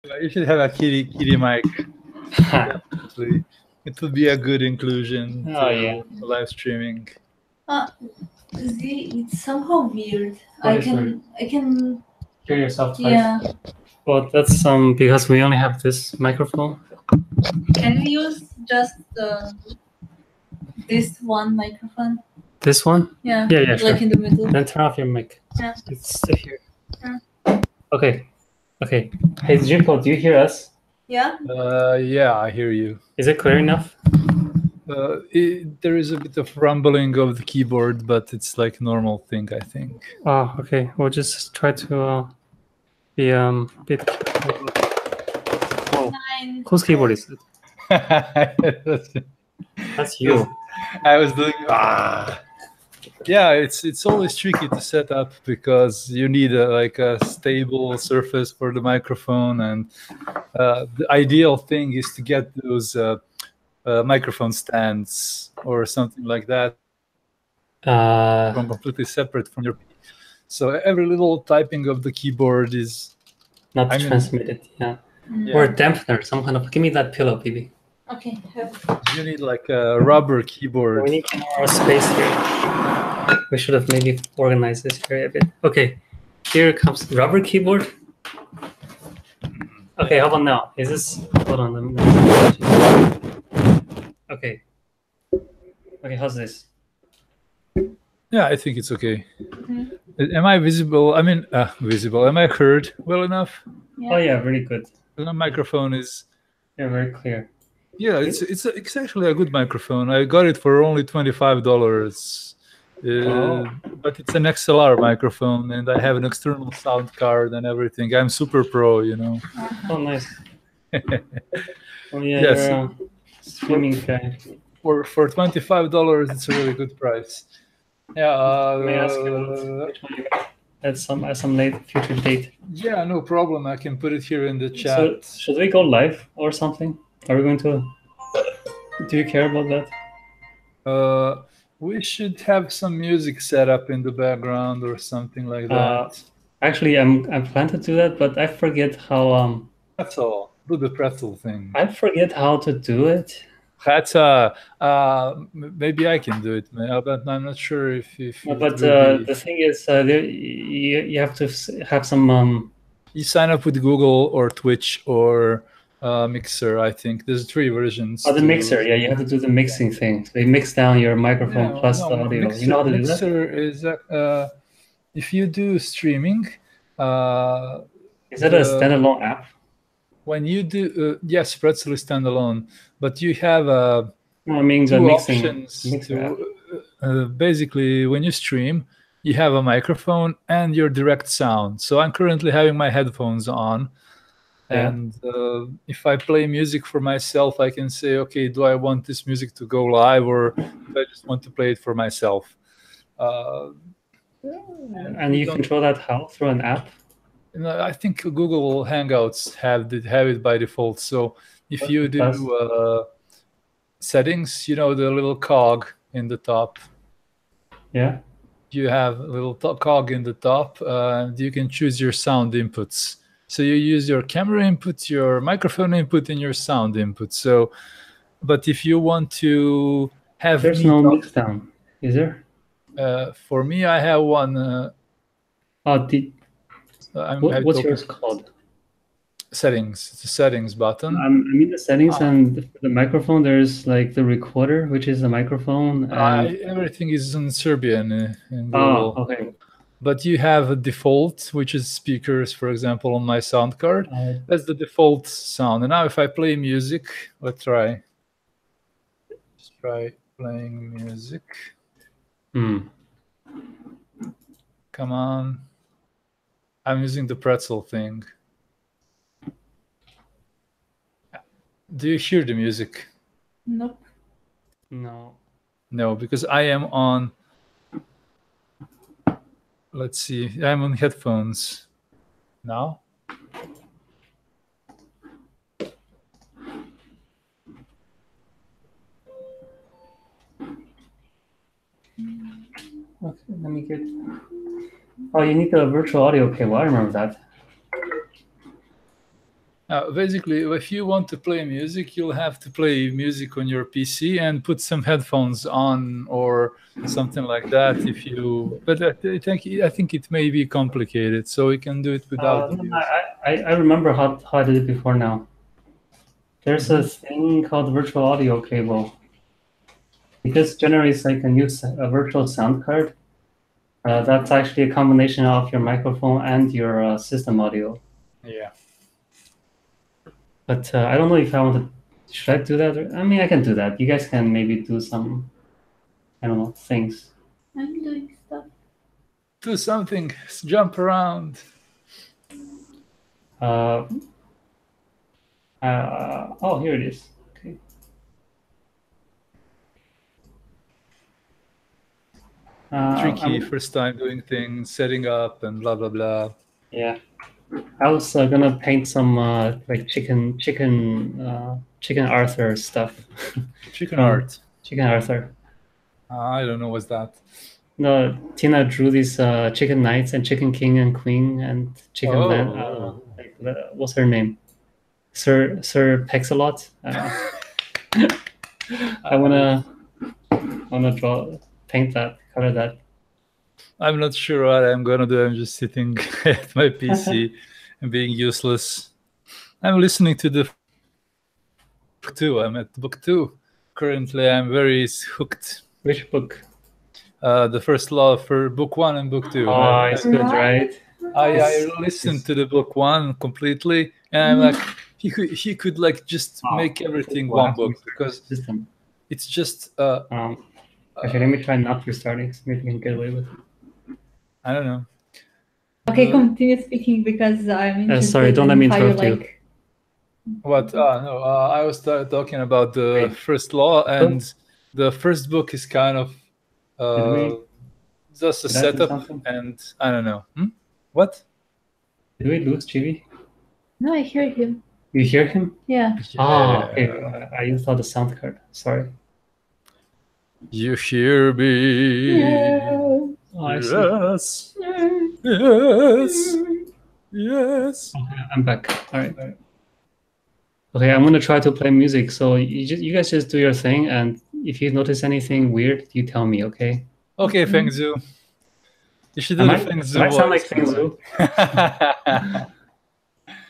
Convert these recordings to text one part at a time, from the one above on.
You should have a kitty mic. Definitely. It would be a good inclusion to live streaming. It's somehow weird. What I is can hear yourself twice. Yeah. Well, that's because we only have this microphone. Can we use just this one microphone? This one? Yeah. Yeah, sure. Like in the middle. Then turn off your mic. Yeah. It's here. Yeah. Okay. Hey, Jimpo, do you hear us? Yeah. Yeah, I hear you. Is it clear enough? There is a bit of rumbling of the keyboard, but it's like normal thing, I think. Oh, okay. We'll just try to be a bit. Whoa. Whose keyboard is it? That's you. I was doing. Yeah, it's always tricky to set up because you need a stable surface for the microphone, and the ideal thing is to get those microphone stands or something like that completely separate from your. So every little typing of the keyboard is not transmitted. Yeah. Or a dampener, some kind of. Give me that pillow, baby. Okay. You need like a rubber keyboard. We need more space here. We should have maybe organized this area a bit. Okay, here comes the rubber keyboard. Okay, how about now? Is this? Hold on. Okay. Okay, how's this? Yeah, I think it's okay. Am I visible? I mean, visible. Am I heard well enough? Yeah. Oh yeah, really good. The microphone is. Yeah, very clear. Yeah, it's actually a good microphone. I got it for only $25. But it's an XLR microphone, and I have an external sound card and everything. I'm super pro, you know. Oh, nice. Oh yeah, yes. You're a streaming guy. For $25, it's a really good price. Yeah. May I ask you which one you got at some late future date? Yeah, no problem. I can put it here in the chat. So, should we go live or something? Are we going to? Do you care about that? We should have some music set up in the background or something like that. Actually, I'm planning to do that, but I forget how. Pretzel. Do the pretzel thing. I forget how to do it. That's maybe I can do it, man. But I'm not sure if. But the thing is, you have to have some. You sign up with Google or Twitch or. Mixer, I think there's 3 versions. Oh, the mixer, yeah, you have to do the mixing thing. They mix down your microphone plus the audio. Mixer, you know how to do that? Mixer is if you do streaming. Is that a standalone app? When you do, yes, Pretzel is standalone, but you have two options. Basically, when you stream, you have a microphone and your direct sound. So I'm currently having my headphones on. And if I play music for myself, I can say, okay, do I want this music to go live, or do I just want to play it for myself? And you control that how? Through an app? I think Google Hangouts have it by default. So if you do settings, you know, the little cog in the top. Yeah. You have a little cog in the top, and you can choose your sound inputs. So you use your camera input, your microphone input, and your sound input. So, but if you want to have... There's no mix down, is there? For me, I have one. What's yours called? Settings. It's the settings button. I mean the settings, and for the microphone, there's like the recorder, which is the microphone. And... everything is in Serbian in Google. Oh, okay. But you have a default, which is speakers, for example, on my sound card. That's the default sound. And now if I play music, let's try. Let's try playing music. Come on. I'm using the pretzel thing. Do you hear the music? Nope. No. No, because I am on... Let's see. I'm on headphones now. Okay, let me get... Oh, you need the virtual audio cable. I remember that. Basically, if you want to play music, you'll have to play music on your PC and put some headphones on or something like that. But I think it may be complicated, so we can do it without the No, music. I remember how I did it before now. There's a thing called virtual audio cable. It just generates like a virtual sound card. That's actually a combination of your microphone and your system audio. Yeah. But I don't know if I want to. Should I do that? I mean, I can do that. You guys can maybe do some, I don't know, things. I'm doing stuff. Do something. Jump around. Oh, here it is. Okay. Tricky first time doing things, setting up, and blah blah blah. Yeah, I was gonna paint some like chicken Arthur stuff. Chicken art. Chicken Arthur. I don't know what's that. No, Tina drew these chicken knights and chicken king and queen and chicken land. What's her name? Sir Pexalot. I wanna paint that, color that. I'm not sure what I'm gonna do. I'm just sitting at my PC and being useless. I'm listening to the book 2. I'm at book 2 currently. I'm very hooked. Which book? The First Law for book 1 and book 2. Oh, it's good, right? I listened to the book 1 completely, and I'm like, he could like just make everything one book because it's just. Actually, let me try not restarting. So maybe I can get away with it. I don't know. Okay, continue speaking because I'm interested. Sorry, don't let me interrupt you. What? No, I was talking about the First Law, and the first book is kind of just a setup, and I don't know. What? Did we lose Chibi? No, I hear him. You hear him? Yeah. Oh, okay. I used the sound card. Sorry. You hear me? Yeah. Oh, I see. Yes. Yes. Yes. Okay, I'm back. All right. Okay, I'm gonna try to play music. So you guys just do your thing, and if you notice anything weird, you tell me. Okay. Okay, Feng Zhu. You should do the Feng Zhu. I sound like Feng Zhu?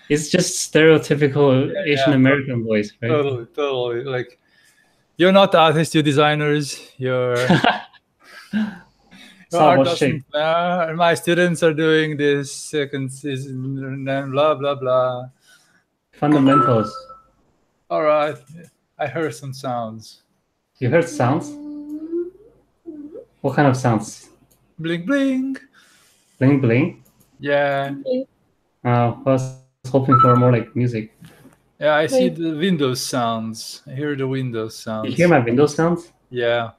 It's just stereotypical Asian American voice, right? Totally. Like, you're not artists, you're designers. You're. My students are doing this second season and blah blah blah. Fundamentals. All right, I heard some sounds. You heard sounds? What kind of sounds? Bling bling. Bling bling. Yeah. I was hoping for more like music. Yeah, I see the Windows sounds. I hear the Windows sounds. You hear my Windows sounds? Yeah.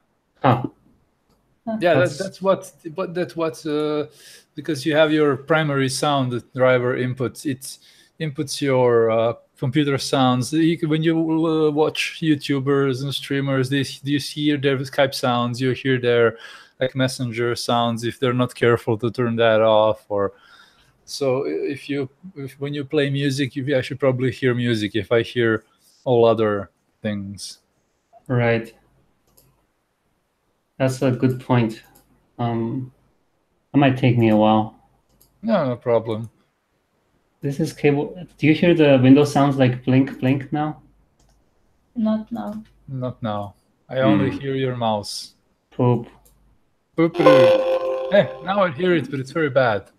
Huh. Yeah, that's what because you have your primary sound driver input. It inputs your computer sounds. When you watch YouTubers and streamers, you hear their Skype sounds. You hear their like Messenger sounds if they're not careful to turn that off. Or so when you play music, I should probably hear music. If I hear all other things, right. That's a good point. It might take me a while. No problem. This is cable. Do you hear the Windows sounds like blink, blink now? Not now. Not now. I only hear your mouse. Poop. Poop. Hey, now I hear it, but it's very bad.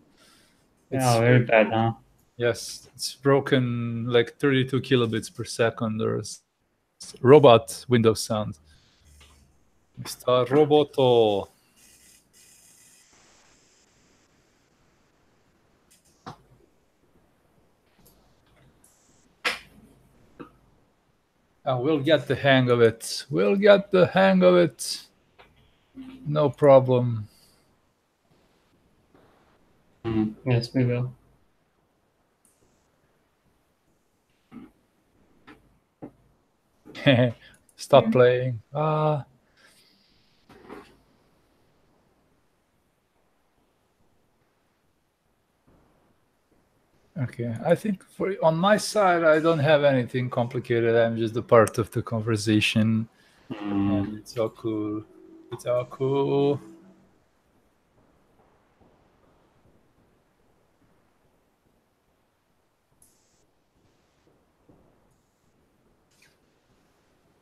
Yeah, very bad, huh? Yes, it's broken like 32 kilobits per second. There's robot Windows sound. Mr. Roboto. We'll get the hang of it. We'll get the hang of it. No problem. Yes, we will. Stop playing. Okay, I think on my side, I don't have anything complicated. I'm just a part of the conversation, and it's all cool. It's all cool.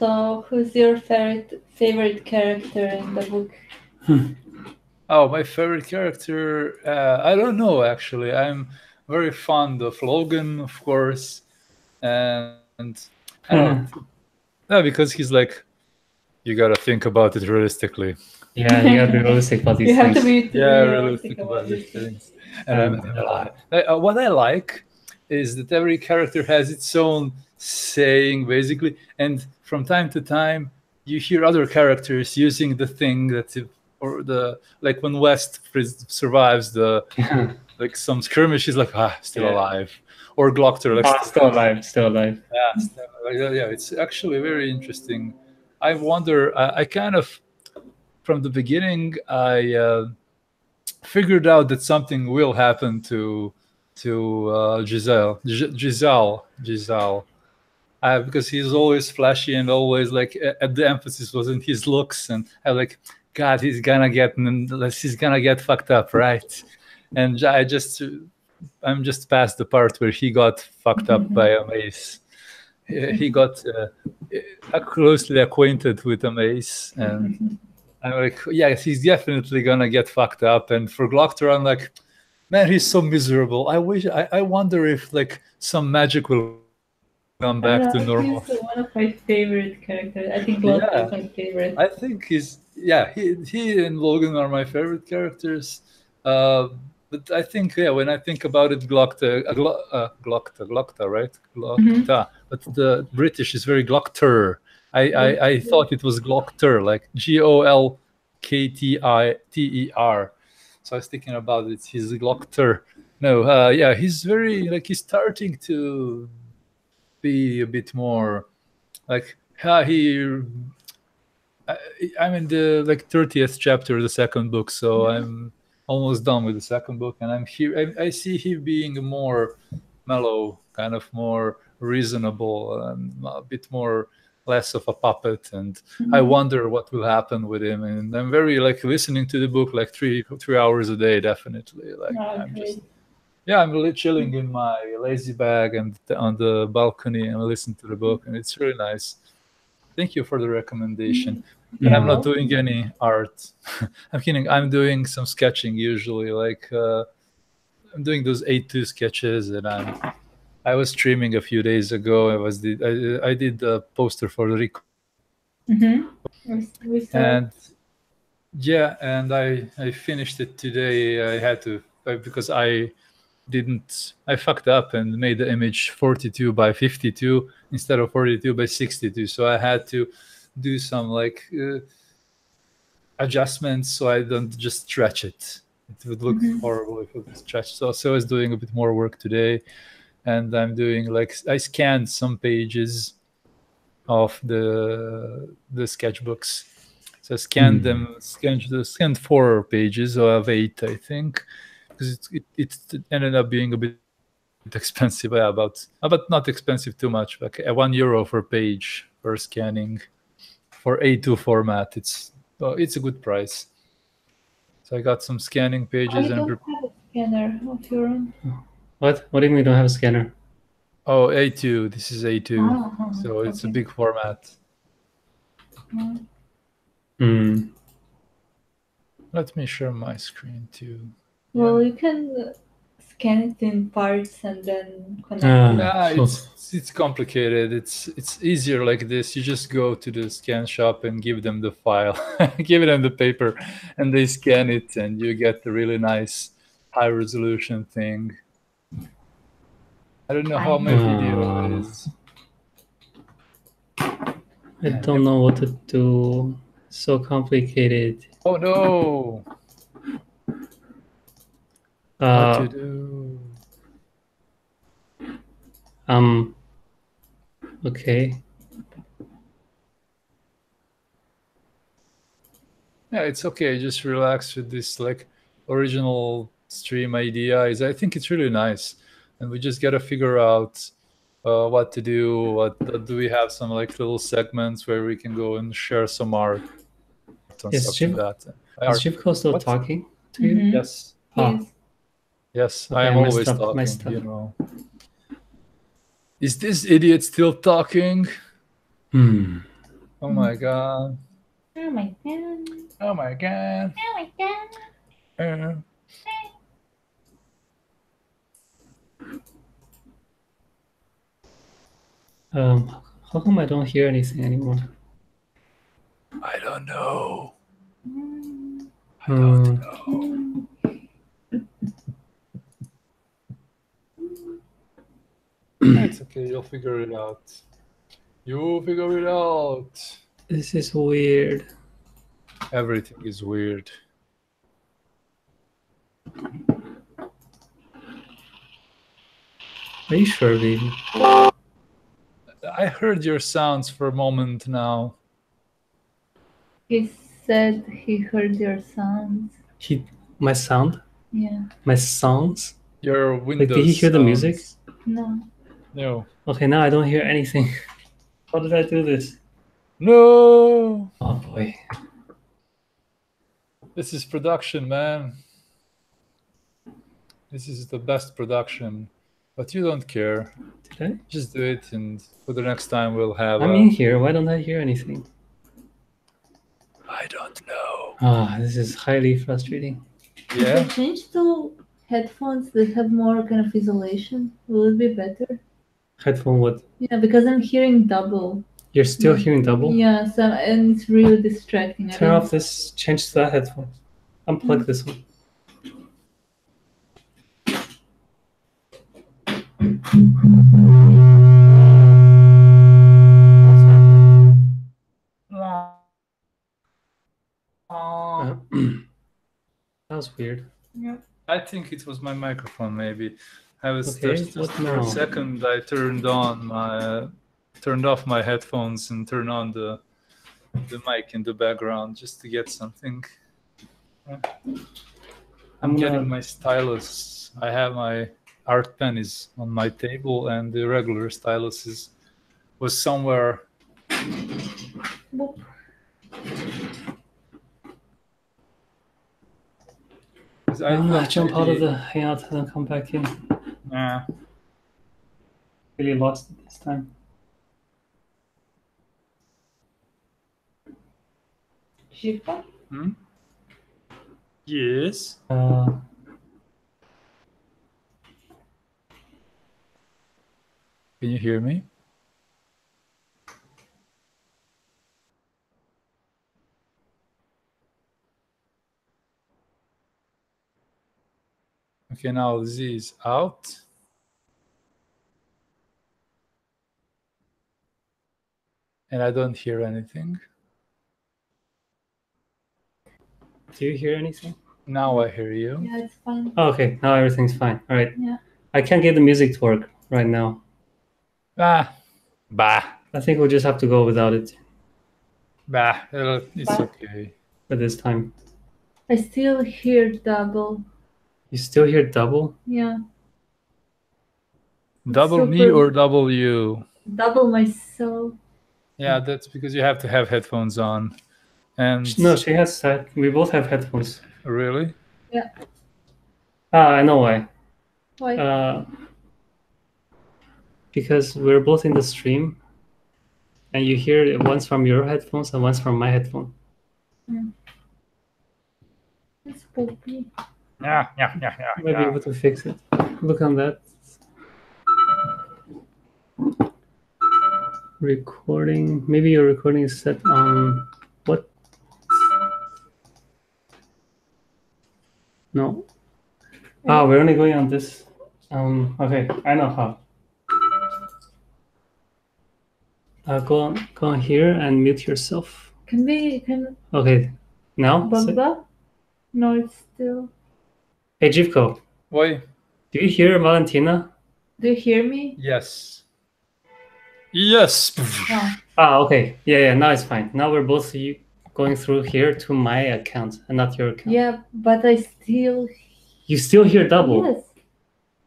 So, who's your favorite character in the book? Oh, my favorite character. I don't know actually. I'm very fond of Logan, of course, and I don't know. No, because he's like, you gotta think about it realistically. Yeah, you gotta be realistic about these You have things. to be Yeah, realistic about these these things. things. And I'm what I like is that every character has its own saying, basically, and from time to time you hear other characters using the thing that, or the like when West survives the like some skirmish, he's like still Yeah. alive, or Glockter like Still alive, still alive. yeah, yeah. It's actually very interesting. I wonder. I kind of from the beginning I figured out that something will happen to Giselle, because he's always flashy and always like the emphasis was in his looks, and I like, God, he's gonna get fucked up, right? And I'm just past the part where he got fucked up by a mace. He got closely acquainted with a mace, and I'm like, yeah, he's definitely gonna get fucked up. And for Glockter, I'm like, man, he's so miserable. I wonder if like some magic will come back to normal. He's one of my favorite characters. I think Lost Yeah, is my favorite. I think he and Logan are my favorite characters. But I think when I think about it, Glockta, right? Glockta. But the British is very Glockter. I thought it was Glockter, like Glockter. So I was thinking about it. He's Glockter. No, yeah, he's very like he's starting to be a bit more like I'm in the like 30th chapter of the second book, so I'm almost done with the second book, and I'm here. I see him being more mellow, kind of more reasonable, and a bit more less of a puppet. And I wonder what will happen with him. And I'm very like listening to the book like three hours a day, definitely. Like I'm just I'm chilling in my lazy bag and on the balcony and listen to the book, and it's really nice. Thank you for the recommendation. And I'm not doing any art. I'm kidding. I'm doing some sketching usually. Like I'm doing those A2 sketches, and I was streaming a few days ago. I did the poster for the and yeah, and I finished it today. I had to because I fucked up and made the image 42 by 52 instead of 42 by 62. So I had to do some like adjustments so I don't just stretch it. It would look horrible if it was stretched. So I was doing a bit more work today, and I'm doing like I scanned some pages of the sketchbooks. So I scanned them, scanned 4 pages of 8, I think, because it ended up being a bit expensive. Yeah, about not expensive too much, like €1 per page for scanning for A2 format. It's a good price. So I got some scanning pages I and don't have a scanner of your own. What do you mean you don't have a scanner? oh, A2. This is A2, so it's a big format. Let me share my screen too. Well, you can scan it in parts and then connect it. It's complicated. It's easier like this. You just go to the scan shop and give them the file, give them the paper, and they scan it, and you get the really nice high resolution thing. I don't know how my video is. I don't know what to do. So complicated. Oh no! What to do? Okay. Yeah, it's okay. Just relax with this like original stream idea. I think it's really nice. and we just gotta figure out what to do. What do we have? Some like little segments where we can go and share some art and Is stuff like that. Is Jivko still What? talking to you? Mhm. Yes. Yes. Yes, Okay, I am I messed always up, talking. messed up. You know. Is this idiot still talking? Oh my god. Oh my god. Oh my god. Oh my god. How come I don't hear anything anymore? I don't know. I Hmm. don't know. It's okay, you'll figure it out. You figure it out. This is weird. Everything is weird. Are you sure, baby? I heard your sounds for a moment now. He said he heard your sounds. My sound? Yeah. My sounds? Your Windows Like, did he hear the music? sounds. No. No. Okay, now I don't hear anything. How did I do this? No. Oh boy. This is production, man. This is the best production. But you don't care. Did I? Just do it, and for the next time we'll have. I'm in here. Why don't I hear anything? I don't know. Ah, this is highly frustrating. Yeah. If I change to headphones that have more kind of isolation, will it be better? Headphone what? Yeah, because I'm hearing double. You're still hearing double? Yeah, so and it's really distracting. Turn off this, change to that headphone. Unplug this one. That was weird. Yeah. I think it was my microphone, maybe. I was Okay, just what for now? a second. I turned off my headphones and turned on the mic in the background just to get something. I'm getting my stylus. I have my art pen is on my table, and the regular stylus was somewhere. Boop. I'm gonna jump out of the hangout and then come back in. Yeah. Really lost it this time. Shifa? Yes. Can you hear me? Okay, now Z is out. And I don't hear anything. Do you hear anything? Now I hear you. Yeah, it's fine. Oh, okay, now everything's fine. All right. Yeah. I can't get the music to work right now. Bah. I think we'll just have to go without it. It's okay. For this time. I still hear double. You still hear double? Yeah. Double me or double you? Double myself. Yeah, that's because you have to have headphones on. And no, she has. We both have headphones. Really? Yeah. I know why. Why? Because we're both in the stream, and you hear it once from your headphones and once from my headphone. It's poopy. Yeah. Might be able to fix it. Look on that. Recording. Maybe your recording is set on what? No. We're only going on this. Okay, I know how. Go on here and mute yourself. Okay, now? Baba? No, it's still. Hey, Jivko. Why? Do you hear Valentina? Do you hear me? Yes. Yes. Okay. Yeah, now it's fine. Now we're both going through here to my account and not your account. Yeah, but I still. You still hear double? Yes.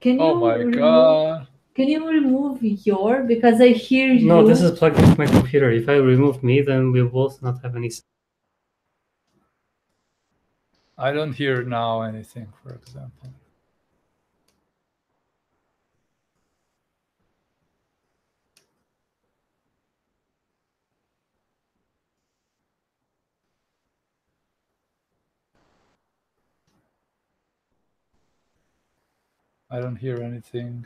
Can you Oh my remove? god. Can you remove your? Because I hear you. No, this is plugged into my computer. If I remove me, then we'll both not have any. I don't hear now anything, for example. I don't hear anything.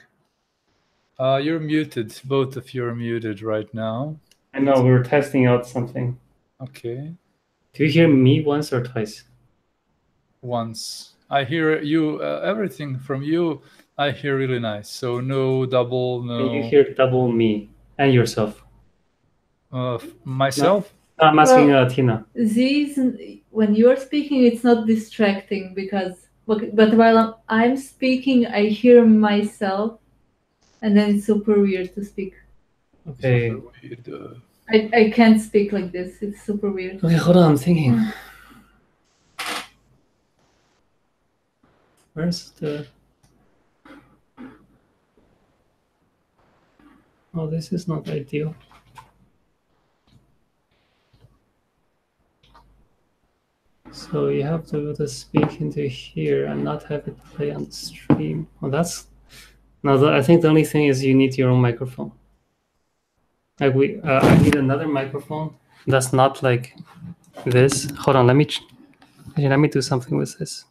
You're muted. Both of you are muted right now. I know, we're testing out something. Okay. Do you hear me once or twice? Once. I hear you, everything from you, I hear really nice. So no double, no. And you hear double me and yourself. Myself? No, I'm asking Well, Tina. These, when you're speaking, it's not distracting because, but while I'm speaking, I hear myself, and then it's super weird to speak. Okay. Super weird. I can't speak like this. It's super weird. Okay, hold on, I'm thinking. Where's the... Oh, this is not ideal. So you have to be able to speak into here and not have it play on the stream. Well, that's... No, I think the only thing is you need your own microphone. Like I need another microphone that's not like this. Hold on, let me do something with this.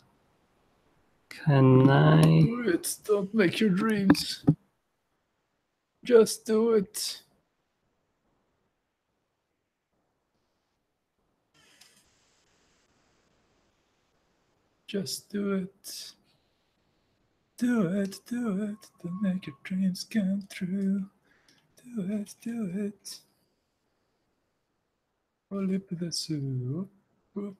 Can I? Do it. Don't make your dreams. Just do it. Just do it. Do it, do it. Don't make your dreams come true. Do it, do it. Roll up the soup. Whoop.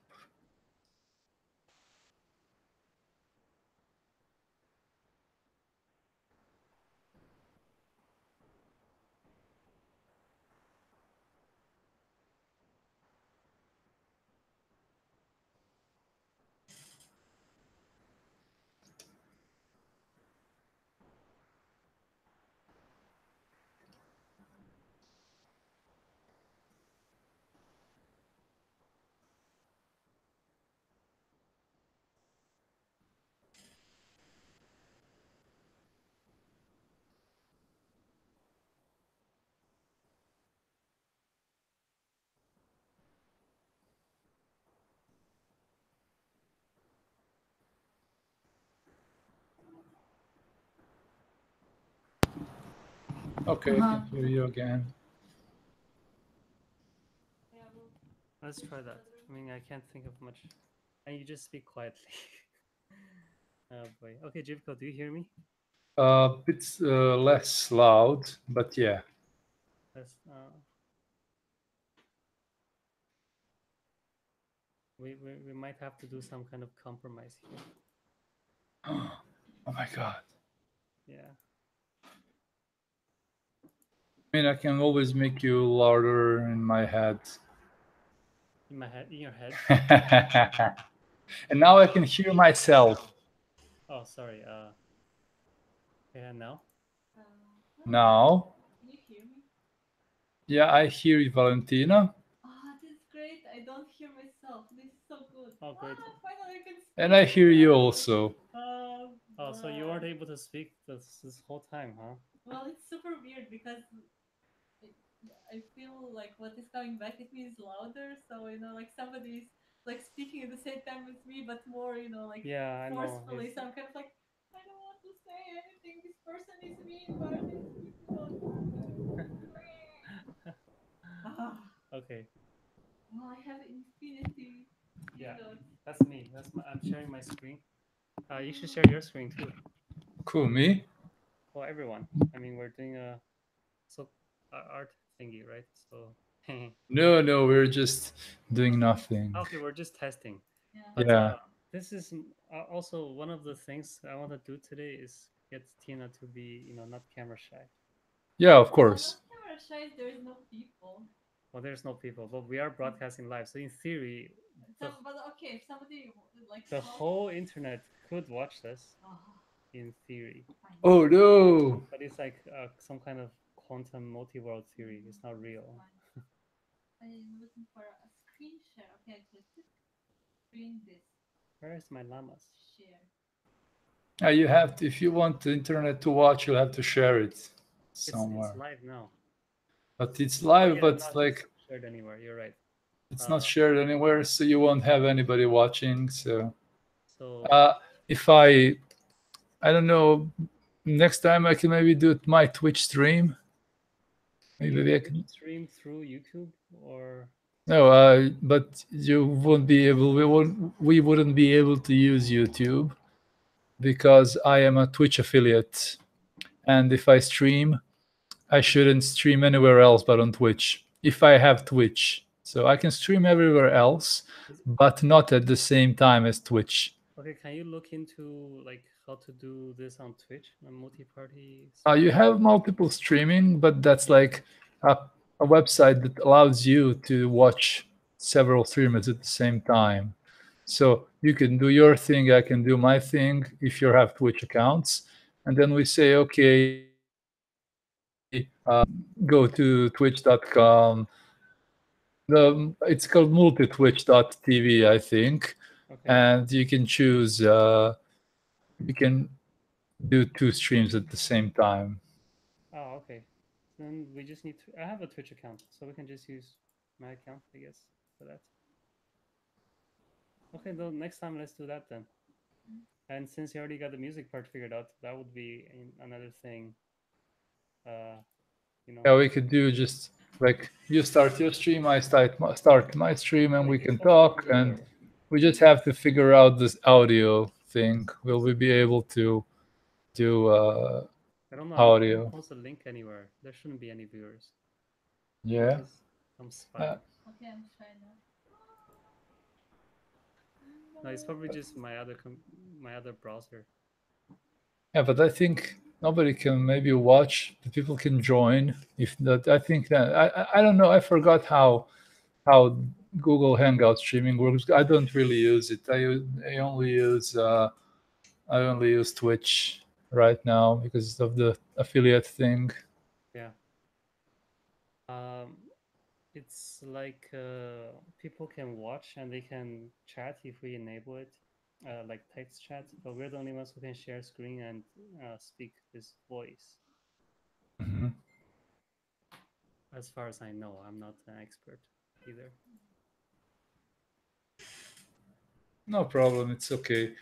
Okay, I can hear you again. Let's try that. I mean, I can't think of much. And you just speak quietly. Oh boy. Okay, Jivko, do you hear me? Bit less loud, but yeah. That's, we might have to do some kind of compromise here. Oh my god. Yeah. I mean, I can always make you louder in my head. In my head, in your head. And now I can hear myself. Oh, sorry. Yeah, now. Now. Can you hear me? Yeah, I hear you, Valentina. This is great. I don't hear myself. This is so good. Oh, great. Finally, I can speak. And I hear you also. Oh, so you weren't able to speak this whole time, huh? Well, it's super weird because I feel like what is coming back at me is louder. So like somebody's like speaking at the same time with me, but more like Yeah, I know. forcefully. So I'm kind of like, I don't want to say anything. This person is mean, but it's difficult. Okay. Well, I have infinity. Yeah, Notes. that's me. I'm sharing my screen. You should share your screen too. Cool, me? Well, everyone. I mean, we're doing a art thingy, right? So. No, we're just doing nothing. Okay, we're just testing. Yeah. But Yeah. this is also one of the things I want to do today is get Tina to be, not camera shy. Yeah, of course. Camera shy. There is no people. Well, there's no people, but we are broadcasting live, so in theory, but okay, if somebody like the whole internet could watch this. in theory, Fine. Oh no! but it's like some kind of quantum multi-world theory. It's not real. Fine. I'm looking for a screen share. Okay, I clicked it. Screen this. Where is my llamas? Share. You have to, if you want the internet to watch, you'll have to share it It's somewhere. live now. But it's Oh live, yeah, but not like shared anywhere. You're right. it's not Uh, shared anywhere, so you won't have anybody watching. So so uh, if I don't know, next time I can maybe do it my Twitch stream. you Maybe I Twitch can. stream through YouTube or No, but you won't be able. We wouldn't be able to use YouTube because I am a Twitch affiliate, and if I stream, I shouldn't stream anywhere else but on Twitch. If I have Twitch, so I can stream everywhere else, is but not at the same time as Twitch. okay? Can you look into like how to do this on Twitch, a multi-party You streaming? have multiple streaming, but that's like a website that allows you to watch several streamers at the same time. So you can do your thing, I can do my thing if you have Twitch accounts. And then we say, okay, go to twitch.com. It's called multitwitch.tv, I think. Okay. And you can choose, you can do two streams at the same time. Oh, okay. Then we just need to. I have a Twitch account, so we can just use my account, I guess, for that. Okay, though next time let's do that then. And since you already got the music part figured out, that would be another thing. Uh, you know, Yeah, we could do just like you start your stream, I start my stream, and like we it's can supposed to be talk. And linear. we just have to figure out this audio thing. Will we be able to do I don't know. I didn't audio? post a link anywhere. There shouldn't be any viewers. Yeah. Just some spy. Uh, Okay, I'm trying now. No, it's probably just my other browser. yeah, but I think nobody can maybe watch. The people can join. If that, I think that I don't know. I forgot how Google Hangout streaming works. I don't really use it. I only use Twitch right now because of the affiliate thing. Yeah. Um, it's like people can watch and they can chat if we enable it, like text chat. But we're the only ones who can share screen and speak this voice. Mhm. As far as I know, I'm not an expert either. No problem. It's okay.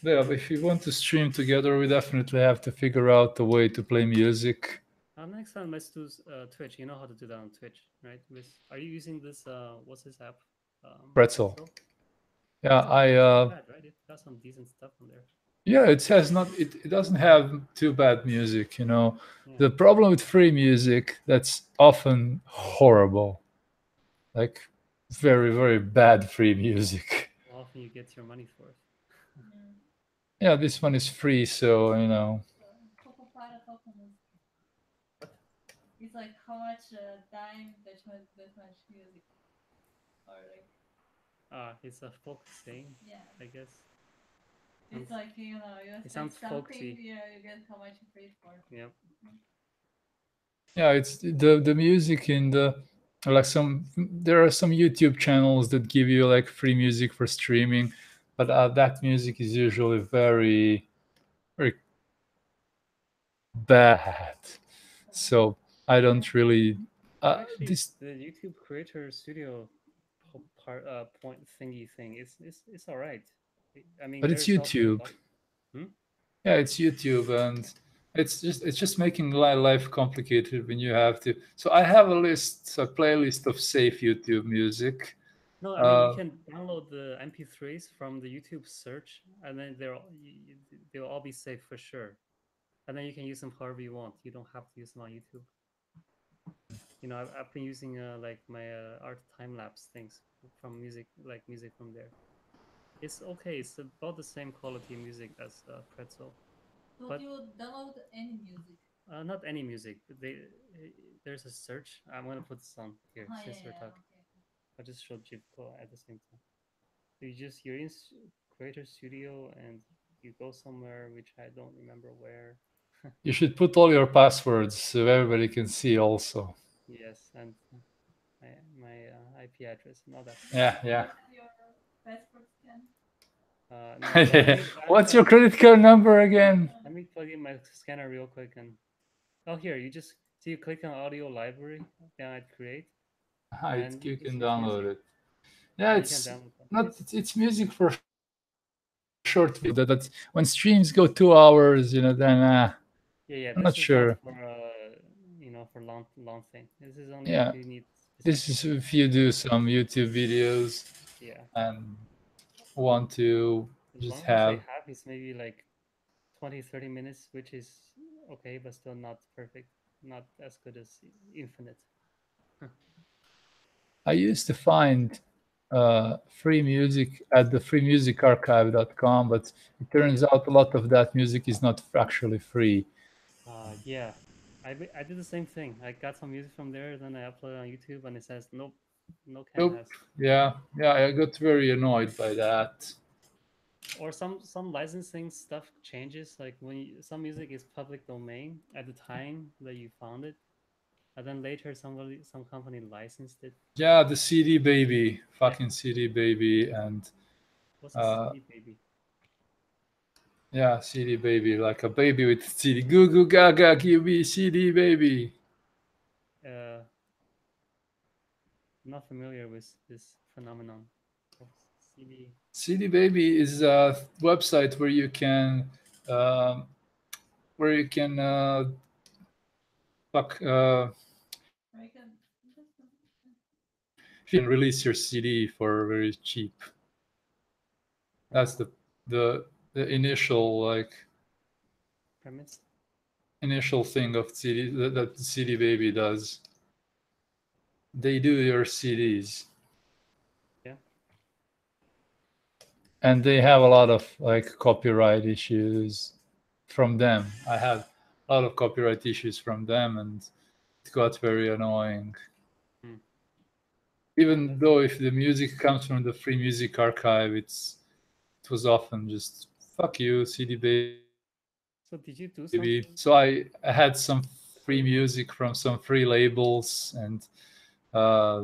Yeah, but if you want to stream together, we definitely have to figure out a way to play music. Next time, let's do Twitch. You know how to do that on Twitch, right? Are you using this? What's this app? Pretzel. Pretzel. Yeah, It's not bad, right? It got some decent stuff on there. yeah, it has not it doesn't have too bad music, you know. Yeah. The problem with free music that's often horrible. Like very, very bad free music. How often you get your money for it? Yeah, this one is free, so you know. Para token. What? It's like how much time that much music, or like It's a folk saying, yeah. I guess. It's like you It spend sounds something, folksy. you get how much you paid for. Yep. Yeah, it's the music in the like some there are some YouTube channels that give you like free music for streaming, but that music is usually very, very bad. So I don't really Actually, this the YouTube Creator Studio part point thingy thing it's all right. I mean, but it's there's also YouTube. Yeah, it's YouTube, and it's just making life complicated when you have to. So I have a playlist of safe YouTube music. No, I mean you Uh, can download the MP3s from the YouTube search, and then they'll all be safe for sure. And then you can use them however you want. You don't have to use them on YouTube. You know, I've been using like my art time lapse things from music, like music from there. It's okay. It's about the same quality music as Pretzel. So But you download any music? not any music. There's a search. I'm gonna put this on here since we're talking. Okay. I just showed Jivko at the same time. So you're in Creator Studio and you go somewhere, which I don't remember where. You should put all your passwords so everybody can see also. Yes, and my IP address and all that stuff. Yeah, Can yeah. I have your passport scan? No, but What's your credit card number again? let me plug in my scanner real quick and oh here you just so you click on audio library down at create and You just can use download music. it. Yeah, You can it's download that. not. It's music for short video. That when streams go 2 hours, then Yeah, I'm not this is not sure. for for long thing. This is only if Yeah, you need this specific. is if you do some YouTube videos Yeah, and want to as just long as they have. have is maybe like 20-30 minutes, which is okay, but still not perfect, not as good as infinite. I used to find free music at the freemusicarchive.com, but it turns out a lot of that music is not actually free. Yeah, I did the same thing. I got some music from there, then I uploaded on YouTube, and it says nope, no can Nope. has. Yeah, yeah, I got very annoyed by that. Or some licensing stuff changes. Like when some music is public domain at the time that you found it, and then later some company licensed it. Yeah, the CD baby, Yeah, fucking CD baby, and what's a uh, CD baby? yeah, CD baby, like a baby with CD. Goo goo gaga, give me CD baby. Uh, I'm not familiar with this phenomenon of CD. CD baby is a website um, where you can fuck I can. you can release your CD for very cheap. That's Uh, the initial premise. initial thing of CD that the CD baby does. They do your CDs, Yeah. and they have a lot of copyright issues from them. I had a lot of copyright issues from them, and it got very annoying. Hmm. Yeah, Even that's though if the music comes from the free music archive, it was often just fuck you, CD baby. So so. Did you do I something? had some free music from some free labels, and uh,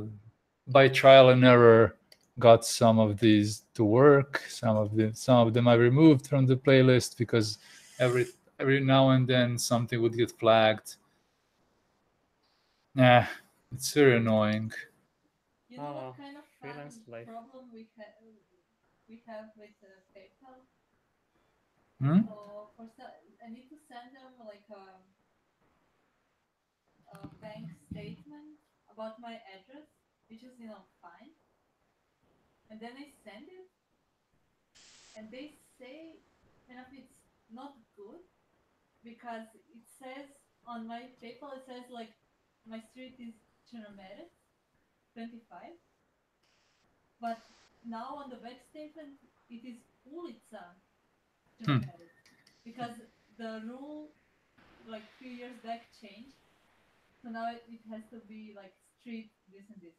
by trial and error got some of these to work. Some of them I removed from the playlist because every every now and then something would get flagged. Nah, it's very annoying. You know what kind of Freelance life. problem we have with PayPal? Hmm? So I need to send them like a bank statement about my address, which is fine, and then I send it, and they say kind of it's not good because it says on my PayPal it says like my street is Chernomeret 25, but now on the bank statement it is Ulica Hmm. Chernomeret because the rule like few years back changed. So now it has to be like street this and this.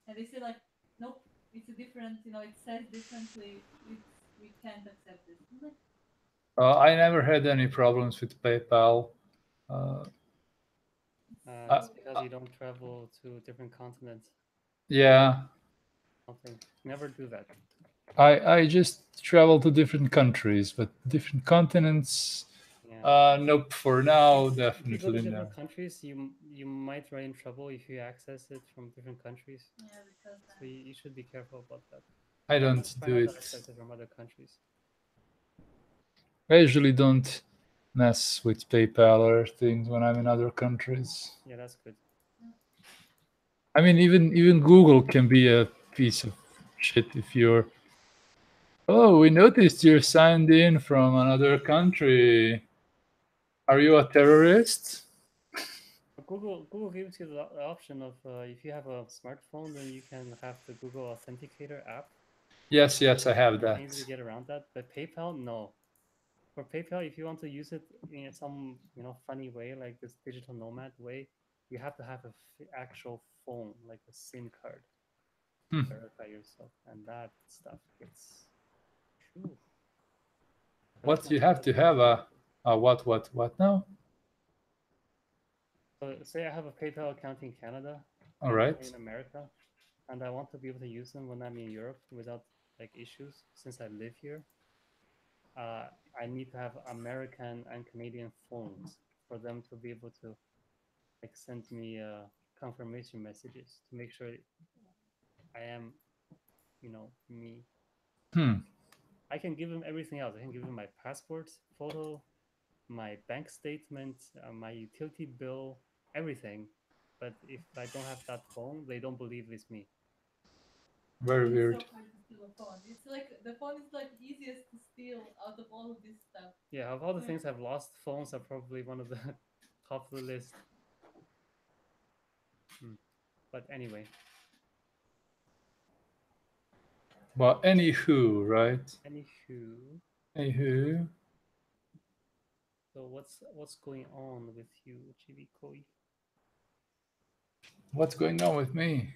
And they say like, nope, it's a different, it says differently. We can't accept this. I'm like, I never had any problems with PayPal. Uh, That's I, so because you don't travel to different continents. yeah, Something. Never do that. I just travel to different countries, but different continents. Yeah. Nope. For now, If you go to definitely different no. countries, you might run in trouble if you access it from different countries. yeah, because So you should be careful about that. I Try don't not try do not to it. access it from other countries. I usually don't mess with PayPal or things when I'm in other countries. Yeah, that's good. I mean, even Google can be a piece of shit if you're. Oh, we noticed you're signed in from another country. Are you a terrorist? But Google gives you the option of if you have a smartphone, then you can have the Google Authenticator app. Yes, yes, I have You can easily that. get around that. But PayPal, no. For PayPal, if you want to use it in some funny way, like this digital nomad way, you have to have a actual phone, like a SIM card, to Hmm. verify yourself, and that stuff gets. Phew. What you have to have a what now? So say I have a PayPal account in Canada All or right. in America, and I want to be able to use them when I'm in Europe without like issues since I live here. I need to have American and Canadian phones for them to be able to like send me confirmation messages to make sure I am, me. Hmm. I can give them everything else. I can give them my passport photo, my bank statement, my utility bill, everything. But if I don't have that phone, they don't believe it's me. Very It's weird. so hard to steal a phone. It's like the phone is like easiest to steal out of all of this stuff. Yeah, of all the things I've lost, phones are probably one of the top of the list. But anyway, But anywho, right? anywho, Anywho, so what's going on with you, GB Koi? what's going on with me?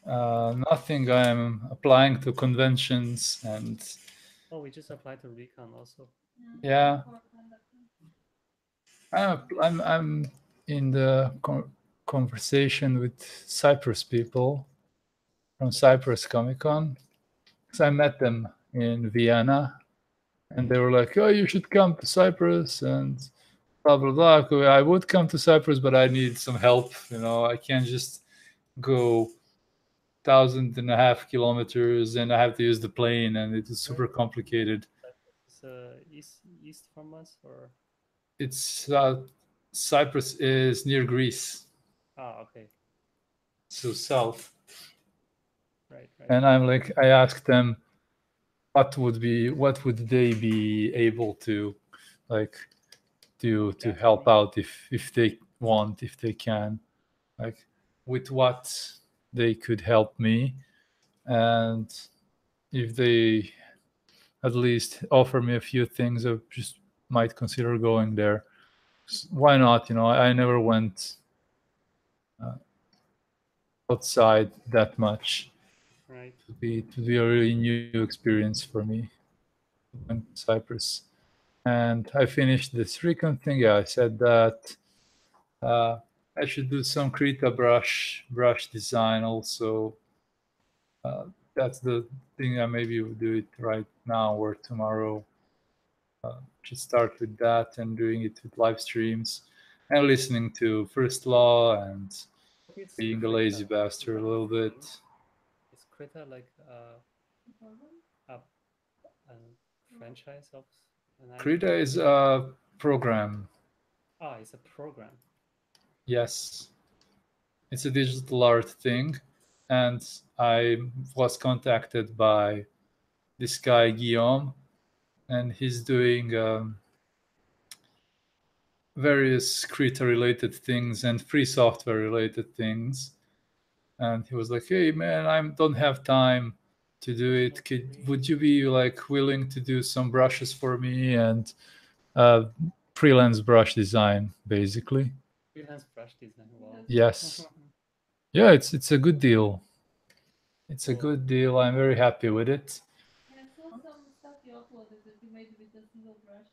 Nothing. I'm applying to conventions and Oh, we just applied to Recon also. yeah, For conducting. I'm in the conversation with Cyprus people from Cyprus Comic Con because I met them in Vienna and they were like, "Oh, you should come to Cyprus," and blah blah blah. Okay, I would come to Cyprus, but I need some help. I can't just go 1,500 kilometers and I have to use the plane, and it is super complicated. It's east from us, or It's Cyprus is near Greece, okay, so south. right. And I'm like, I asked them what would they be able to like to help out if they want, if they can, like with what they could help me, and if they at least offer me a few things, I just might consider going there. Why not? I never went outside that much. Right. To be a really new experience for me going to Cyprus. And I finished this recon thing. Yeah, I said that I should do some Krita brush design also. Uh, that's the thing. I maybe will do it right now or tomorrow. Should start with that and doing it with live streams and listening to First Law and It's being a Krita. lazy bastard a little bit. Is Krita like a franchise of an anime? Krita is a program. It's a program. Yes, it's a digital art thing, and I was contacted by this guy Guillaume, and he's doing various Krita related things and free software related things. And he was like, "Hey man, I don't have time to do it. Would you be like willing to do some brushes for me and uh, freelance brush design, basically?" Freelance brush design. Wow. Yes. Yeah, it's a good deal. It's a Cool. good deal. I'm very happy with it. I saw some stuff you uploaded that you made with a single brush.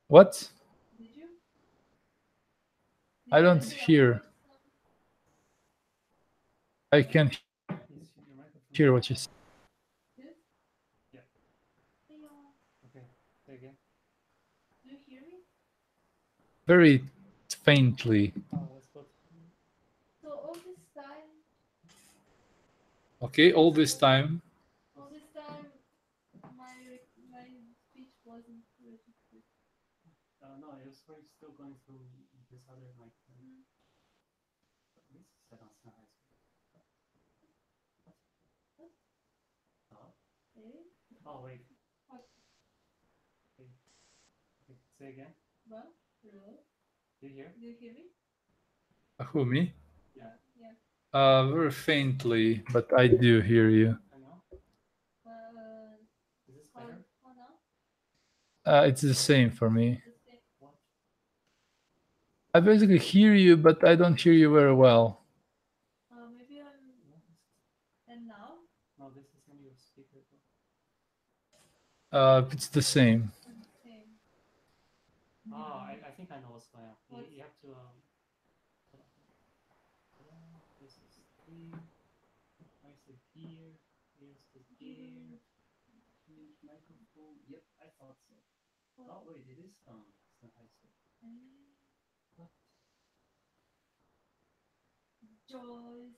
What? Did you? I don't hear. I can hear what you say. This? Yeah. Hey, Okay. Say again. do you hear me? Very faintly. Let's go. So all this time, Okay, all this time. my speech wasn't registered. No, it was still going through this other mic. At least set on high speed. Hey? Oh wait. What? Okay. Say again. What? Hello? Do you hear? Do you hear me? Who, me? Yeah. Very faintly, but I do hear you. I know. Is this better? How now? It's the same for me. The same. What? I basically hear you, but I don't hear you very well. Maybe I'm. And now? No, this is on your speaker. It's the same. It's the same. Oh, I think I know what's going on. You have to hold on. This is here. Where's the gear? Here's the gear. Change microphone. Yep, I thought so. Oh wait, it is on. It's not high school. What? Joyce.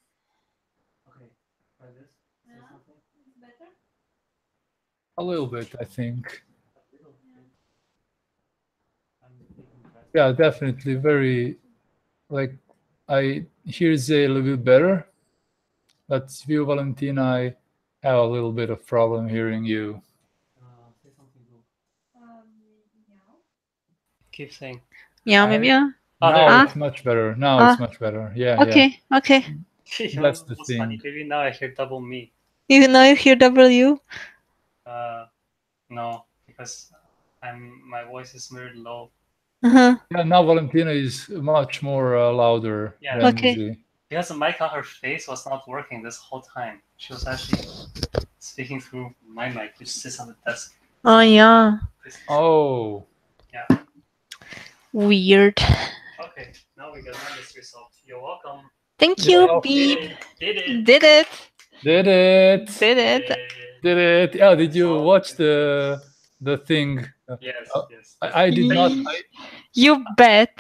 Okay, try this. Say Yeah, something. it's better. A little bit, I think. A little Yeah. bit. I'm thinking drastic. Yeah, definitely very like I hear Zay a little bit better, but you, Valentina, I have a little bit of problem hearing you. Say something cool. Meow. Keep saying. Yeah, I- maybe. Yeah. Oh, Now there it's much better. Now Ah. it's much better. Yeah, yeah. Okay. Okay. you go. That's the What's funny, thing. baby? Now I hear double me. You know you hear W? No, because my voice is very low. Uh-huh. Yeah, now Valentina is much more louder Yeah. than Okay. Z. Because the mic on her face was not working this whole time. She was actually speaking through my mic, which sits on the desk. Oh yeah. Oh. Yeah. Weird. Okay, now we got this resolved. You're welcome. Thank You're you, welcome. Beep. Did it. Did it. Did it. Did it. Did it. Yeah, did you Solved watch it. the thing? Yes, yes. I did not. You bet.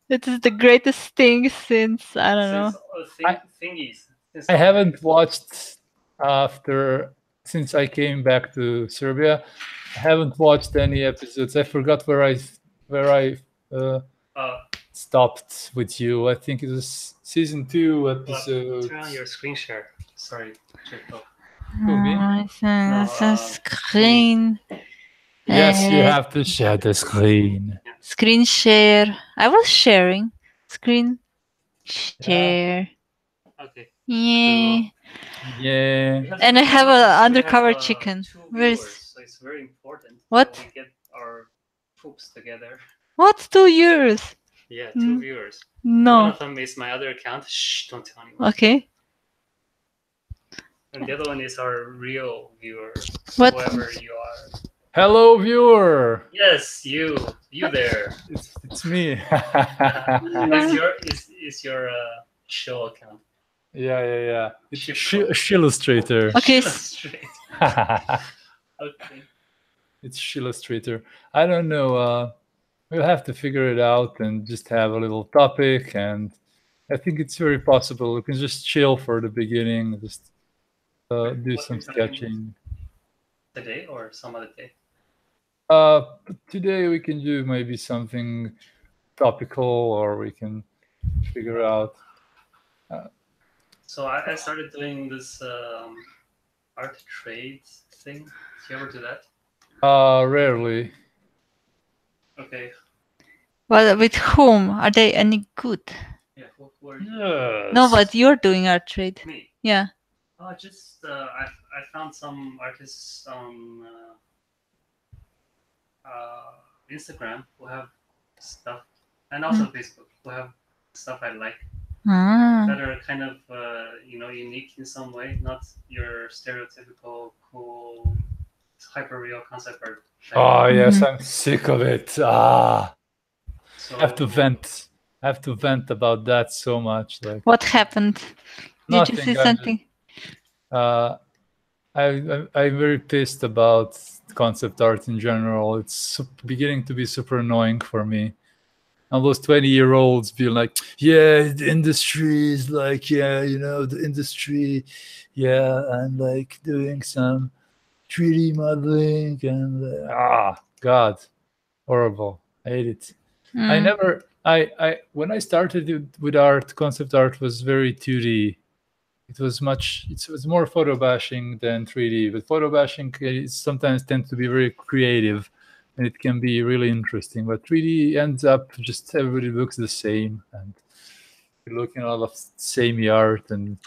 It is the greatest thing since I don't know. Since thingies. Since I haven't watched since I came back to Serbia. I haven't watched any episodes. I forgot where I stopped with you. I think it was season 2 episode. Turn on your screen share. Sorry, TikTok. Who, me? It's a screen. Yes, you have to share the screen. Screen share. I was sharing. Screen share. Okay. Yeah. Yeah. And I have an undercover chicken. 2 Where's viewers, so it's very important What? that we get our poops together. what 2 years? Yeah, 2 viewers. One No. of them is my other account. Shh, don't tell anyone. Okay. And the other one is our real viewer, What? whoever you are. Hello, viewer. Yes, you there. It's me. Is your show account? Yeah. It's Illustrator. Okay. Straight. Okay. It's Illustrator. I don't know. We'll have to figure it out and just have a little topic. And I think it's very possible. We can just chill for the beginning, just do some sketching. Today or some other day? Today we can do maybe something topical, or we can figure out. So I started doing this art trade thing. Did you ever do that? Rarely. Okay. Well, with whom? Are they any good? Yeah. Who are you? Yes. No, but you're doing art trade. Me. Yeah. Oh, just I found some artists on Instagram who have stuff, and also Facebook who have stuff I like that are kind of unique in some way, not your stereotypical cool hyper real concept art. Oh yes, I'm sick of it. So, I have to vent. I have to vent about that so much. Like, What happened? Did you see something? I'm very pissed about concept art in general. It's beginning to be super annoying for me. All those 20-year-olds being like, yeah, the industry is like, yeah, the industry, yeah, and like doing some 3D modeling and God, horrible. I hate it. When I started with art, concept art was very 2D. It was more photo bashing than 3D, but photo bashing sometimes tends to be very creative, and it can be really interesting. But 3D ends up just everybody looks the same, and you're looking at a lot of samey art. And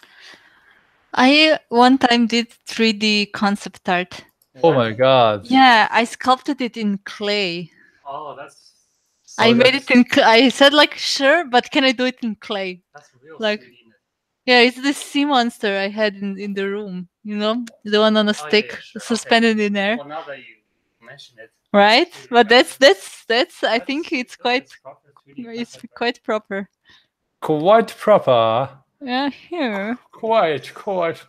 I one time did 3D concept art. oh my God! Yeah, I sculpted it in clay. Oh, that's. I made it in. I said like, sure, but can I do it in clay? That's real. Like, 3D. yeah, it's the sea monster I had in the room. The one on a stick, Sure. suspended in air. Well, now that you mention it. right? It's But really- that's I think that's- it's quite that's proper 3D it's concept art. quite proper. Quite proper. Yeah, here. Quite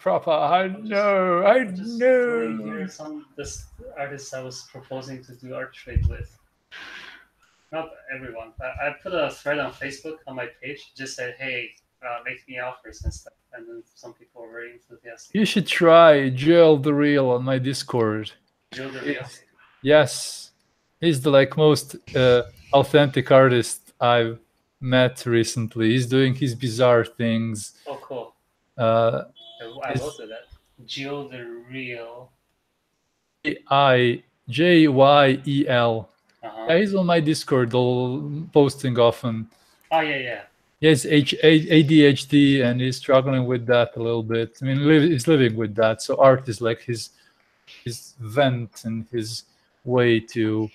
proper. I know. I Just throwing know. here some this artists I was proposing to do art trade with. Not everyone. I put a thread on Facebook on my page. Just said, hey, make me offers and stuff. And then some people were very enthusiastic. You should try Joel the Real on my Discord. Joe the Real. Yes, he's the most authentic artist I've met recently. He's doing his bizarre things. Oh, cool. Uh, I wrote that. Joe the Real. Jyel. Uh-huh. Yeah, he's on my Discord, posting often. Oh, yeah. He has ADHD and he's struggling with that a little bit. I mean, he's living with that. So art is like his vent and his way to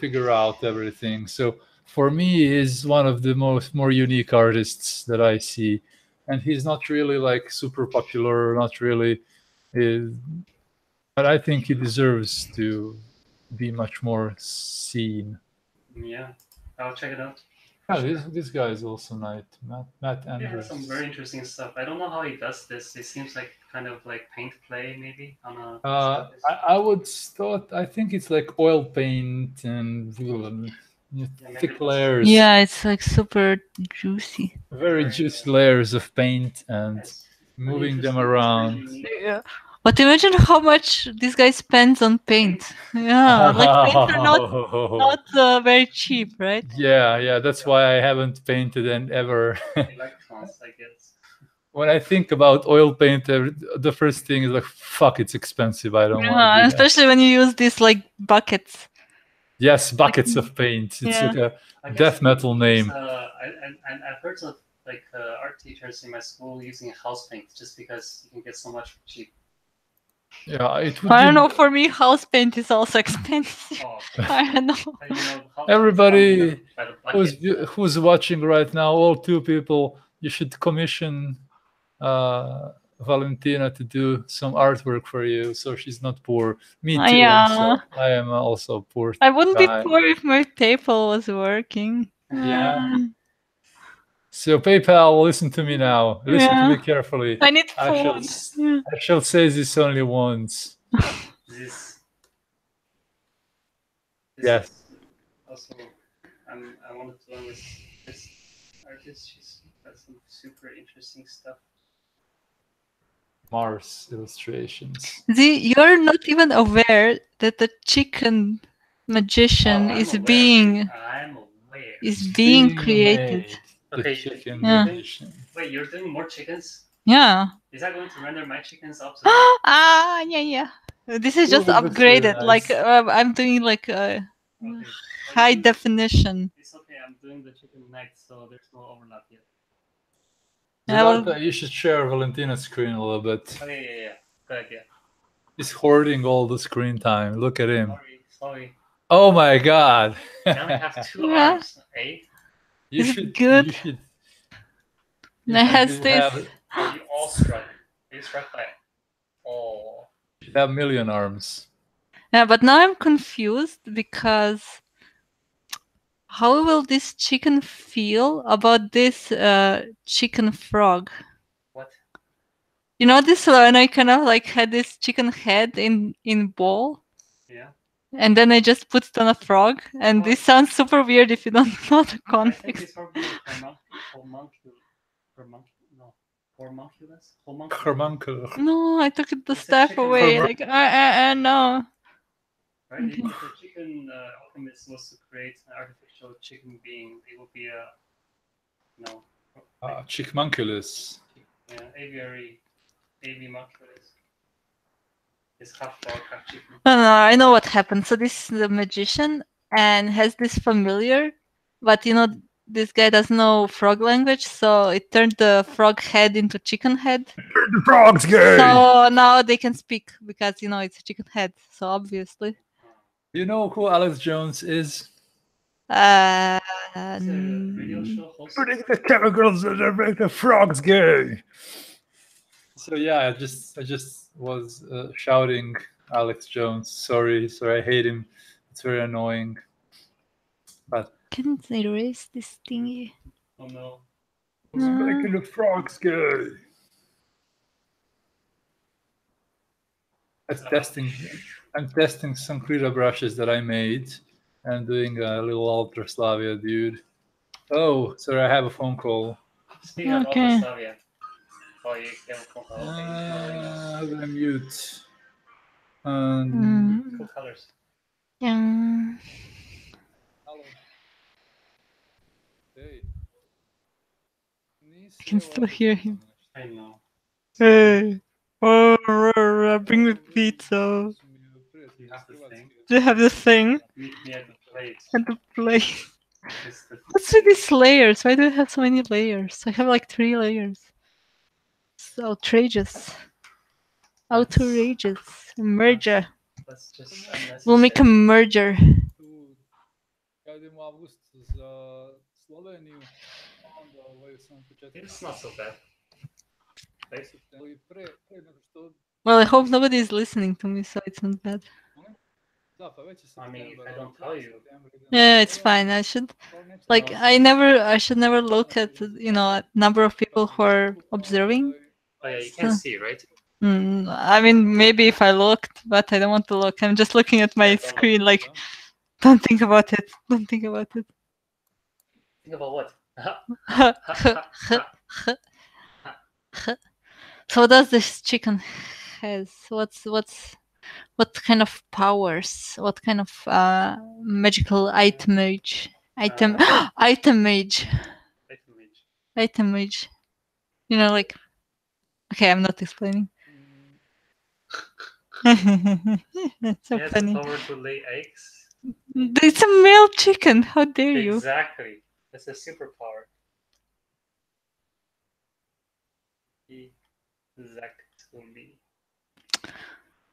figure out everything. So for me, he's one of the more unique artists that I see, and he's not really super popular, not really, but I think he deserves to be much more seen. Yeah, I'll check it out. Yeah, this guy is also nice, Matt He has Andrews. some very interesting stuff. I don't know how he does this. It seems like kind of like paint play, maybe on a. I think it's like oil paint and thick layers. Yeah, it's like super juicy. Very juicy layers of paint and Yes. moving them Interesting. around. It's very unique. Yeah. But imagine how much this guy spends on paint. Yeah, like paints are not very cheap, right? Yeah, that's why I haven't painted and ever. Electrons, I guess. When I think about oil paint, the first thing is like, fuck, it's expensive. I don't want Yeah, to do that. especially when you use these like buckets. Yes, buckets of paint. It's Yeah. like a I guess death metal name. I've heard of art teachers in my school using house paint just because you can get so much for cheap. Yeah, it would I don't be- know. For me, house paint is also expensive. Oh, I don't know. and, house Everybody paint's by the bucket. who's watching right now, all two people, you should commission Valentina to do some artwork for you, so she's not poor. Me too. Yeah. Also. I am also poor. I wouldn't guy. be poor if my PayPal was working. Yeah. So PayPal, listen to me now. Listen to me carefully. I need I shall, food. Yeah. I shall say this only once. This Yes. is also, I wanted to learn with this artist. She's got some super interesting stuff. Mars illustrations. You're not even aware that the chicken magician I'm is aware. being I'm aware. created. made, the Okay. chicken Yeah. magician. Wait, you're doing more chickens? Yeah. Is that going to render my chickens up to? Yeah. This is just Ooh, that's really upgraded. Like nice. I'm doing like Okay. high definition. It's okay. I'm doing the chicken next, so there's no overlap yet. I will- Zolanta, you should share Valentina's screen a little bit. Oh yeah. Good idea. He's hoarding all the screen time. Look at him. Sorry. Oh my god. I only have 2 Yeah. arms. Eh? You Is it should good? You should, And it has should this. Are you all struck? Are you struck by? Oh. have million arms. Yeah, but now I'm confused because how will this chicken feel about this chicken frog? What? You know this when I kind of like had this chicken head in bowl, Yeah. and then I just put it on a frog, and this sounds super weird if you don't know the I think context. it's probably homunculus. Carbuncle. No, I took the It's a staff chicken away. frog. Like no. Right? If the chicken alchemist was to create an artificial chicken being, it would be a Chickmunculus. aviary munculus. It's half frog, half chicken. No, I know what happened. So this is the magician and has this familiar, but this guy doesn't know frog language, so it turned the frog head into chicken head. The frog's gay. So now they can speak because it's a chicken head. So obviously, You know who Alex Jones is? It's a radio show host. Putting the chemicals that make the frogs gay. So yeah, I just was shouting Alex Jones. Sorry, I hate him. It's very annoying. But Can't erase this thingy? Oh no. making the frogs gay. I'm testing some Krita brushes that I made. I'm doing a little Ultra Slavia, dude. Oh, sorry, I have a phone call. Speaking of Okay. Ultra Slavia. Oh, you can How do I mute? Cool colors. Yeah. Hello. Hey. I can still hear him. I know. Hey. Oh, bring me pizza. You have the thing. Do you have the thing? Meet me at the plate. And the plate. It's the What's with these layers? Why do I have so many layers? I have like 3 layers. It's outrageous. Outrageous. Merger. That's just unnecessary. We'll make a merger. Ja idem u avgust za Sloveniju, onda sam početak It's not so bad. Right? septembra. Pre nego što... Well, I hope nobody is listening to me, so it's not bad. Da, pa već je I mean, if septembar. I don't tell you. Yeah, it's fine. I should like I should never look at number of people who are observing. Oh yeah, you can see, right? I mean, maybe if I looked, but I don't want to look. I'm just looking at my screen. Like, don't think about it. Don't think about it. Think about what? So what does this chicken has? What kind of powers? What kind of magical itemage? Itemage. Itemage. You know, like. Okay, I'm not explaining. It's so It has funny. the power to lay eggs. It's a male chicken. How dare you? Exactly. That's a superpower. Exactly.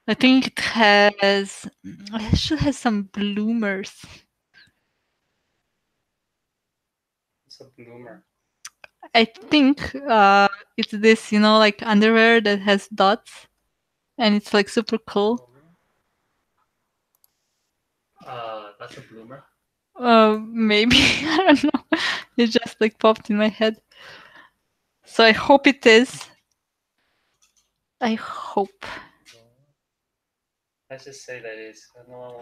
I think it should have some bloomers. It's a bloomer. I think it's this, like underwear that has dots, and it's like super cool. That's a bloomer. Maybe. I don't know. It just like popped in my head. So I hope it is. I hope. Let's just say that is. No,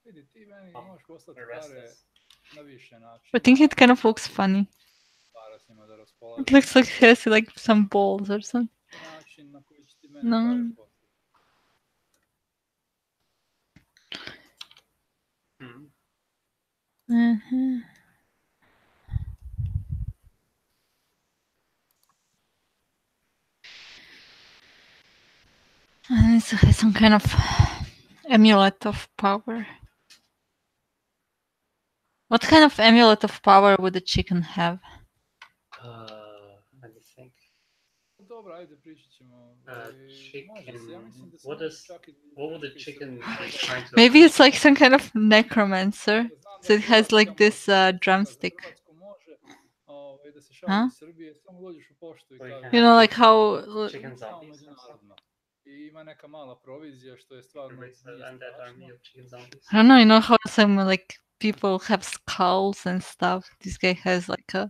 Vidi, ti meni Oh, možeš poslati we're pare restless. na više načina. I think it kind of looks funny. Para s njima da It raspolažeš. looks like it has like some balls or something. Način na koji će ti meni No. pare poslati. Uh-huh. And it has some kind of amulet of power. What kind of amulet of power would the chicken have? Let me think. Dobro, ajde pričat ćemo. Može se, ja mislim da se What može does čak i... what would the chicken be trying to? Maybe it's like some kind of necromancer. So it has like this drumstick. Hrvatsko može, da se Huh? šalje iz Srbije, samo dođeš u poštu i Well, you kažeš... can You know, like how chicken Samo zombies. međunarodno. I ima neka mala provizija što je stvarno nije Raise an undead army strašno. of chicken zombies. I don't know. You know how some like people have skulls and stuff. This guy has like a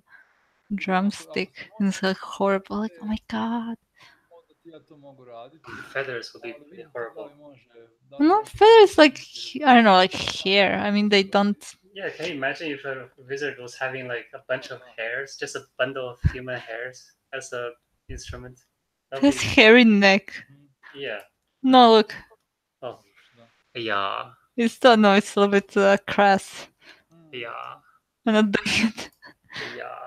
drumstick, and it's like horrible. Like, oh my god. Onda ti ja to mogu raditi. Feathers would be Ali pretty vidim horrible. da li može... da li No, može- feathers like I don't know, like hair. I mean, they don't. Yeah, can you imagine if a wizard was having like a bunch of hairs, just a bundle of human hairs as a instrument? That would Has be, hairy neck. yeah. No, look. Oh, yeah, It's no. It's a little bit crass. yeah, I'm not doing it. yeah.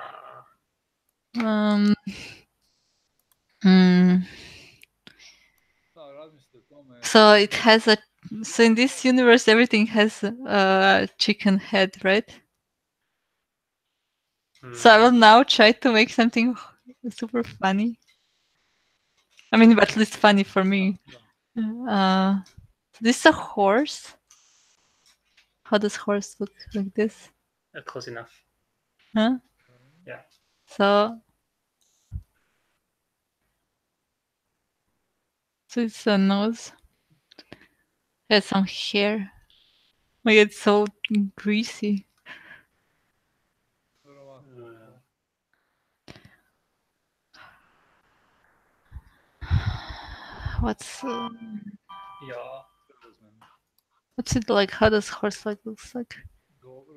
Hmm. Da, razmislite o tome. So it has a. So in this universe, everything has a chicken head, right? So I will now try to make something super funny. I mean, at least funny for me. This is a horse. How does horse look like this? Close enough. Huh? Yeah. So it's a nose. Has some hair. Like it's so greasy. What's Yeah. what's it like? How does horse leg looks like?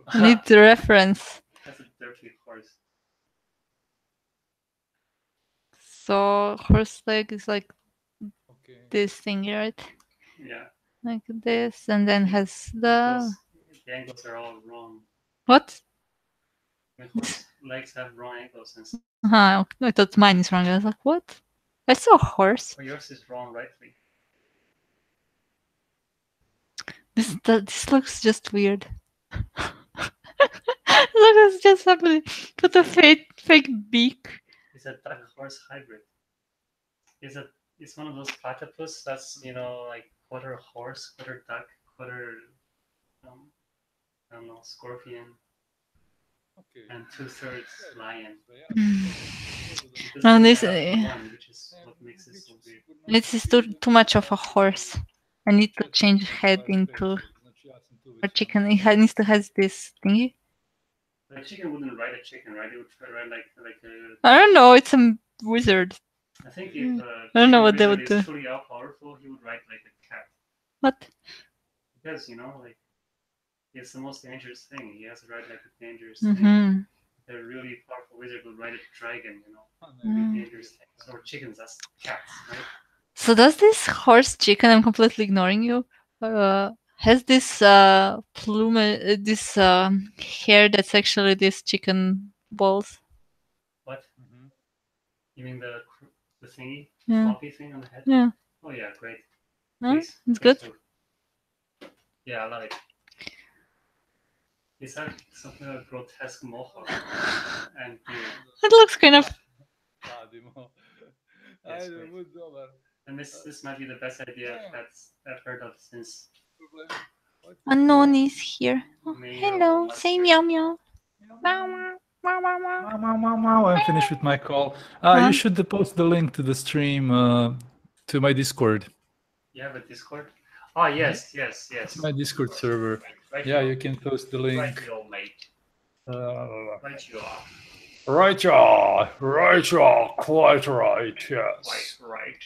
I need the reference. That's a dirty horse. So horse leg is like Okay. this thing, right? Yeah. Like this, and then has the The angles are all wrong. what? My horse legs have wrong angles and I thought mine is wrong. I was like, what? I saw a horse. oh, yours is wrong rightly. This looks just weird. Look, it's just somebody put a fake beak. It's a duck horse hybrid. It's one of those platypus that's like quarter horse, quarter duck, quarter I don't know, scorpion, Okay. and 2/3 lion. Because And they this have one, which is what makes it so weird. this is too much of a horse. I need to change head into a chicken. It needs to have this thingy. A chicken wouldn't ride a chicken, right? It would ride like a. I don't know. It's a wizard. I think if I don't know what they wizard would do. is truly all powerful, he would ride like a cat. What? Because like it's the most dangerous thing. He has to ride like a dangerous thing. Mm-hmm. A really powerful wizard would ride a dragon, Mm. dangerous things. Or chickens, that's cats, right? So does this horse chicken? I'm completely ignoring you. Has this plume, this hair that's actually this chicken balls? What? Mm-hmm. You mean the thingy, Yeah. floppy thing on the head? Yeah. Oh yeah, great. No? Please, It's please good. do. Yeah, I love it. It's like something like grotesque mohawk and beard. It looks kind of. Yes, great. And this might be the best idea I've heard of since. Unknown is here. Oh, Mayo hello. mustard. Say meow meow. Meow meow. Meow meow meow. Wow, I'm finished with my call. Huh? You should post the link to the stream to my Discord. You have a Discord? Oh yes. It's my Discord server. Right Yeah, you you can post the link. mate. Right you are. Right, yeah, quite right, yes. Right.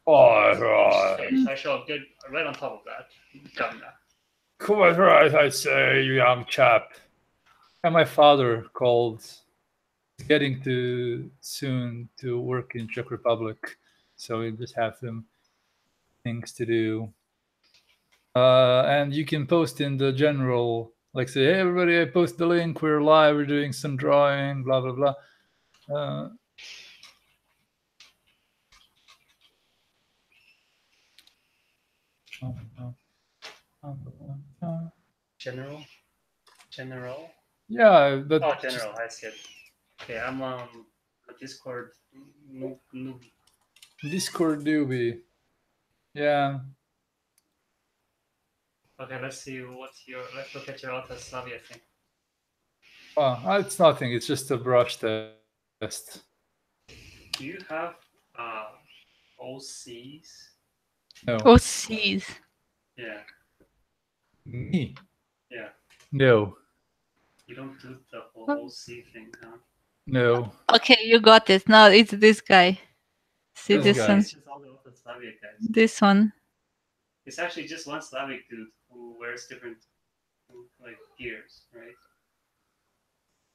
Right. Yes, I shall get right on top of that. Done that. Quite right, I say, you young chap. And my father called. He's getting to soon to work in Czech Republic, so we just have some things to do. And you can post in the general, like say, hey everybody, I post the link, we're live, we're doing some drawing, blah blah blah. General? Yeah, but Oh, general, I see it. Okay, I'm on Discord. Discord newbie. Yeah. Okay, let's see let's look at your Alta Slavia thing. Well, it's nothing, it's just a brush test. Do you have OCs? No. OCs. Yeah. Me? Yeah. No. You don't do the whole OC thing, huh? No. Okay, you got it. Now it's this guy. See This this guy. one? It's just all the Alta Slavia guys. This one. It's actually just one Slavic dude who wears different gears, right?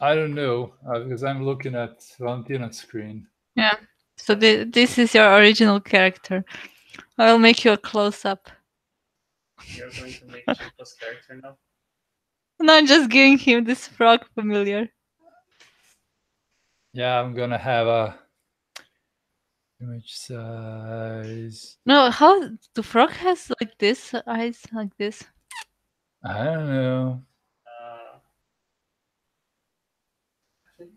I don't know, because I'm looking at Valentina's screen. Yeah. So this is your original character. I will make you a close up. You're going to make Chico's character now? No, I'm just giving him this frog familiar. Yeah, I'm gonna have a image size. No, how the frog has like this eyes like this? I don't know. I think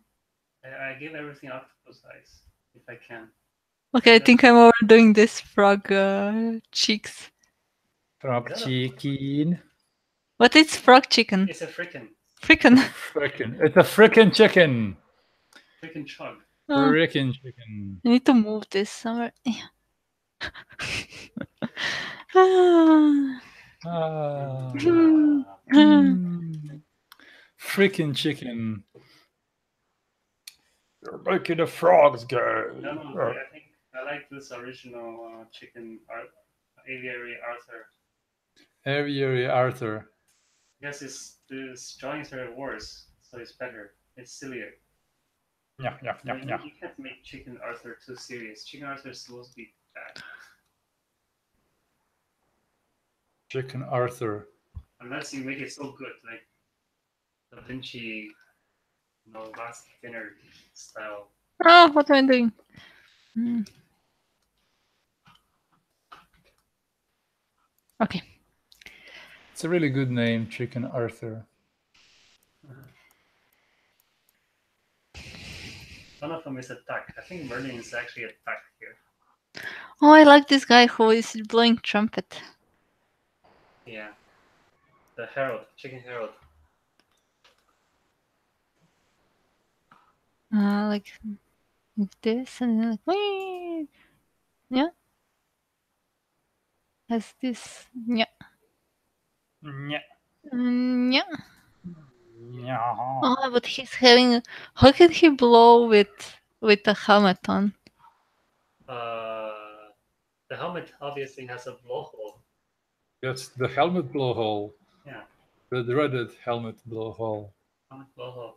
I give everything octopus eyes if I can. Okay, I think I'm overdoing this frog cheeks. Frog chicken. What is frog chicken? It's a frickin' It's a frickin' chicken. frickin' chug. Oh, Frickin' chicken. I need to move this somewhere. Ah. Ah, Mm. freaking chicken. You're making the frogs go. No, I think I like this original chicken aviary Arthur. Aviary Arthur. Yes, this drawings are worse, so it's better. It's sillier. Yeah. You can't make Chicken Arthur too serious. Chicken Arthur is supposed to be bad. Chicken Arthur. Unless you make it so good, like Da Vinci, last dinner style. Oh, what am I doing? Mm. Okay. It's a really good name, Chicken Arthur. One of them is a duck. I think Merlin is actually a duck here. Oh, I like this guy who is blowing trumpet. Yeah. The Herald, Chicken Herald. Like this, and then like, whee! Yeah. Has this, yeah. Yeah. Yeah. Yeah. Oh, but he's having. How can he blow with a helmet on? The helmet obviously has a blowhole. That's the helmet blowhole. Yeah. The dreaded helmet blowhole. Helmet blowhole.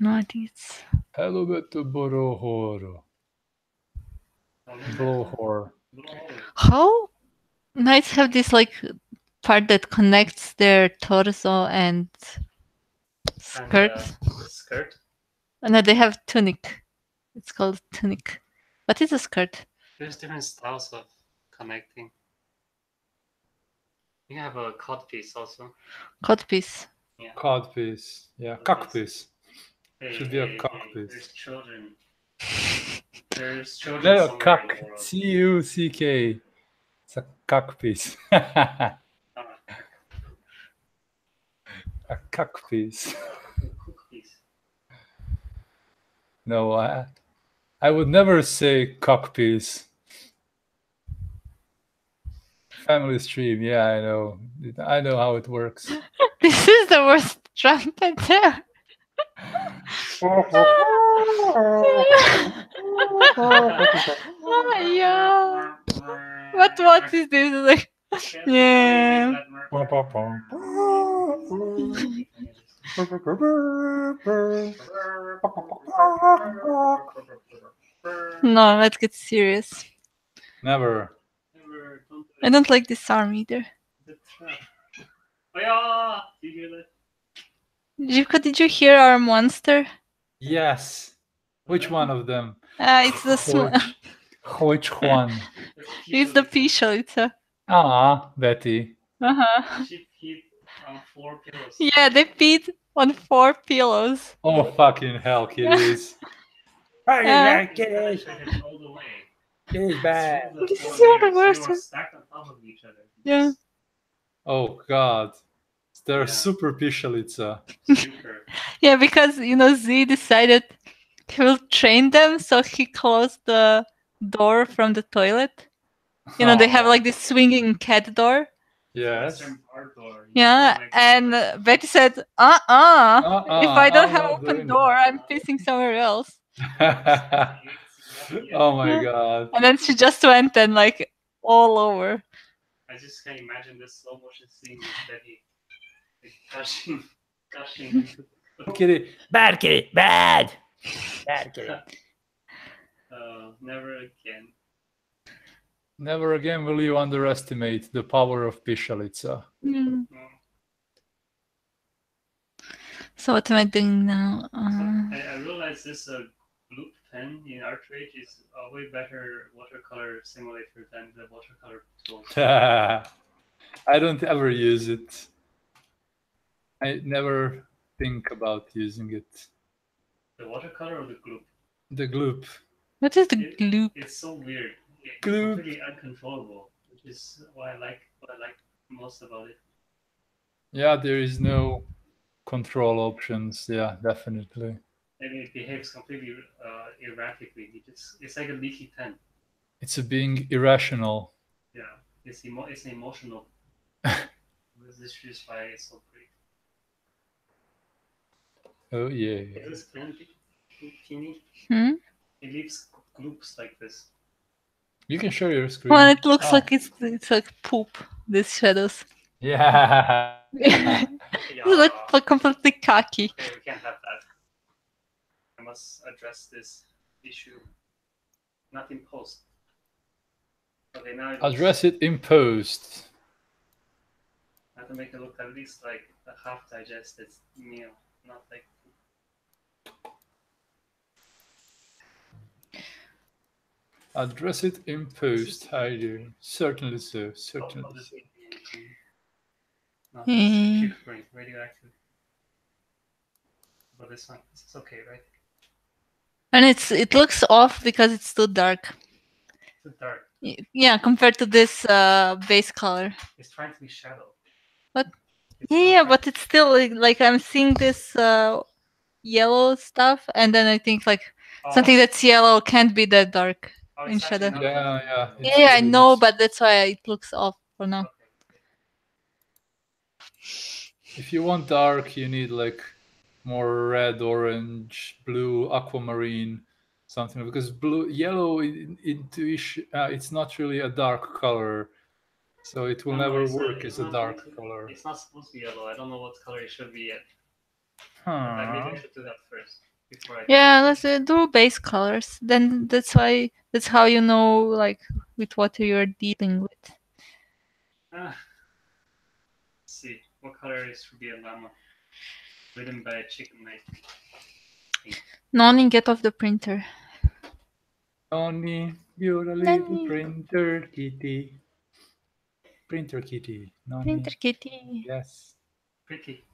No, I think it's Helmet blowhole. Blowhole. Blowhole. how knights have this like part that connects their torso and skirt. The skirt. No, they have tunic. It's called tunic. What is a skirt? There's different styles of connecting. You have a codpiece also. Codpiece. Yeah. Codpiece. Yeah. Cockpiece. Hey, Should be a cockpiece. There's children. There's children No, somewhere cock. in the world. C-U-C-K. It's a cockpiece. Ah, A cockpiece. cookpiece. No, I would never say cockpiece. Family stream, yeah, I know. I know how it works. This is the worst trumpet there. Yeah. What is this? Like, yeah. No, let's get serious. Never. I don't like this arm either. Oh yeah! Did you hear that? Did you hear our monster? Yes. Which one of them? It's the Which one? it's the Pishalica. Ah, Betty. She peed on 4 pillows. Yeah, they peed on 4 pillows. Oh fucking hell, kitties. Kitties. Kitties bad. This is the worst. They were stacked on top of each other. Yeah. Oh god. They're Yeah. super pishalica. Super. Yeah, because Z decided he will train them, so he closed the door from the toilet. They have like this swinging cat door. Yes. Western bar door. Yeah, and Betty said, if I don't have open door, I'm pissing somewhere else. Oh my Yeah. god. And then she just went and like all over. I just can imagine this slow motion scene with Betty like, gushing. Kitty. Bad kitty. Bad. Bad kitty. Never again. Never again will you underestimate the power of pishalica. Mm. So what am I doing now? I realize this Gloop pen in Artrage is a way better watercolor simulator than the watercolor tool. I don't ever use it. I never think about using it. The watercolor or the Gloop? The gloop. What is the gloop? It's so weird. It's Gloop. completely uncontrollable, which is what I like most about it. Yeah, there is no control options. Yeah, definitely. And it behaves completely erratically. It's like a leaky pen. It's being irrational. Yeah, It's emotional. This is why it's so great. Oh yeah. It is teeny. Hmm? It leaves gloops like this. You can show your screen. Well, it looks Oh. like it's like poop. These shadows. Yeah. They look like completely khaki. Okay, we can't have that. I must address this issue. Not in post. Okay, now Address it in post. I have to make it look at least like a half digested meal, not like. Address it in post, Heidi. Certainly so. Certainly Oh, so. No, Hmm. it's puke brain, radioactive. But this one, this is okay, right? And it looks off because it's too dark. Too dark. Yeah, compared to this base color. It's trying to be shadow. What? It's Yeah, but it's still like I'm seeing this yellow stuff, and then I think like something that's yellow can't be that dark in shadow. Yeah. Yeah, I know, but that's why it looks off for now. If you want dark, you need like more red, orange, blue, aquamarine, something, because yellow it's not really a dark color, so it will never work as a dark color. It's not supposed to be yellow. I don't know what color it should be yet. Maybe I should do that first before I. Yeah, let's do base colors. Then that's how you know like with what you're dealing with. Let's see what color is should be a llama. Written by a chicken knife. Noni, get off the printer. Noni, you're a little printer kitty. Printer kitty. Noni. Printer kitty. Yes. Pretty.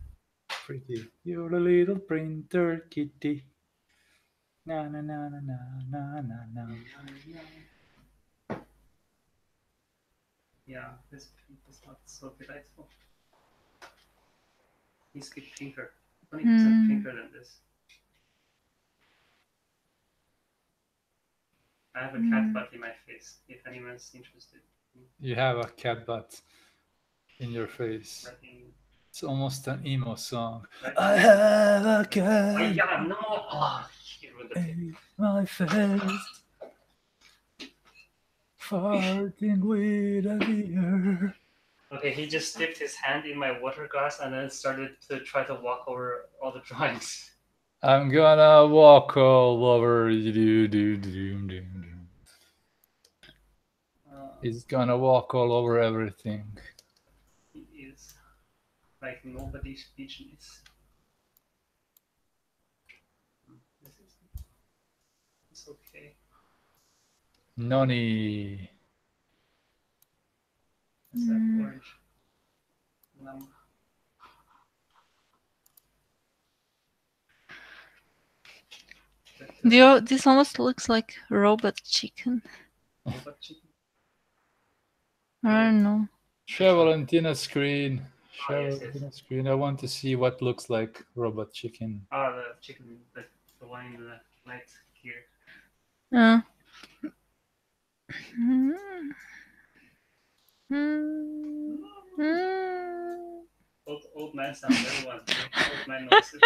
You're a little printer kitty. Na na na na na na na na. Yeah, this pink is not so delightful. Needs to get pinker. 20% pinker than this. I have a cat butt in my face, if anyone's interested. You have a cat butt in your face. It's almost an emo song. I have a cat in my face, farting with a beer. Okay, he just dipped his hand in my water glass and then started to try to walk over all the drawings. I'm gonna walk all over you. He's gonna walk all over everything. He is like nobody's business. It's okay. Noni. Is that orange? This almost looks like robot chicken. Robot chicken? I don't know. Share Valentina's screen. Yes. Screen. I want to see what looks like robot chicken. Ah, the chicken, the one in the light here. Old man sounds. Everyone. Old man noises.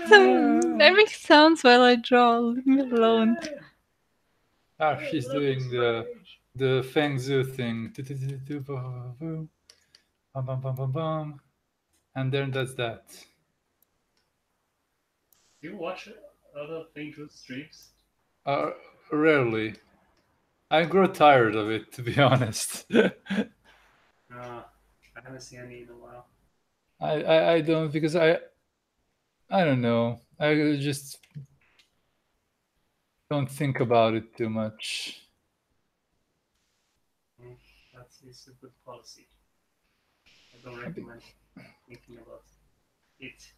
Don't I make sounds while I draw. Leave me alone. Ah, she's doing the Feng Zhu thing. And then does that. Do you watch other Feng Zhu streams? Rarely. I grow tired of it, to be honest. I haven't seen any in a while. I don't, because I don't know. I just don't think about it too much. That is a good policy. I don't recommend thinking about it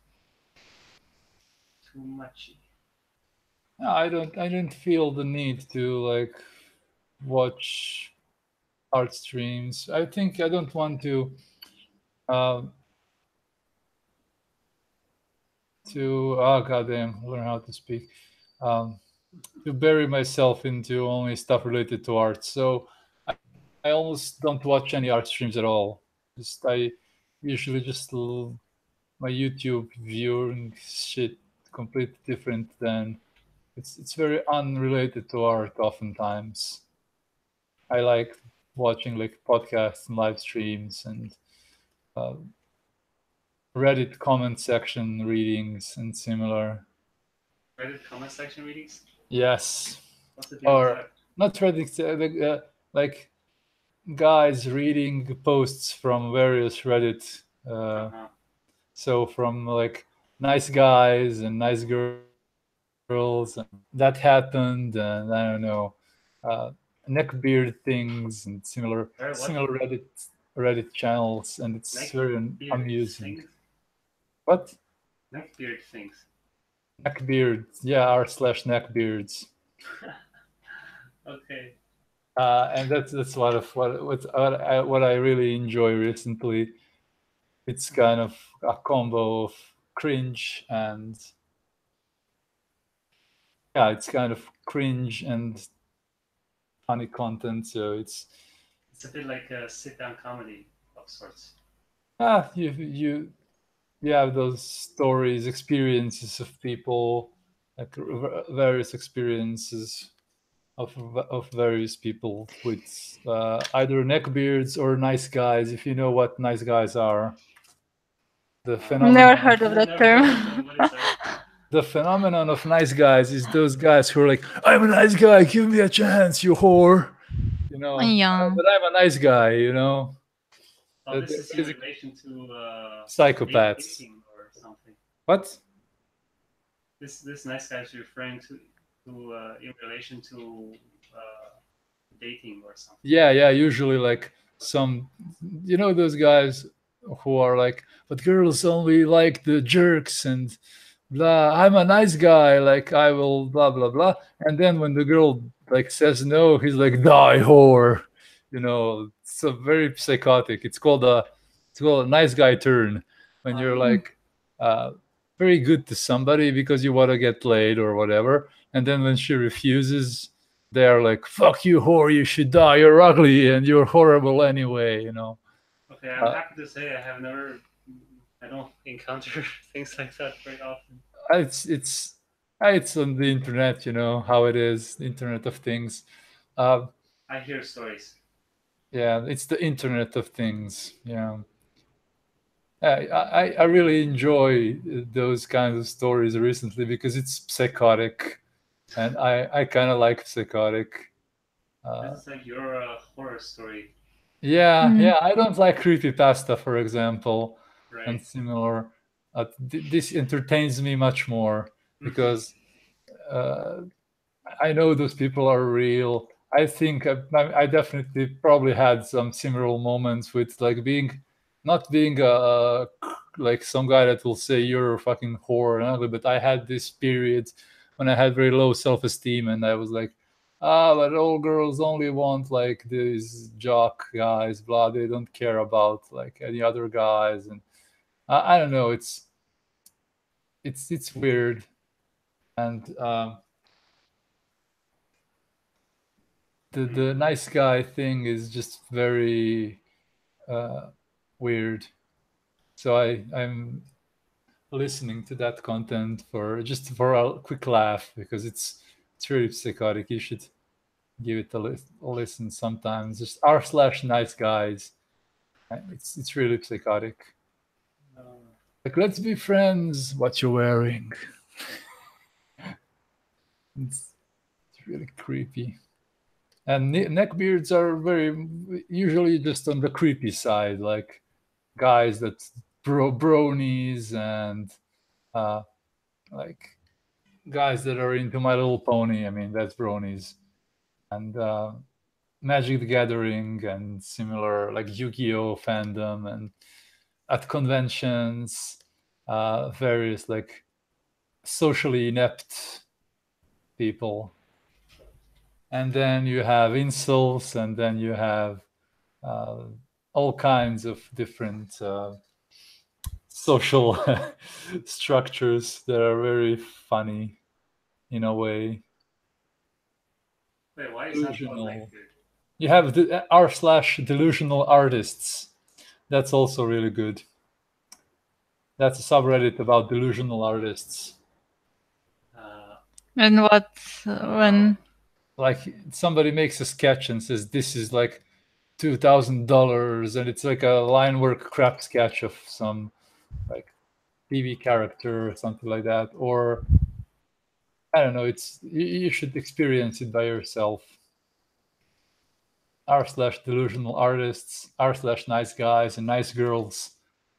too much. No, I don't feel the need to like watch art streams. I think I don't want to goddamn, learn how to speak. To bury myself into only stuff related to art. So I almost don't watch any art streams at all. Just I usually just my YouTube viewing shit completely different than it's very unrelated to art oftentimes. I like watching like podcasts and live streams and uh, Reddit comment section readings and similar. Reddit comment section readings? Yes. What's the deal with Or that? not Reddit, like guys reading posts from various Reddit. Uh-huh. So from like nice guys and nice girls, and that happened, and I don't know, uh, neckbeard things and similar What? Reddit channels, and it's very Neckbeard amusing. things? What? Neckbeard things. Neckbeard, yeah, r/neckbeards. Okay. And that's what I really enjoy recently. It's kind of a combo of cringe and yeah, it's kind of cringe and funny content. So it's It's a bit like a sit-down comedy of sorts. You have those stories, experiences of people, like various experiences of various people with either neckbeards or nice guys. If you know what nice guys are, the Never phenomenon heard of that Never term. heard of them. What is that? the phenomenon of nice guys is those guys who are like, I'm a nice guy, give me a chance, you whore. Yeah. But I'm a nice guy, Oh, They're this is in basically relation to psychopaths. dating or something. What? This nice guy is referring to in relation to dating or something. Yeah, usually like some, those guys who are like, but girls only like the jerks and blah. I'm a nice guy, like I will blah blah blah. And then when the girl like says no, he's like, die whore. It's a very psychotic. It's called a nice guy turn when you're like uh, very good to somebody because you want to get laid or whatever, and then when she refuses, they are like, fuck you, whore, you should die, you're ugly and you're horrible anyway. Okay, I'm happy to say I don't encounter things like that very often. It's on the internet, how it is, the internet of things. I hear stories. Yeah, it's the internet of things. Yeah. I really enjoy those kinds of stories recently because it's psychotic, and I kind of like psychotic. This is like your horror story, Yeah. I don't like creepypasta, for example, and right? similar. This entertains me much more because uh, I know those people are real. I think I definitely probably had some similar moments with like not being like some guy that will say you're a fucking whore and ugly, but I had this period when I had very low self-esteem and I was like, but all girls only want like these jock guys, blah. They don't care about like any other guys, and I don't know. It's weird, and the nice guy thing is just very uh, weird. So I'm listening to that content for a quick laugh because it's really psychotic. You should give it a listen sometimes. Just r/nice guys. It's really psychotic. Like, let's be friends. What you wearing? It's really creepy. And neckbeards are very usually just on the creepy side, like guys that bronies and uh, like guys that are into My Little Pony. I mean, that's bronies and Magic the Gathering and similar, like Yu-Gi-Oh fandom, and at conventions, various like socially inept people. And then you have insults, and then you have uh, all kinds of different social structures that are very funny in a way. Wait, why is that called Delusional. Neckbeard? You have the r/delusional artists. That's also really good. That's a subreddit about delusional artists. And what when? Like somebody makes a sketch and says this is like $2,000, and it's like a line work crap sketch of some like TV character or something like that, or I don't know. It's you should experience it by yourself. r/delusional artists, r/nice guys and nice girls.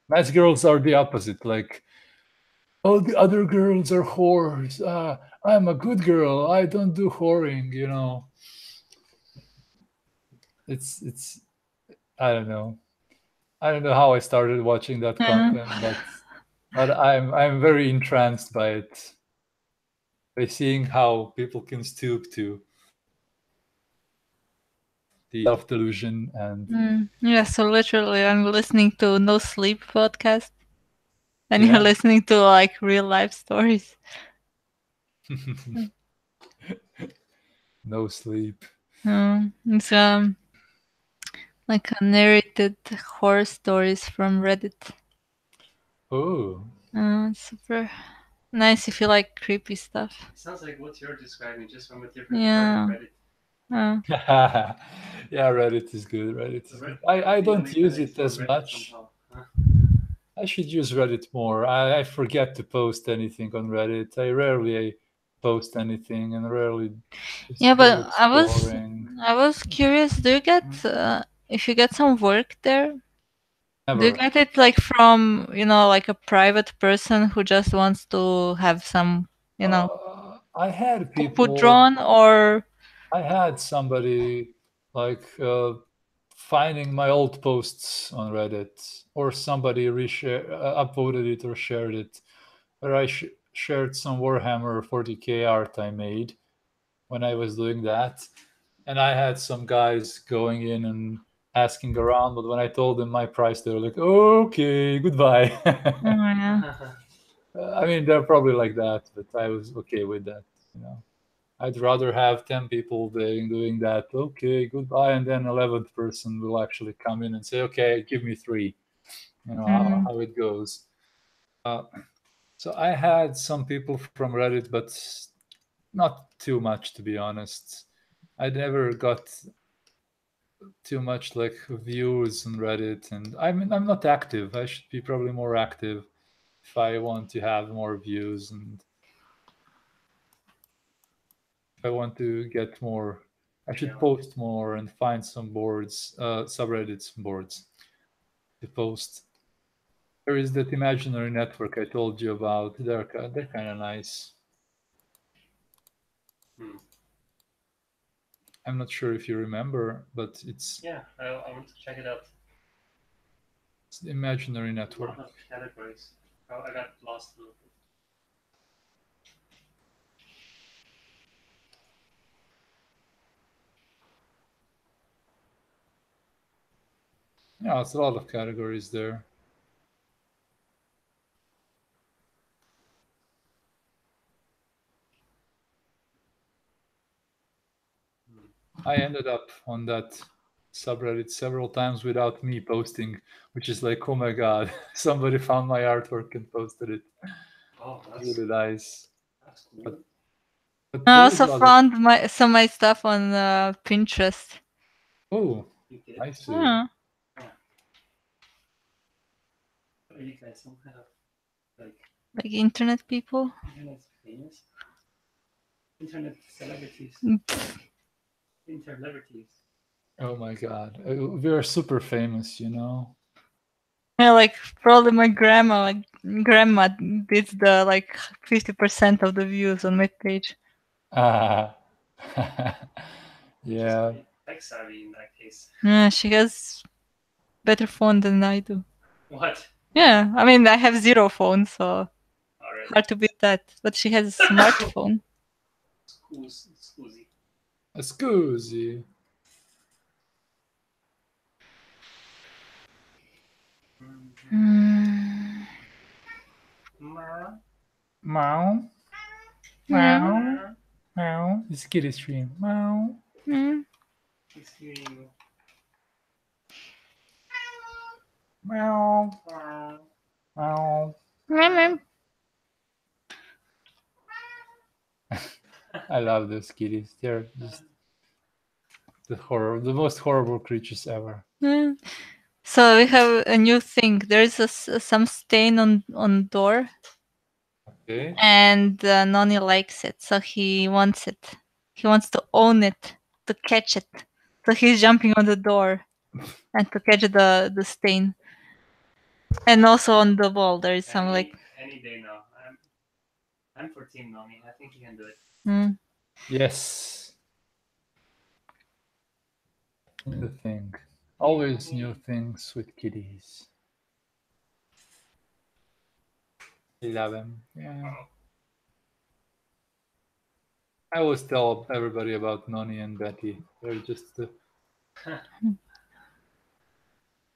Nice girls are the opposite. Like, oh, the other girls are whores. I'm a good girl. I don't do whoring. It's. I don't know. I don't know how I started watching that content, but I'm very entranced by it. By seeing how people can stoop to the self delusion and Yeah, so literally, I'm listening to No Sleep podcast, and yeah. you're listening to like real life stories. No sleep. It's like a narrated horror stories from Reddit. Oh. Super nice if you like creepy stuff. Sounds like what you're describing, just from a different Yeah. part of Reddit. Yeah, Reddit is good. Reddit is good. I don't use it as much. I should use Reddit more. I forget to post anything on Reddit. I rarely post anything and rarely just Yeah, go but exploring. I was curious. Do you get if you get some work there? Do you Never. get it like from like a private person who just wants to have some I had put people. drawn or I had somebody like finding my old posts on Reddit, or somebody upvoted it or shared it, where I shared some Warhammer 40k art I made when I was doing that, and I had some guys going in and asking around, but when I told them my price, they were like, "Okay, goodbye." yeah. I mean, they're probably like that, but I was okay with that. I'd rather have 10 people doing that. Okay, goodbye. And then 11th person will actually come in and say, okay, give me 3. How it goes. So I had some people from Reddit, but not too much, to be honest. I never got too much like views on Reddit, and I'm not active. I should be probably more active if I want to have more views, and if I want to get more, I should post more and find some boards, subreddits boards to post. There is that imaginary network I told you about. They're kind of nice. I'm not sure if you remember, but it's I want to check it out. It's the imaginary A network. lot of categories. Oh, I got lost a little bit. Yeah, it's a lot of categories there. I ended up on that subreddit several times without me posting, which is like, oh my god, somebody found my artwork and posted it. Oh, Really nice. that's cool. But I there is also a lot of, found my stuff on Pinterest. oh, You did? I see. Yeah. Are you guys some kind of Like internet people? internet famous? Internet celebrities. Intercelebrities. Oh my god, we are super famous, Yeah, like probably my grandma did the like 50% of the views on my page. Ah, yeah. Tech savvy in that case. Yeah, she has better phone than I do. What? Yeah, I mean I have 0 phone, so Alright. hard to beat that. But she has a smartphone. Scusi. Scusi. Meow. Meow. Meow. It's kitty stream. Meow. He's hearing you. Meow. Meow. I love those kitties. They're just the most horrible creatures ever. Mm. So we have a new thing. There is some stain on door, Okay. and Noni likes it, so he wants it. He wants to own it, to catch it. So he's jumping on the door, and to catch the stain. And also on the wall, there is some like. Any day now. I'm for Team Noni. I think he can do it. Mm. Yes. New thing. Always new things with kitties. I love them. Yeah. I always tell everybody about Noni and Betty. They're just the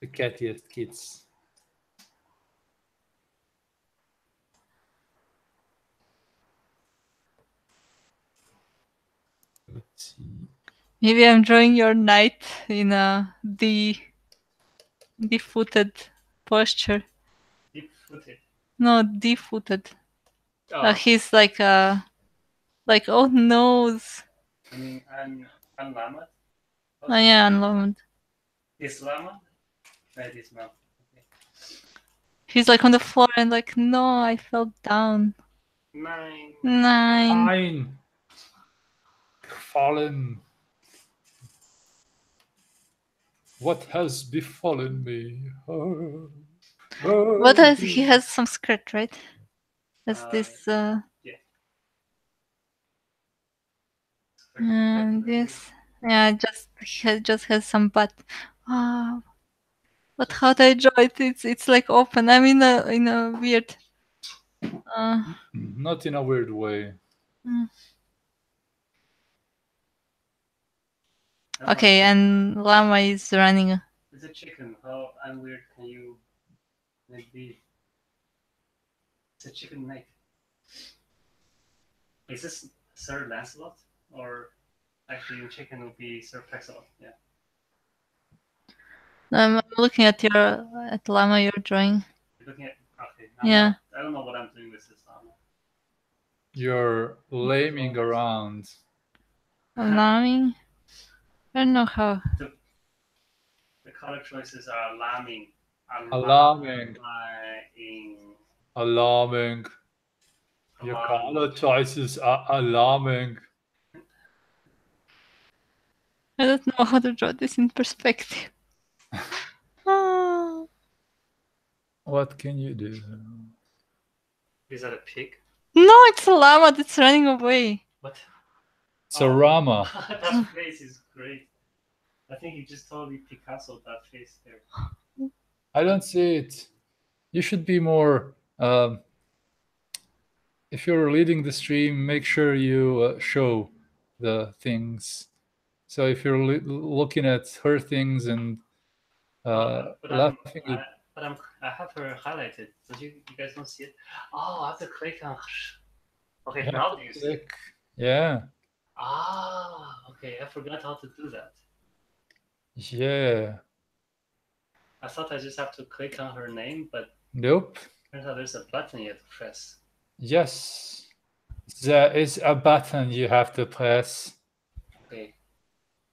cattiest kids. Let's see. Maybe I'm drawing your knight in a D-footed posture. Deep-footed. No, D-footed. Oh, He's like oh nose. I mean, I'm Lama. Oh yeah, unloved. Is Lama? That is not. Okay. He's like on the floor and like, no, I fell down. 9. 9. 9. Fallen. What has befallen me? What has he has some skirt, right? Has this Yeah. and this, yeah, just has some butt. Ah, but how do I draw it? It's like open. I'm in a weird. Not in a weird way. Okay, and llama is running. It's a chicken. How unweird can you be? It's a chicken neck. Is this Sir Lancelot? Or actually, chicken would be Sir Pexelot? Yeah. I'm looking at llama you're drawing. You're looking at. Okay. Yeah. I don't know what I'm doing with this llama. You're laming around. Lambing? I don't know how. The color choices are alarming. Alarming. Alarming. Your color choices are alarming. I don't know how to draw this in perspective. What can you do? Is that a pig? No, it's a llama that's running away. What? It's a Rama. That face is great. I think you just totally Picasso that face there. I don't see it. You should be more. If you're leading the stream, make sure you show the things. So if you're looking at her things and laughing at. I have her highlighted, so you guys don't see it. Oh, I have to click on. Okay, You now do you see? Yeah. Ah, okay. I forgot how to do that. Yeah. I thought I just have to click on her name, but nope. Turns out there's a button you have to press. Yes, there is a button you have to press. Okay,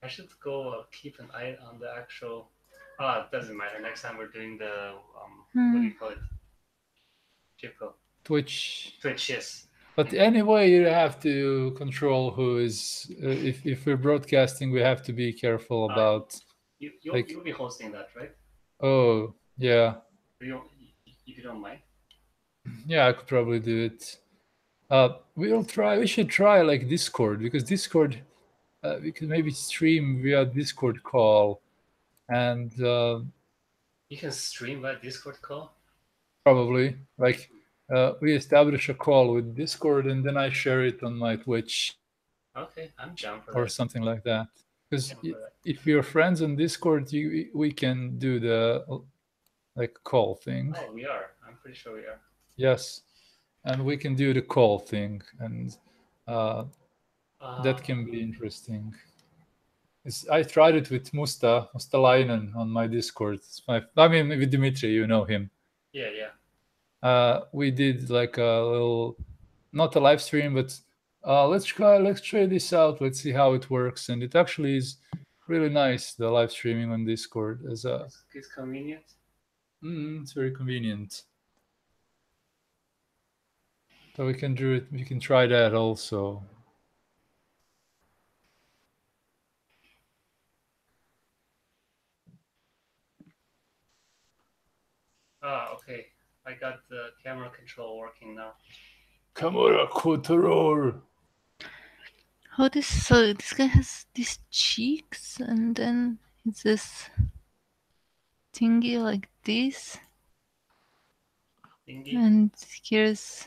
I should go keep an eye on the actual. Ah, it doesn't matter. Next time we're doing the what do you call it? Chipko. Twitch. Twitch, yes. But anyway, you have to control who is. If we're broadcasting, we have to be careful about. You'll be hosting that, right? Oh yeah. If you don't mind. Yeah, I could probably do it. We'll try. We should try like Discord, because Discord, we could maybe stream via Discord call, and you can stream via Discord call. Probably like we establish a call with Discord, and then I share it on my Twitch. Okay, I'm down for or that. Something like that. Because if you're friends on Discord, we can do the like call thing. Oh, we are. I'm pretty sure we are. Yes, and we can do the call thing, and that can be interesting. I tried it with Mustalainen on my Discord. I mean, with Dimitri, you know him. Yeah. We did like a little, not a live stream, but let's try this out. Let's see how it works, and it actually is really nice. The live streaming on Discord It's convenient. It's very convenient. So we can do it. We can try that also. Okay. I got the camera control working now. Camera control. How so this guy has these cheeks, and then it's this thingy like this, Thingy. and here's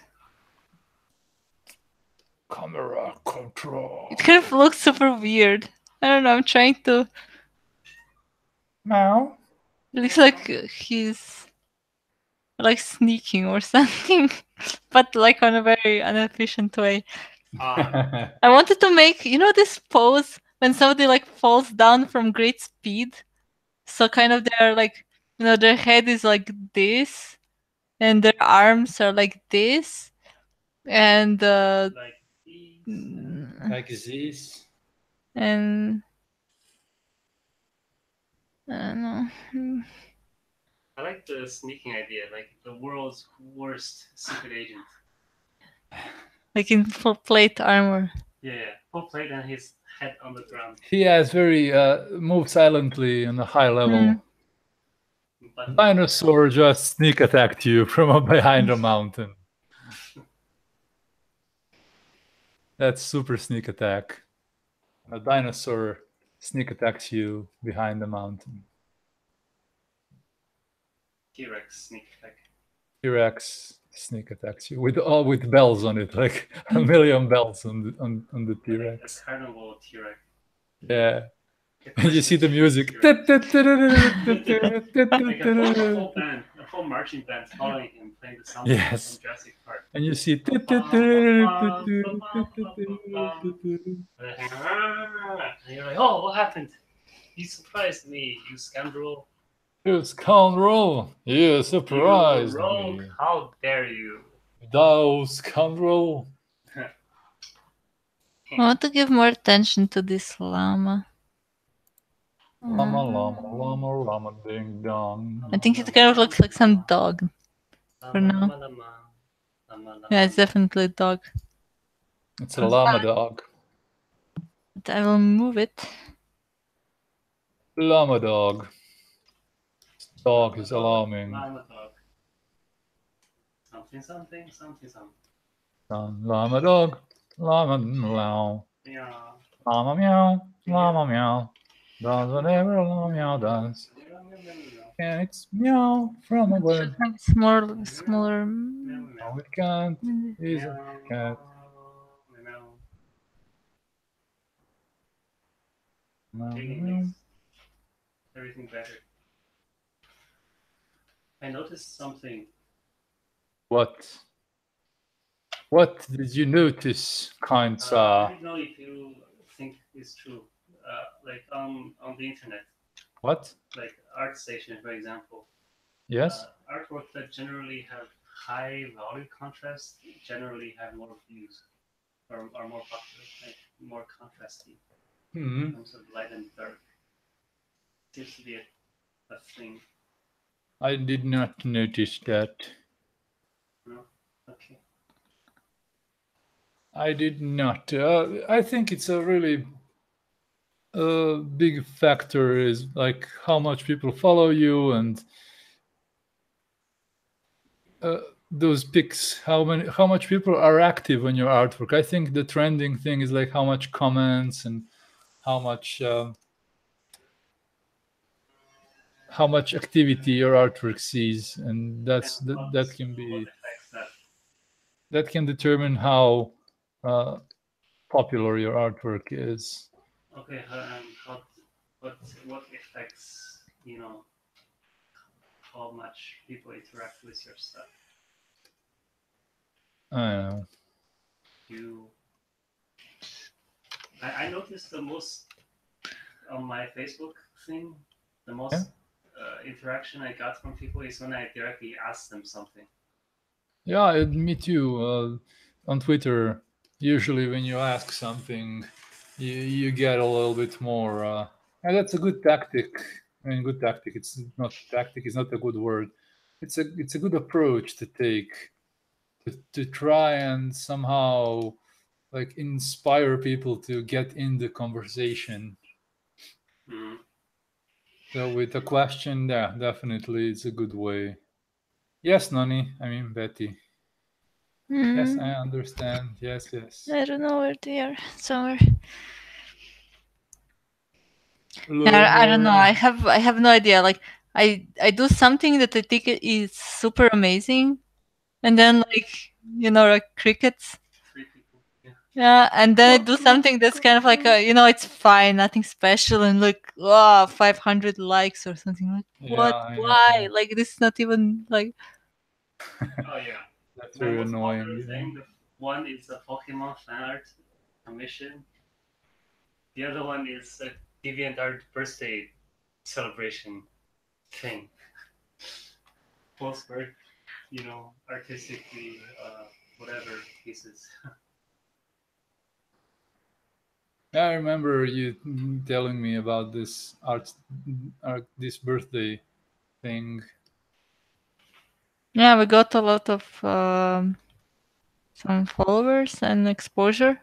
Camera control. it kind of looks super weird. I don't know. I'm trying to. Meow. It looks like he's like sneaking or something, but like on a very inefficient way. I wanted to make, this pose when somebody like falls down from great speed. So kind of they're like, their head is like this, and their arms are like this, and Like these. Like this. and I don't know. I like the sneaking idea, like the world's worst secret agent. Like in full plate armor. Yeah. Full plate and his head on the ground. He has very move silently on a high level. But Dinosaur just sneak attacked you from behind a mountain. That's super sneak attack. A dinosaur sneak attacks you behind the mountain. T-Rex sneak attack. T-Rex sneak attacks you with bells on it, like a million bells on the T-Rex. Like a carnival T-Rex. Yeah. And you see the music. Like a full band, a full marching band following him, playing the sound Yes. from Jurassic Park. And you see. And you're like, oh, what happened? You surprised me, you scoundrel. You scoundrel! You surprised You rogue. me. How dare you? Thou scoundrel! I want to give more attention to this llama. Llama, llama, llama, llama, ding dong. I think it kind of looks like some dog. For now. Yeah, it's definitely a dog. It's a llama dog. But I will move it. Llama dog. This dog is alarming. Llama dog. Something, something, something, something. Llama dog. Llama meow. Yeah. Llama meow. Llama meow. Does whatever a llama meow does. And it's meow from a bird. Smaller. No, it can't. He's a cat. Everything better. I noticed something. What? What did you notice, kind I sir? don't know if you think it's true. Like on the internet, What? like ArtStation, for example. Yes? Artwork that generally have high volume contrast generally have more views, or are more popular, like more contrasty in terms of light and dark. Seems to be a thing. I did not notice that. No? Okay. I did not. I think it's a really big factor is like how much people follow you and those pics, how much people are active on your artwork. I think the trending thing is like how much comments and how much activity your artwork sees, and that can be that can determine how popular your artwork is. Okay, what affects, how much people interact with your stuff? I don't know. I noticed the most on my Facebook thing, the most interaction I got from people is when I directly ask them something. Yeah, me too. On Twitter, usually when you ask something, you get a little bit more, and that's a good tactic. I mean, good tactic. It's not tactic. It's not a good word. It's a good approach to take to try and somehow like inspire people to get in the conversation. Mm. So with a question, yeah, definitely it's a good way. Yes, Nani. I mean Betty. Yes, I understand. Yes, yes. I don't know where they are. Somewhere. A little I don't know. more. I have no idea. Like I do something that I think is super amazing, and then like like crickets. 3 people. Yeah. Yeah, and then I do something that's kind of like it's fine, nothing special, and like 500 likes or something. Like what? Yeah, I Why? know. Like this is not even like. Oh yeah. That's My very most popular annoying. thing. The one is a Pokemon fan art commission. The other one is a DeviantArt birthday celebration thing. Both were, artistically, whatever pieces. I remember you telling me about this this birthday thing. Yeah, we got a lot of some followers and exposure,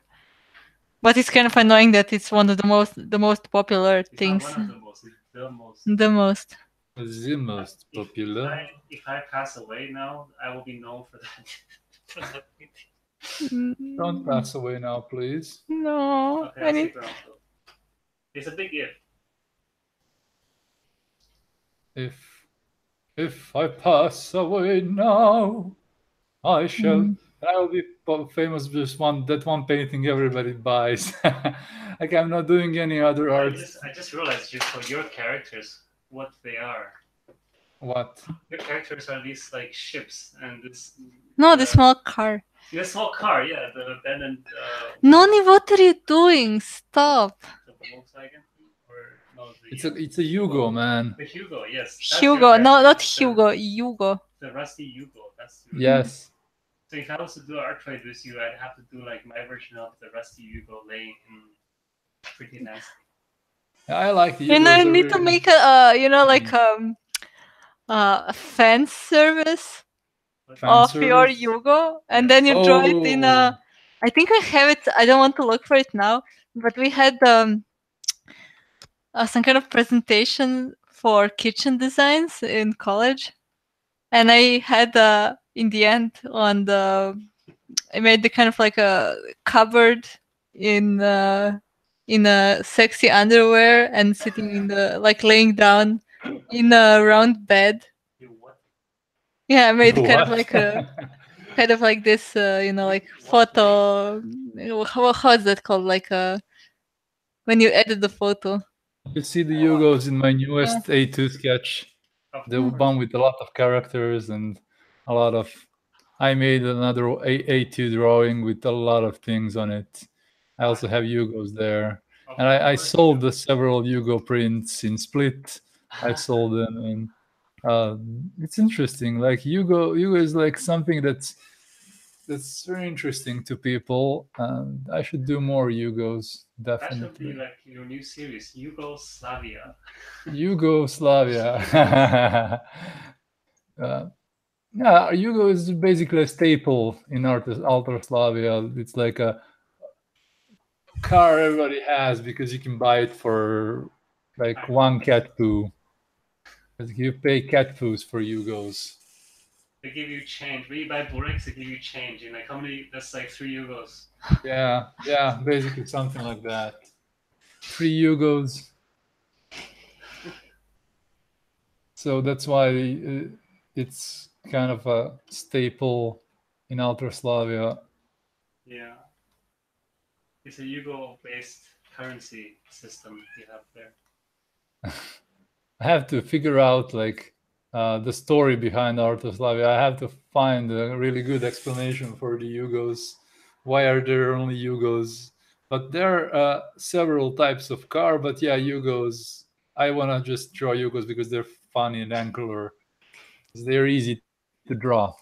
but it's kind of annoying that it's one of the most popular It's things. not one of the most, it's the most. The most. The most popular. If I pass away now, I will be known for that. For that Don't pass away now, please. No. Okay, I'll stick around though. It's a big If I pass away now, I shall. I will be famous with that one painting everybody buys. Like I'm not doing any other art. I just realized for your characters what they are. What? Your characters are these like ships and this. No, the small car. The small car, yeah, the abandoned. Noni, what are you doing? Stop. The Volkswagen, or no? It's a Hugo, man. The Hugo, yes. Hugo, no, not Hugo. Hugo. The rusty Hugo. That's yes. So if I was to do art trade with you, I'd have to do like my version of the rusty Hugo laying in pretty nasty. I like the You need to make a a fan service of your Hugo, and then you draw it in a. I think I have it. I don't want to look for it now, but we had some kind of presentation for kitchen designs in college, and I had in the end I made the kind of like a cupboard in a sexy underwear and sitting in the laying down in a round bed. Yeah, I made kind of like this, photo. How is that called? Like when you edit the photo. You see the Hugos in my newest A2 sketch. The one with a lot of characters and a lot of. I made another A2 drawing with a lot of things on it. I also have Hugos there. And I sold the several Hugo prints in Split. I sold them, and it's interesting. Like Hugo is like something that's very interesting to people. I should do more Hugos, definitely. That should be like your new series, Yugoslavia. Yugoslavia. Yeah, Hugo is basically a staple in Alter-Slavia. It's like a car everybody has because you can buy it for like one cat poo. You pay cat poos for Hugos. They give you change. When you buy Burex, they give you change. And like how many? That's like 3 Hugos. Yeah, basically something like that. 3 Hugos. So that's why it's kind of a staple in Alter-Slavia. Yeah. It's a Yugo-based currency system you have there. I have to figure out like the story behind Alter-Slavia. I have to find a really good explanation for the Hugos. Why are there only Hugos? But there are several types of car. But yeah, Yugos. I want to just draw Yugos because they're funny and angular. They're easy to draw.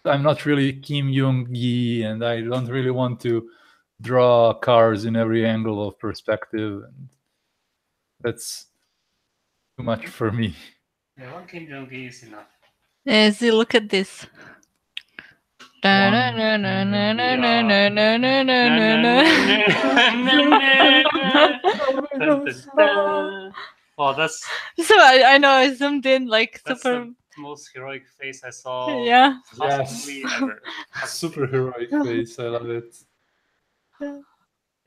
I'm not really Kim Jong-gi, and I don't really want to draw cars in every angle of perspective, and that's too much for me. Yeah, one Kim Jong-gi is enough. See, look at this. Oh, that's So I know I zoomed in like that's super. the most heroic face I saw Yeah. possibly ever. Super heroic face. I love it. You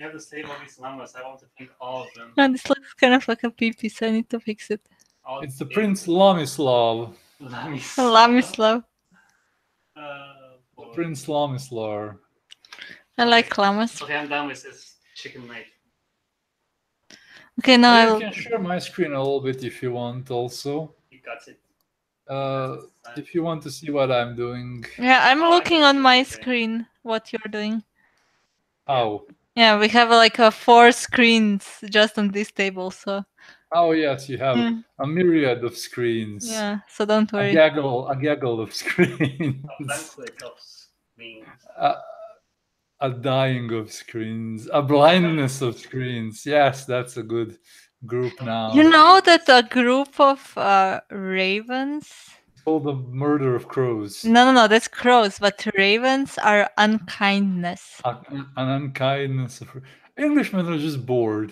have to save all these llamas. I want to paint all of them. And this looks kind of like a pee-pee, so I need to fix it. All It's the eight Prince Lamislav. Lamislav. Boy. Prince Lamislav. I like llamas. Okay, I'm done with this chicken knife. Okay, now I You will. can share my screen a little bit if you want also. You got it. If you want to see what I'm doing. Yeah, I'm Oh, I looking can on see my it, okay. screen what you're doing. Oh. Yeah, we have like 4 screens just on this table, so Oh yes, you have yeah, a myriad of screens. yeah. So don't A worry. gaggle of screens. A banquet of screens. A dying of screens. A blindness of screens. Yes, that's a good group now. You know that a group of ravens. It's called the murder of crows. No, that's crows, but ravens are unkindness. An unkindness of Englishmen are just bored.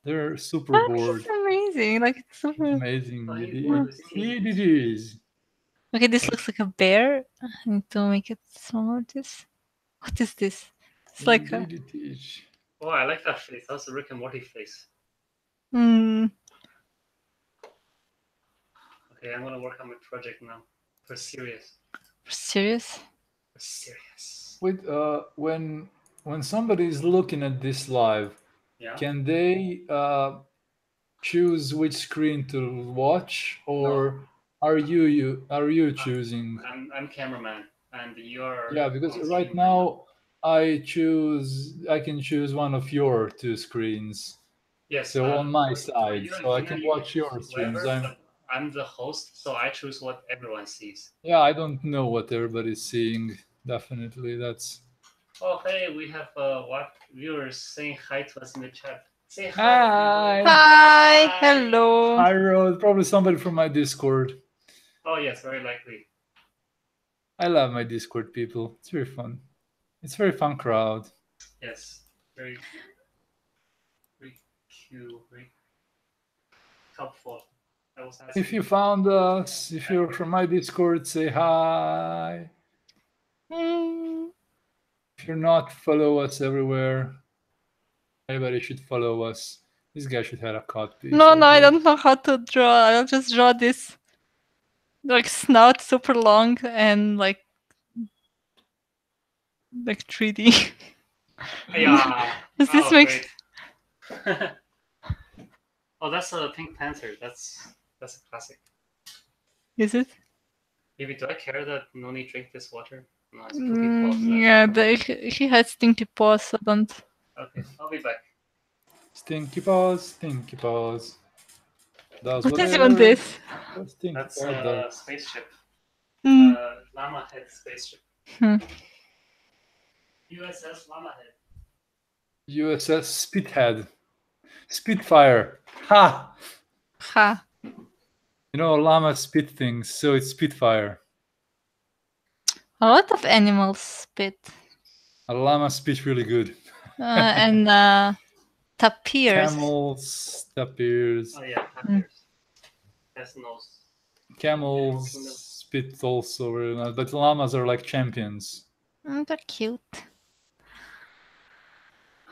They're super Oh, bored. it's amazing! Like it's super. Amazing. Oh, Indeed it is. Okay, this looks like a bear. I need to make it smaller. This. What is this? It's like a. Indeed it is. Oh, I like that face. That's the Rick and Morty face. Hmm. Okay, I'm gonna work on my project now. For serious. Serious? For serious. Wait, when somebody is looking at this live, Yeah. can they choose which screen to watch, or are you choosing? I'm cameraman, and you're. Yeah, because on right screen now I can choose one of your 2 screens. Yes. So on my for side, you and so I Tina, can you watch choose your streams. whoever, but I'm the host, so I choose what everyone sees. Yeah, I don't know what everybody's seeing. Definitely, that's. Oh, hey, we have what viewers saying hi to us in the chat. Say Hi. viewers. Hi, hello. I wrote probably somebody from my Discord. Oh yes, very likely. I love my Discord people. It's very fun. It's a very fun crowd. Yes, very cute, very helpful. I was asking. If you found us, if you're from my Discord, say hi. Mm. If you're not, follow us everywhere. Everybody should follow us. This guy should have a cut piece. No, I don't know how to draw. I'll just draw this. Like snout super long and like 3D. Yeah. Does this make great. Oh, that's a Pink Panther. That's a classic. Is it? Maybe do I care that Noni drink this water? No, it's Pinky Paws. Yeah, he had stinky paws, so don't. Okay, I'll be back. Stinky paws, stinky paws. Does What is whatever even this? a stinky That's paw a does. spaceship. Hmm. Llama Head spaceship. Hmm. USS Llama Head. USS Spithead. Spitfire. Ha! Ha. You know, llama spit things, so it's Spitfire. A lot of animals spit. A llama spit really good. And tapirs. Camels, tapirs. Oh yeah, tapirs. Has nose. Camels spit also really nice, but llamas are like champions. They're cute.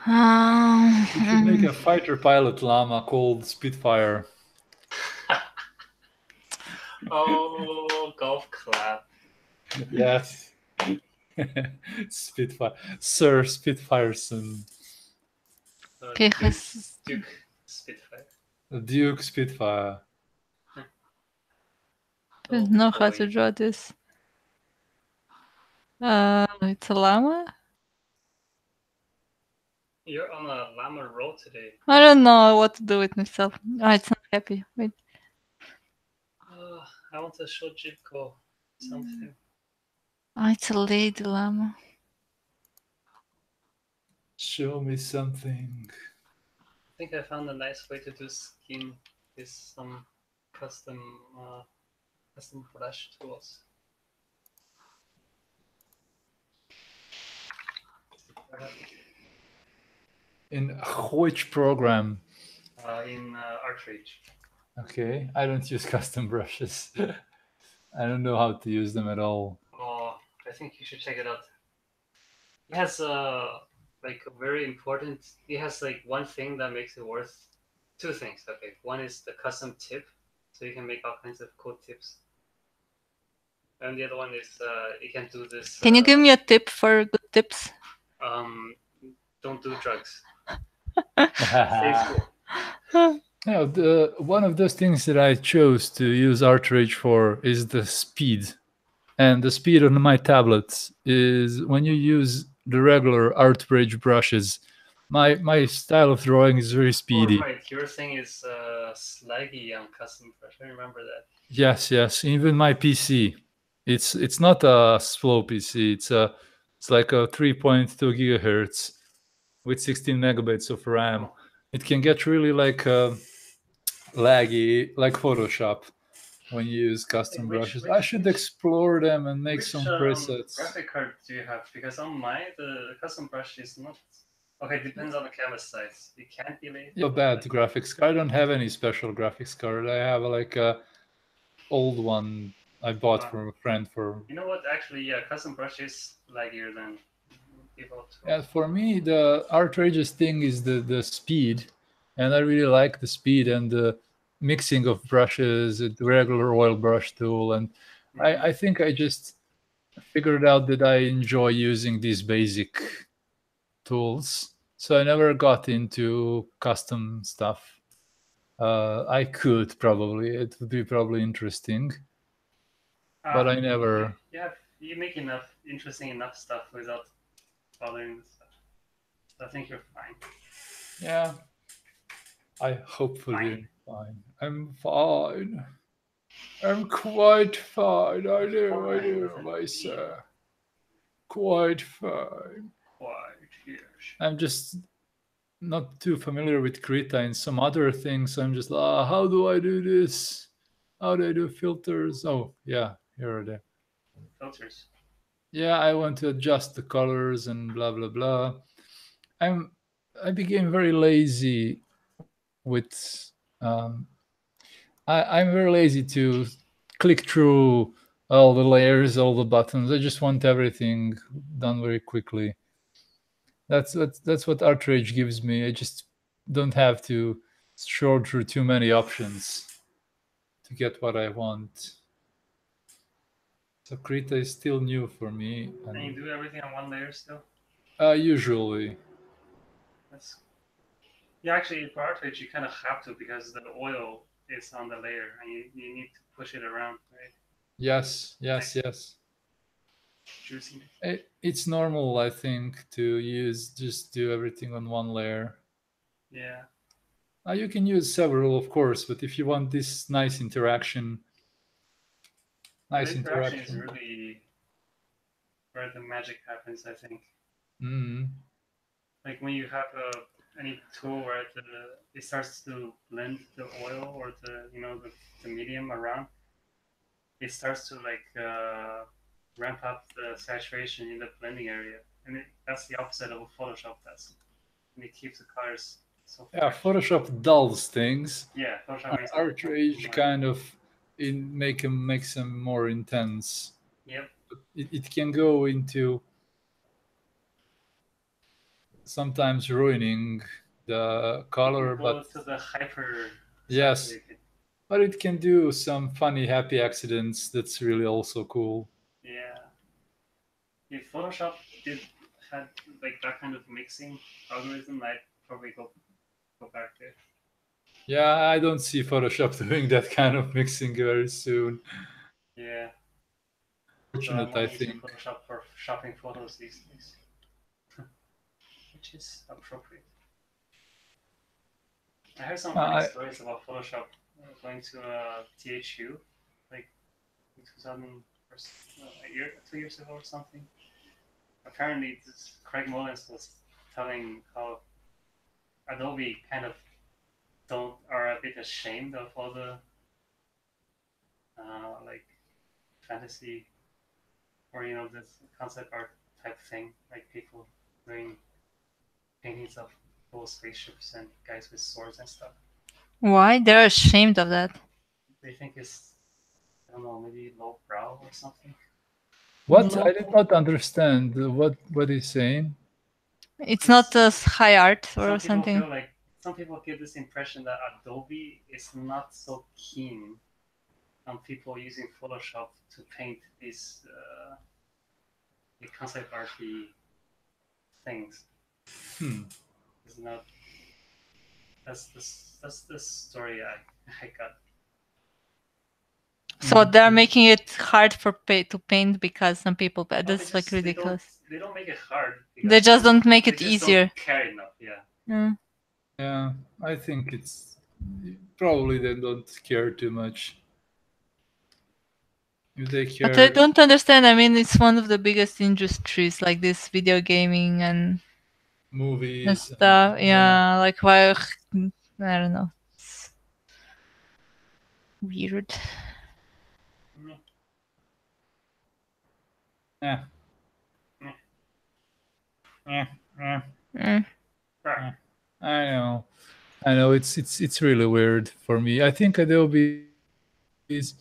You should make a fighter pilot llama called Spitfire. Oh, golf clap. Yes. Spitfire. Sir Spitfireson. Okay, Duke Spitfire. Duke Spitfire. I don't know how to draw this. It's a llama? You're on a llama roll today. I don't know what to do with myself. It's not happy. Wait. I want to show Jitko something. It's a lady llama. Show me something. I think I found a nice way to do skin with some custom brush tools. In which program? In Artrage. Okay, I don't use custom brushes. I don't know how to use them at all. Oh, I think you should check it out. It has like a very important. It has like one thing that makes it worth. Two things. Okay, one is the custom tip, so you can make all kinds of cool tips. And the other one is you can do this. Can you give me a tip for good tips? Don't do drugs. Stay school. One of those things that I chose to use Artrage for is the speed. And the speed on my tablets is when you use the regular Artrage brushes. My style of drawing is very speedy. Oh, right, your thing is slaggy on custom brush. I remember that. Yes. Even my PC, it's not a slow PC. It's like a 3.2 gigahertz with 16 megabytes of RAM. Oh. It can get really like laggy, like Photoshop, when you use custom brushes. I should explore them and make some presets. Graphic card do you have? Because on mine, the custom brush is not. Okay, it depends on the canvas size. It can't be lazy. A bad graphics card. I don't have any special graphics card. I have like a old one I bought from a friend for. You know what? Actually, yeah, custom brush is laggier than default. Yeah, for me, the outrageous thing is the speed, and I really like the speed and the mixing of brushes, the regular oil brush tool, and I think I just figured out that I enjoy using these basic tools. So I never got into custom stuff. I could probably. It would be probably interesting, but I never. Yeah, you make interesting enough stuff without bothering with stuff. So I think you're fine. Yeah, I hopefully am fine. I'm fine. I'm quite fine. I know, my sir. Quite fine. Quite, yes. I'm just not too familiar with Krita and some other things. I'm just, how do I do this? How do I do filters? Oh, yeah, here are they. Filters. Yeah, I want to adjust the colors and blah blah blah. I became very lazy with. I'm very lazy to click through all the layers, all the buttons. I just want everything done very quickly. That's what Artrage gives me. I just don't have to scroll through too many options to get what I want. So Krita is still new for me. And you do everything on one layer still? Usually. Yeah, actually, for Artrage, you kind of have to because the oil is on the layer and you need to push it around, right? Yes. Juicy. It's normal, I think, to just do everything on one layer. Yeah. You can use several, of course, but if you want this nice interaction, is really where the magic happens, I think. Mm-hmm. Like when you have any tool where it starts to blend the oil or the medium around, it starts to ramp up the saturation in the blending area, and that's the opposite of what Photoshop does. And it keeps the colors so fresh. Photoshop dulls things. Yeah, Photoshop makes Artrage kind of makes them more intense. Yep. It can go into sometimes ruining the color, but to the hyper. Yes, but it can do some funny, happy accidents. That's really also cool. Yeah. If Photoshop had like that kind of mixing algorithm, I'd probably go back there. Yeah, I don't see Photoshop doing that kind of mixing very soon. Yeah. Fortunate, I think. Photoshop for shopping photos these days. which is appropriate. I heard some funny stories about Photoshop going to THU, like in 2000, a year, 2 years ago or something. Apparently, Craig Mullins was telling how Adobe kind of are a bit ashamed of all the like fantasy or this concept art type thing, like people doing paintings of cool spaceships and guys with swords and stuff. Why? They're ashamed of that. They think it's, I don't know, maybe lowbrow or something. What? I did not understand what he's saying. It's not as high art or something. Some people get this impression that Adobe is not so keen on people using Photoshop to paint these concept arty things. It's not. That's the story I got. So they're making it hard to paint because some people. That's like ridiculous. They don't make it hard. They just don't make it easier. Don't care enough, yeah. Yeah, I think it's probably they don't care too much. If they care. But I don't understand. I mean, it's one of the biggest industries, like this video gaming and movies and stuff. Yeah, like why? I don't know. It's weird. Yeah. I know. It's really weird for me. I think Adobe is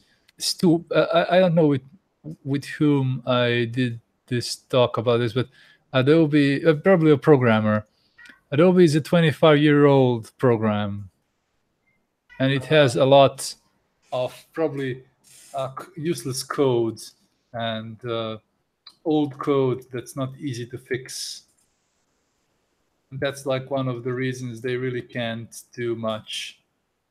too. I don't know with whom I did this talk about this, but Adobe, probably a programmer. Adobe is a 25-year-old program, and it has a lot of probably useless code and old code that's not easy to fix. That's like one of the reasons they really can't do much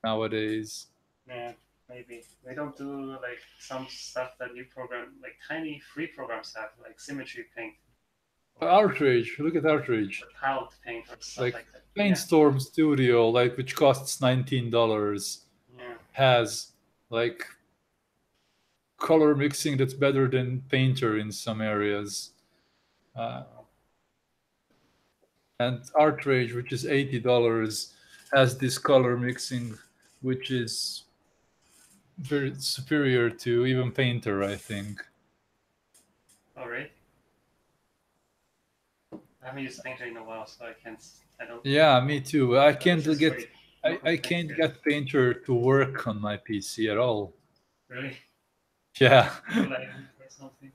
nowadays. Yeah, maybe they don't do like some stuff that you program, like tiny free programs have, like Symmetry Paint. Outrage, look at Outrage. Or Tiled Paint or stuff like that. Paintstorm Studio, like which costs $19, has like color mixing that's better than Painter in some areas. And Outrage, which is $80, has this color mixing, which is very superior to even Painter, I think. Oh, really? I haven't used Painter in a while, so I don't. Yeah, me too. I can't get Painter to work on my PC at all. Really? Yeah. Or something.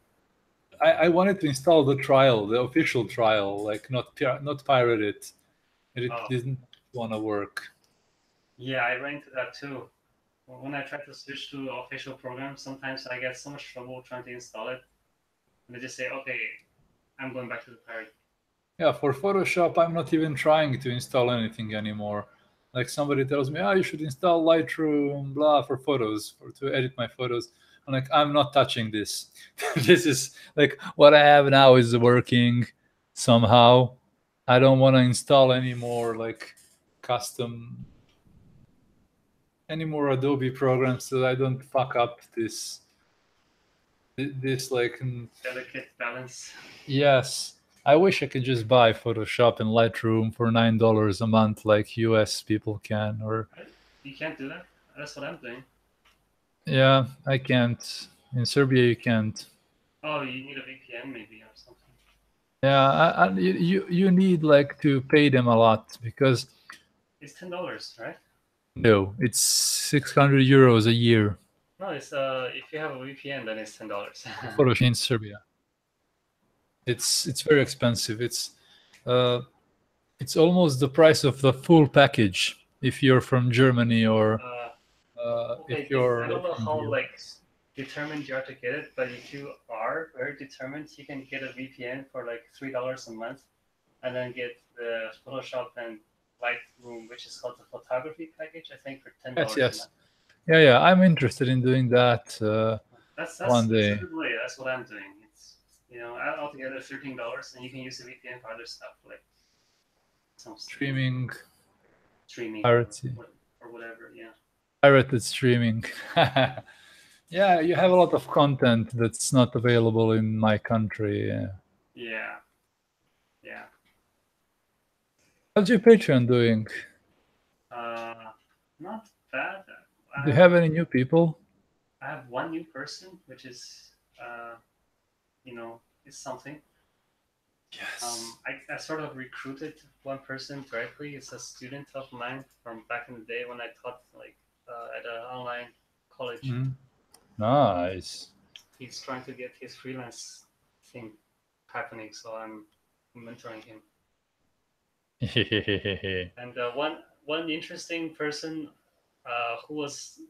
I wanted to install the trial, the official trial, like not pirate it. It didn't want to work. Yeah, I ran into that too. When I try to switch to official program, sometimes I get so much trouble trying to install it. And they just say, okay, I'm going back to the pirate. Yeah, for Photoshop, I'm not even trying to install anything anymore. Like somebody tells me, you should install Lightroom, blah, for photos, to edit my photos. I'm like, I'm not touching this. This is like what I have now is working somehow. I don't want to install any more like any more Adobe programs so that I don't fuck up this like delicate balance. Yes. I wish I could just buy Photoshop and Lightroom for $9 a month like US people can. Or you can't do that? That's what I'm doing. Yeah, I can't. In Serbia, you can't. Oh, you need a VPN maybe or something. Yeah, you need like to pay them a lot because it's $10, right? No, it's 600 euros a year. No, it's if you have a VPN, then it's $10. Photoshop in Serbia. It's very expensive. It's almost the price of the full package if you're from Germany or if you're. I don't know how determined you are to get it, but if you are very determined, you can get a VPN for like $3 a month, and then get the Photoshop and Lightroom, which is called the photography package, I think, for $10 yes. a month. Yeah. I'm interested in doing that one day. That's a good way. That's what I'm doing. It's altogether $13, and you can use the VPN for other stuff like Some Streaming, streaming piracy, or whatever. Yeah. pirated streaming. Yeah, you have a lot of content that's not available in my country. Yeah. Yeah. Yeah. How's your Patreon doing? Not bad. Do you have any new people? I have one new person, which is, is something. Yes. I sort of recruited one person directly. It's a student of mine from back in the day when I taught at an online college. Mhm. Nice. He's trying to get his freelance thing happening, so I'm mentoring him. And one interesting person who was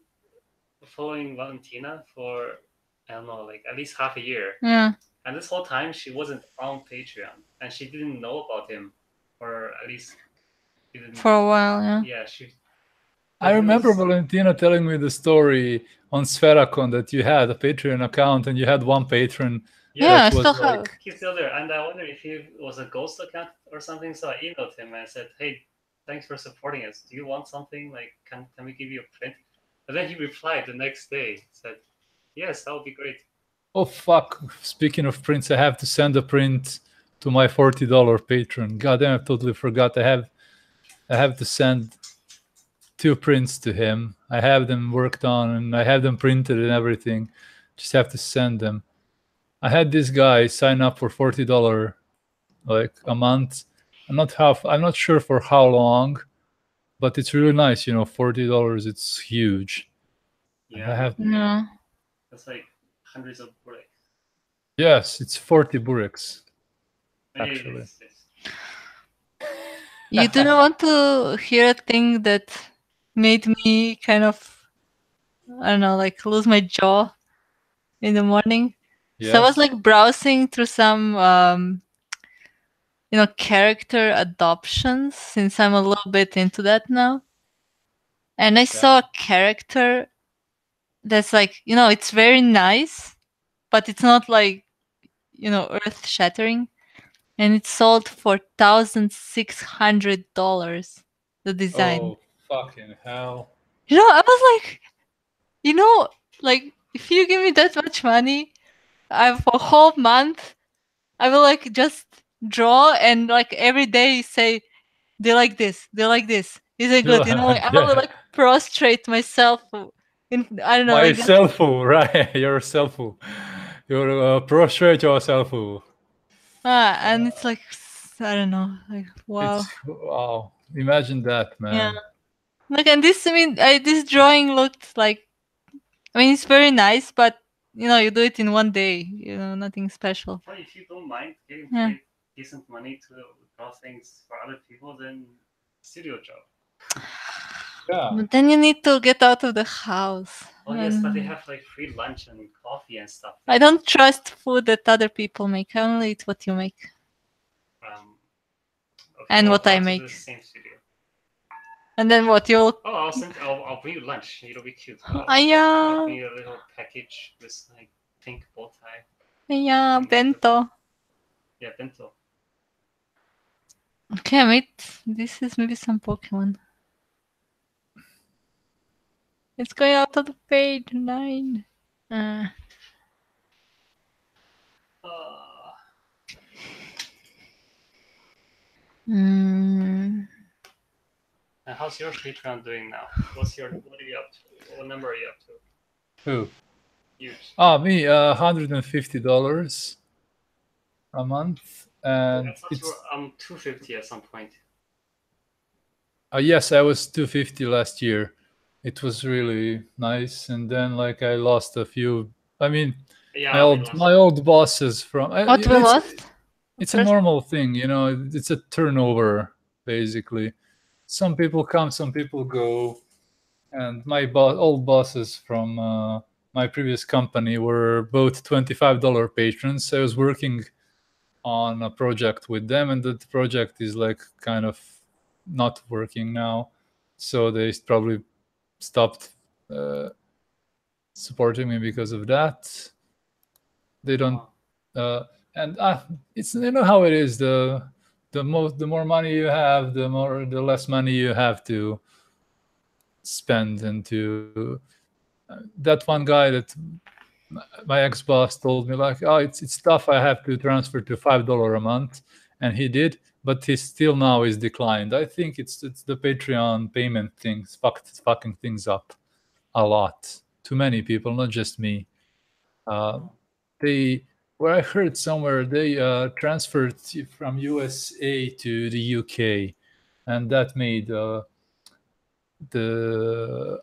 following Valentina for, I don't know, like at least half a year. Yeah. And this whole time she wasn't on Patreon and she didn't know about him, or at least didn't. For a while, yeah. Yeah, I remember Valentina telling me the story on Spheracon that you had a Patreon account and you had one patron. Yeah, I that was still have. He's still there, and I wonder if he was a ghost account or something. So I emailed him and I said, "Hey, thanks for supporting us. Do you want something? Like, can we give you a print?" And then he replied the next day, said, "Yes, that would be great." Oh fuck! Speaking of prints, I have to send a print to my $40 patron. God damn, I totally forgot. I have to send 2 prints to him. I have them worked on and I have them printed and everything. Just have to send them. I had this guy sign up for $40 like a month. I'm not sure for how long, but it's really nice, $40, it's huge. Yeah, I have Yeah. that's like hundreds of bullets. Yes, it's 40 bureks. Actually. You do not want to hear a thing that made me kind of, I don't know, like lose my jaw in the morning. Yes. So I was like browsing through some character adoptions, since I'm a little bit into that now. And I saw a character that's like, it's very nice, but it's not like, earth shattering. And it sold for $1,600, the design. Oh, fucking hell. I was like, like if you give me that much money, for a whole month, I will like just draw and like every day say, they like this, they like this. Is it good? I will like prostrate myself in, I don't know. Myself, right? Yourself. You prostrate yourself. And it's like, I don't know, like wow. Wow. Imagine that, man. Yeah. Look, and this, this drawing looked like, it's very nice, but you do it in one day. Nothing special. Well, if you don't mind getting paid decent money to draw things for other people, then studio job. Yeah. But then you need to get out of the house. Oh yes, but they have like free lunch and coffee and stuff. I don't trust food that other people make. I only eat what you make. Okay, and what I make. The same studio. And then what you'll? Oh, I'll bring you lunch. It'll be cute. I'll bring you a little package with like pink bow tie. Yeah, bento. Yeah, bento. Okay, mate. This is maybe some Pokemon. It's going out of the page 9. And how's your Patreon doing now? What are you up to? What number are you up to? Who? You. Me, $150 a month, and it's $250 at some point. Yes, I was $250 last year. It was really nice, and then like I lost a few. My old bosses from. What we lost? It's a normal thing, It's a turnover, basically. Some people come, some people go, and my old bosses from my previous company were both $25 patrons. I was working on a project with them, and that project is like kind of not working now, so they probably stopped supporting me because of that. They don't. And it's how it is. The the more money you have, the less money you have to spend. And to that one guy that my ex-boss told me, like, oh, it's tough, I have to transfer to $5 a month, and he did, but he still now is declined. I think it's the Patreon payment things fucking things up a lot. Too many people, not just me. They, where I heard somewhere, they transferred from USA to the UK, and that made a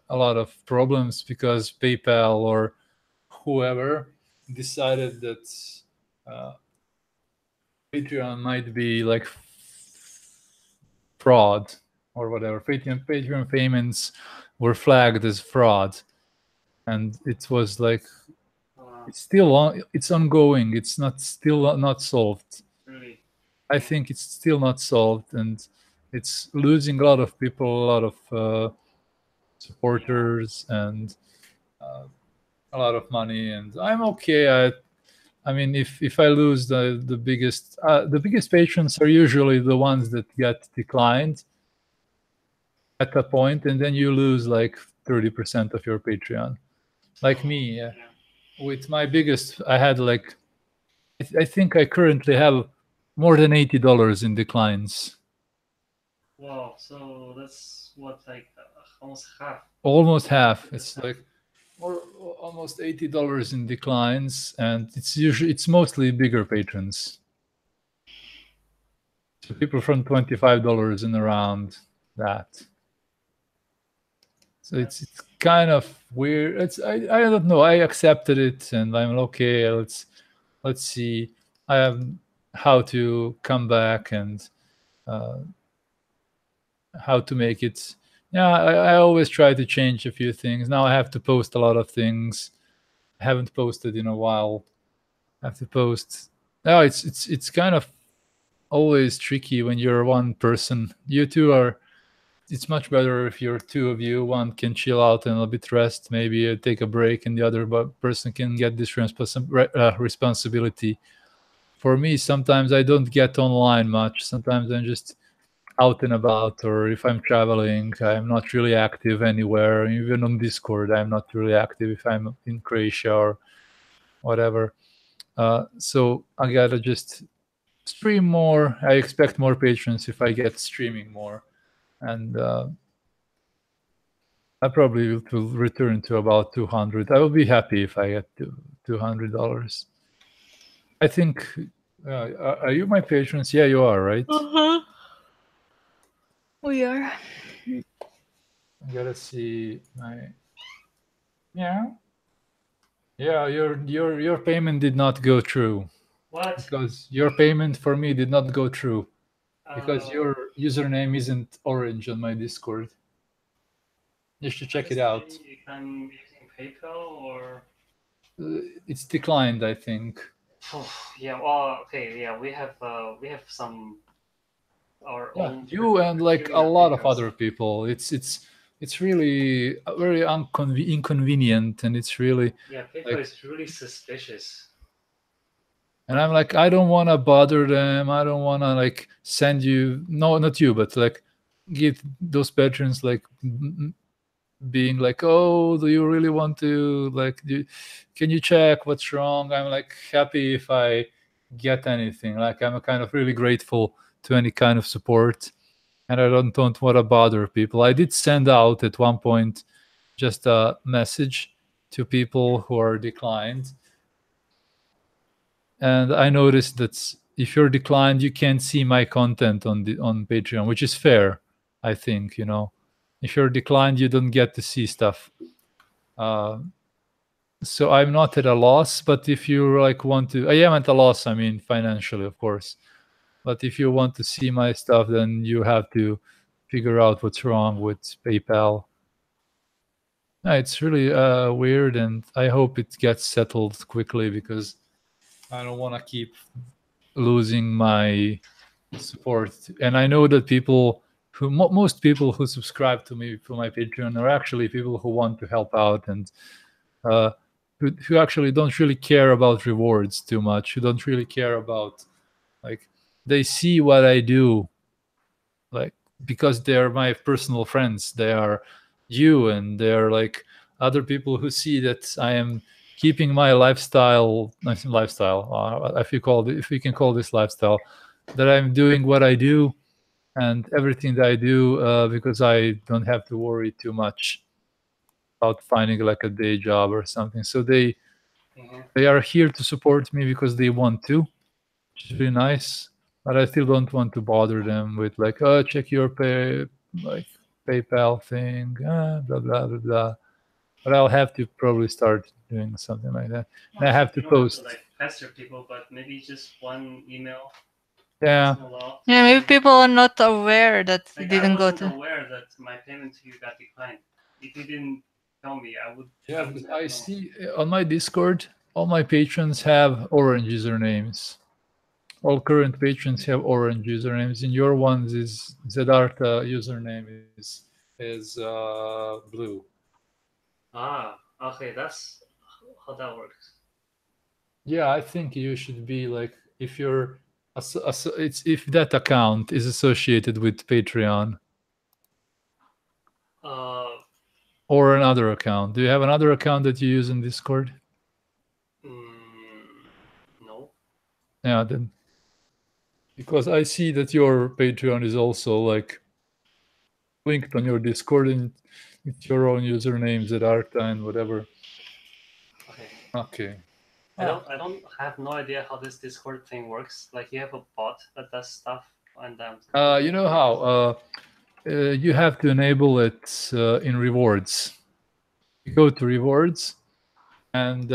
lot of problems because PayPal or whoever decided that Patreon might be like fraud or whatever. Patreon payments were flagged as fraud, and it was like it's still it's ongoing. It's still not solved. Really? I think it's still not solved, and it's losing a lot of people, a lot of supporters, and a lot of money. And I'm okay. I mean, if I lose the biggest patrons are usually the ones that get declined at a point, and then you lose like 30% of your Patreon. Like me, with my biggest, I had like, I think I currently have more than $80 in declines. Wow, so that's what, like almost half. Almost half. It's like almost $80 in declines, and it's mostly bigger patrons. So people from $25 and around that. So it's kind of weird. I don't know. I accepted it, and I'm okay. Let's see. I have how to come back and how to make it. Yeah, I always try to change a few things. Now I have to post a lot of things. I haven't posted in a while. I have to post. No, it's kind of always tricky when you're one person. You two are. It's much better if you're two of you. One can chill out and a bit rest, maybe take a break, and the other person can get this responsibility. For me, sometimes I don't get online much. Sometimes I'm just out and about, or if I'm traveling, I'm not really active anywhere. Even on Discord, I'm not really active if I'm in Croatia or whatever. So I gotta just stream more. I expect more patrons if I get streaming more. And I probably will return to about 200. I will be happy if I get to $200. I think. Are you my patrons? Yeah, you are, right? We are. I gotta see my. Yeah. Yeah, your payment did not go through. What? Because your payment for me did not go through. Because your username isn't orange on my Discord. You should check it out. I'm using PayPal or. It's declined, I think. Oh, yeah. Well, okay. Yeah, we have some our own. You and like a lot of other people. It's really very inconvenient, and it's really. Yeah, PayPal is really suspicious. And I'm like, I don't want to bother them. I don't want to like send you, no, not you, but like give those patrons like being like, oh, do you really want to like, can you check what's wrong? I'm like happy if I get anything. Like I'm kind of really grateful to any kind of support, and I don't want to bother people. I did send out at one point just a message to people who are declined. And I noticed that if you're declined, you can't see my content on Patreon, which is fair, I think. You know, if you're declined, you don't get to see stuff. So I'm not at a loss. But if you like want to, I am at a loss. I mean, financially, of course. But if you want to see my stuff, then you have to figure out what's wrong with PayPal. It's really weird, and I hope it gets settled quickly because I don't want to keep losing my support. And I know that most people who subscribe to me for my Patreon are actually people who want to help out and who actually don't really care about rewards too much, who don't really care about like they see what I do, like, because they're my personal friends. They are you, and they're like other people who see that I am keeping my lifestyle, if you can call this lifestyle, that I'm doing what I do and everything that I do, because I don't have to worry too much about finding like a day job or something. So they are here to support me because they want to, which is really nice. But I still don't want to bother them with like, oh, check your PayPal thing, blah blah blah blah. But I'll have to probably start doing something like that. And I have to You don't post. have to like pester people, but maybe just one email Yeah. once in a while. Yeah, maybe people are not aware that it Like, didn't I go wasn't to. aware that my payment to you got declined. If you didn't tell me, I would. Yeah, because I see on my Discord, all my patrons have orange usernames. All current patrons have orange usernames. In your ones is Zedarta username is blue. Ah, okay, that's how that works. Yeah, I think you should be like, if you're it's if that account is associated with Patreon Uh, or another account. Do you have another account that you use in Discord? no. Yeah, then, because I see that your Patreon is also like linked on your Discord and it's your own usernames at Arta and whatever. Okay. Okay. I don't have no idea how this Discord thing works. Like, you have a bot that does stuff, and You know how you have to enable it in rewards. You go to rewards, and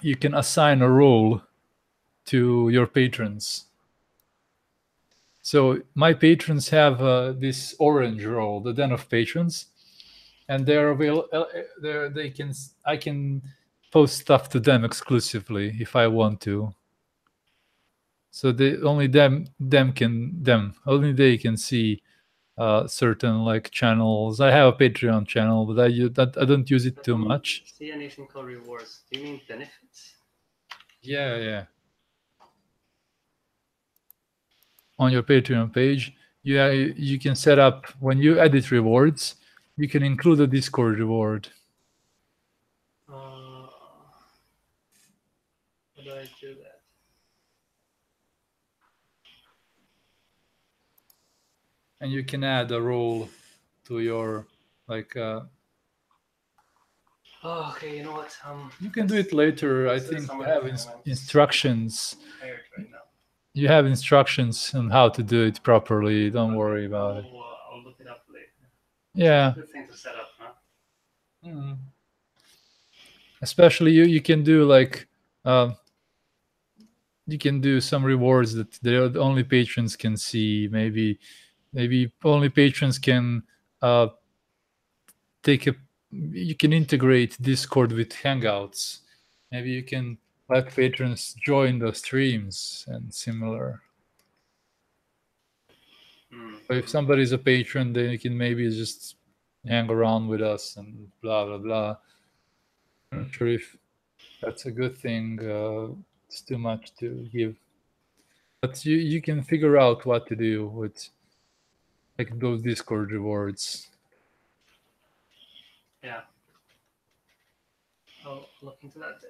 you can assign a role to your patrons. So my patrons have this orange role, the Den of Patrons, and I can post stuff to them exclusively if I want to. So only they can see certain like channels. I have a Patreon channel, but I don't use it too much. See anything called rewards? Do you mean benefits? Yeah. On your Patreon page, you can set up, when you edit rewards, you can include a Discord reward. How do I do that? And you can add a role to your like. Oh, okay. You know what? You can do it later. I think you have instructions. Tired right now. You have instructions on how to do it properly. Don't worry about it. I'll look it up later. Yeah. It's a good thing to set up, huh? Mm. Especially you can do like you can do some rewards that the only patrons can see. Maybe only patrons can you can integrate Discord with Hangouts. Maybe you can let patrons join the streams and similar. So if somebody's a patron, then you can maybe just hang around with us and blah blah blah. I'm not sure if that's a good thing. It's too much to give, but you can figure out what to do with like those Discord rewards. Yeah. I'll look into that.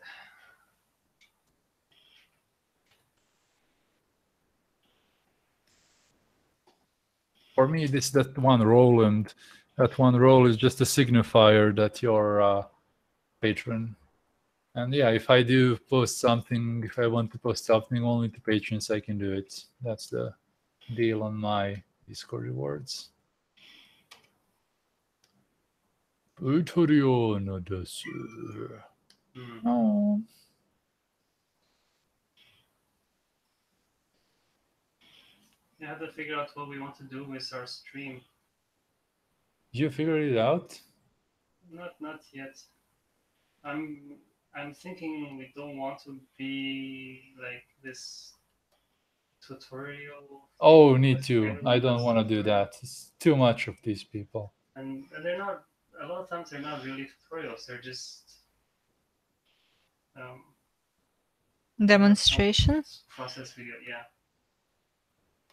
For me, that one role, and that one role is just a signifier that you're a patron. And yeah, if I do post something, if I want to post something only to patrons, I can do it. That's the deal on my Discord rewards. Patreon desu. Oh. We have to figure out what we want to do with our stream. You figured it out? Not yet. I'm thinking we don't want to be like this tutorial. Oh, me too. I don't want to do that. It's too much of these people. And they're not. A lot of times they're not really tutorials. They're just demonstrations. process video. Yeah.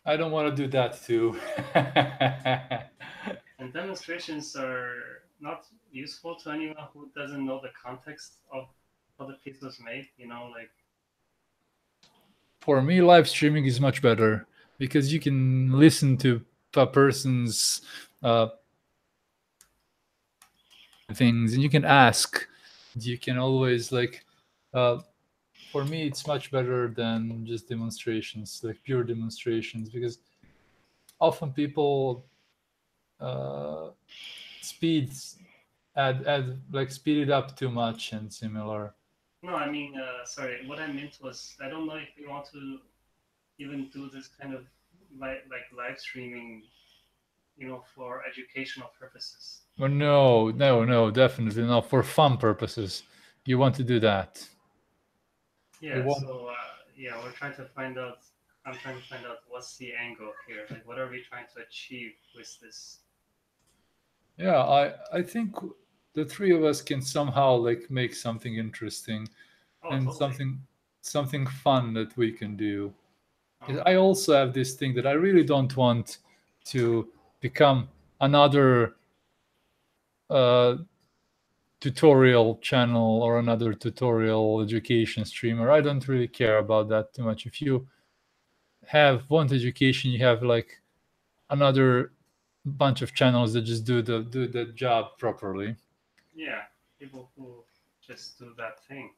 I don't want to do that too. And demonstrations are not useful to anyone who doesn't know the context of how the piece was made. Like For me, live streaming is much better because you can listen to a person's things and you can ask. You can always like. For me, it's much better than just demonstrations, like pure demonstrations, because often people speeds add speed it up too much and similar. no, I mean, sorry. What I meant was, I don't know if we want to even do this kind of like live streaming, for educational purposes. Well, no, definitely not for fun purposes. You want to do that. Yeah. want- So yeah, we're trying to find out. I'm trying to find out what's the angle here. Like, what are we trying to achieve with this? Yeah, I think the three of us can somehow like make something interesting Oh, and totally. something fun that we can do. Oh, I also have this thing that I really don't want to become another uh, tutorial channel or another tutorial education streamer. I don't really care about that too much. If you want education, you have like another bunch of channels that just do the job properly. yeah. People who just do that thing.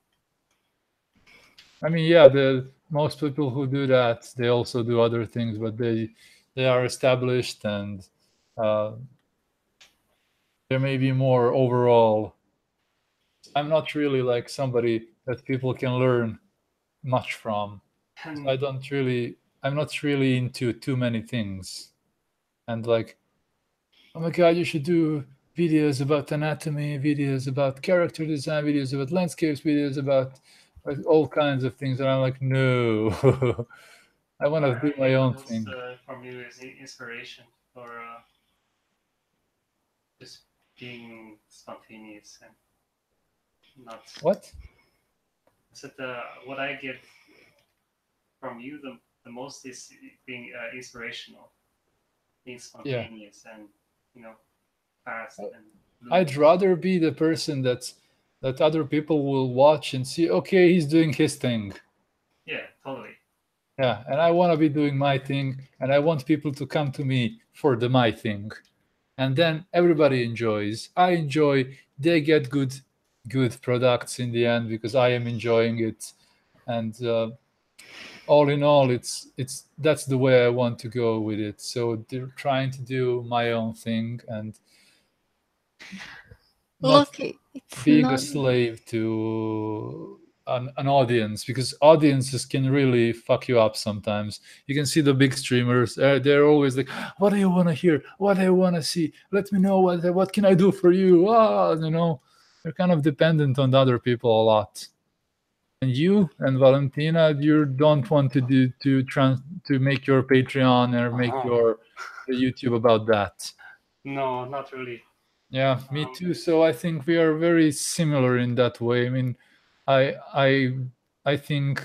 I mean, yeah, the most people who do that, they also do other things, but they are established and uh, there may be more overall. I'm not really like somebody that people can learn much from. And I don't really, I'm not really into too many things. And like, oh my God, you should do videos about anatomy, videos about character design, videos about landscapes, videos about like all kinds of things. And I'm like, no, I want to do I my think own most thing. from you is inspiration for just being spontaneous and not. What? So what I get from you the most is being inspirational, being Yeah. spontaneous and fast and I'd rather be the person that other people will watch and see, okay, he's doing his thing. yeah, totally. Yeah, and I want to be doing my thing, and I want people to come to me for the my thing, and then everybody enjoys. I enjoy. They get good products in the end because I am enjoying it, and all in all, it's that's the way I want to go with it. So they're trying to do my own thing and not Look, it's being a not. slave to an audience, because audiences can really fuck you up sometimes. You can see the big streamers, they're always like, what do you want to hear, what do you want to see, let me know, what can I do for you, they're kind of dependent on the other people a lot. And you and Valentina, you don't want to do to make your Patreon or make your YouTube about that. No, not really. Yeah, me too. So I think we are very similar in that way. I mean, I I I think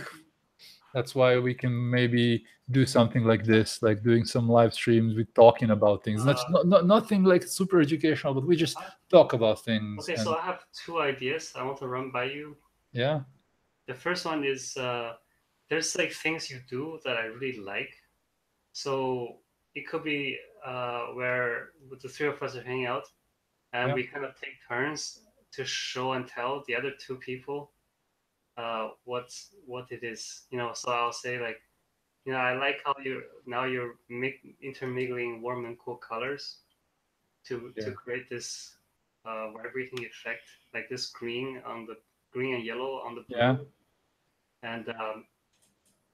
that's why we can maybe do something like this, like doing some live streams with talking about things. Nothing like super educational, but we just talk about things. Okay, And so I have two ideas I want to run by you. yeah, The first one is there's like things you do that I really like. So it could be where with the three of us are hanging out and Yeah. we kind of take turns to show and tell the other two people what it is. So I'll say like, I like how you're intermingling warm and cool colors to Yeah. create this vibrating effect, like this green and yellow on the blue. Yeah. And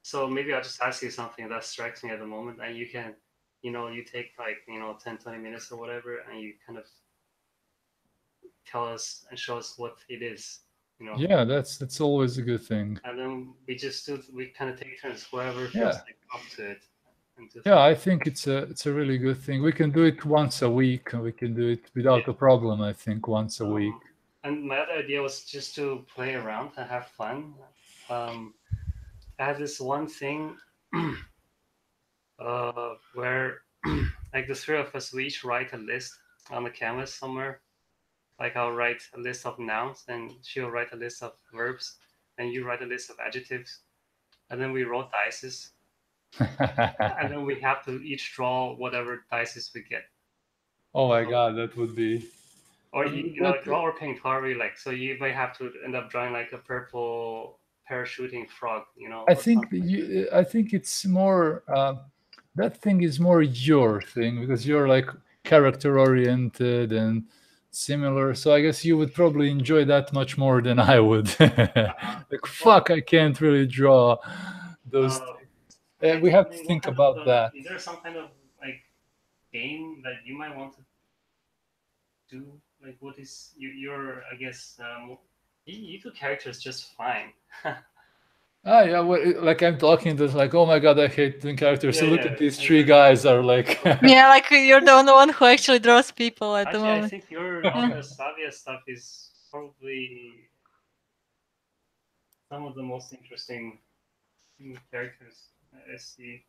so maybe I'll just ask you something that strikes me at the moment, and you can, you take like 10, 20 minutes or whatever, and you kind of tell us and show us what it is. Yeah, that's always a good thing. And then we kind of take turns, whoever feels Yeah. like up to it. Yeah, I think it's a really good thing. We can do it once a week, and we can do it without a problem. I think once a week. And my other idea was just to play around and have fun. I have this one thing where like the three of us, we each write a list on the canvas somewhere. Like I'll write a list of nouns, and she'll write a list of verbs, and you write a list of adjectives, and then we roll dices, and then we have to each draw whatever dices we get. Oh my god, that would be. Or you know, draw or paint, however you like. So you might have to end up drawing like a purple parachuting frog, you know. I think I think it's more that thing is more your thing because you're like character oriented and similar. So I guess you would probably enjoy that much more than I would. Like fuck, I can't really draw those. We have to think about that. Is there some kind of like game that you might want to do? Like, what is your? I guess you do characters just fine. Ah, yeah, well, like I'm talking to like, oh my god, I hate doing characters. So look at these three guys are like. Yeah, like you're the only one who actually draws people at the Actually, I moment. think your all the Savia stuff is probably some of the most interesting characters I see.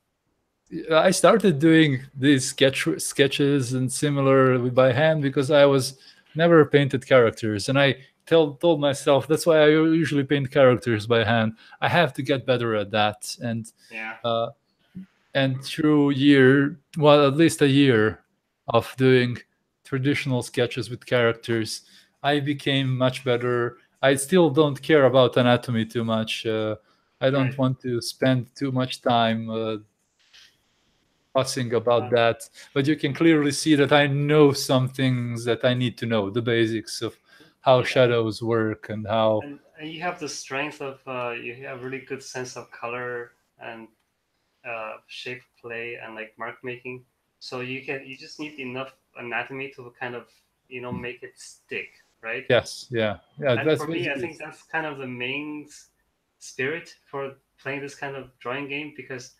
I started doing these sketches and similar by hand because I was never painted characters, and I told myself that's why I usually paint characters by hand. I have to get better at that, and Yeah. And through at least a year of doing traditional sketches with characters, I became much better. I still don't care about anatomy too much. I don't want to spend too much time fussing about that, but you can clearly see that I know some things that I need to know, the basics of how shadows work and how. And you have the strength of you have really good sense of color and shape play and like mark making. So you just need enough anatomy to kind of make it stick, right? Yes, yeah. And for me, I think that's kind of the main spirit for playing this kind of drawing game, because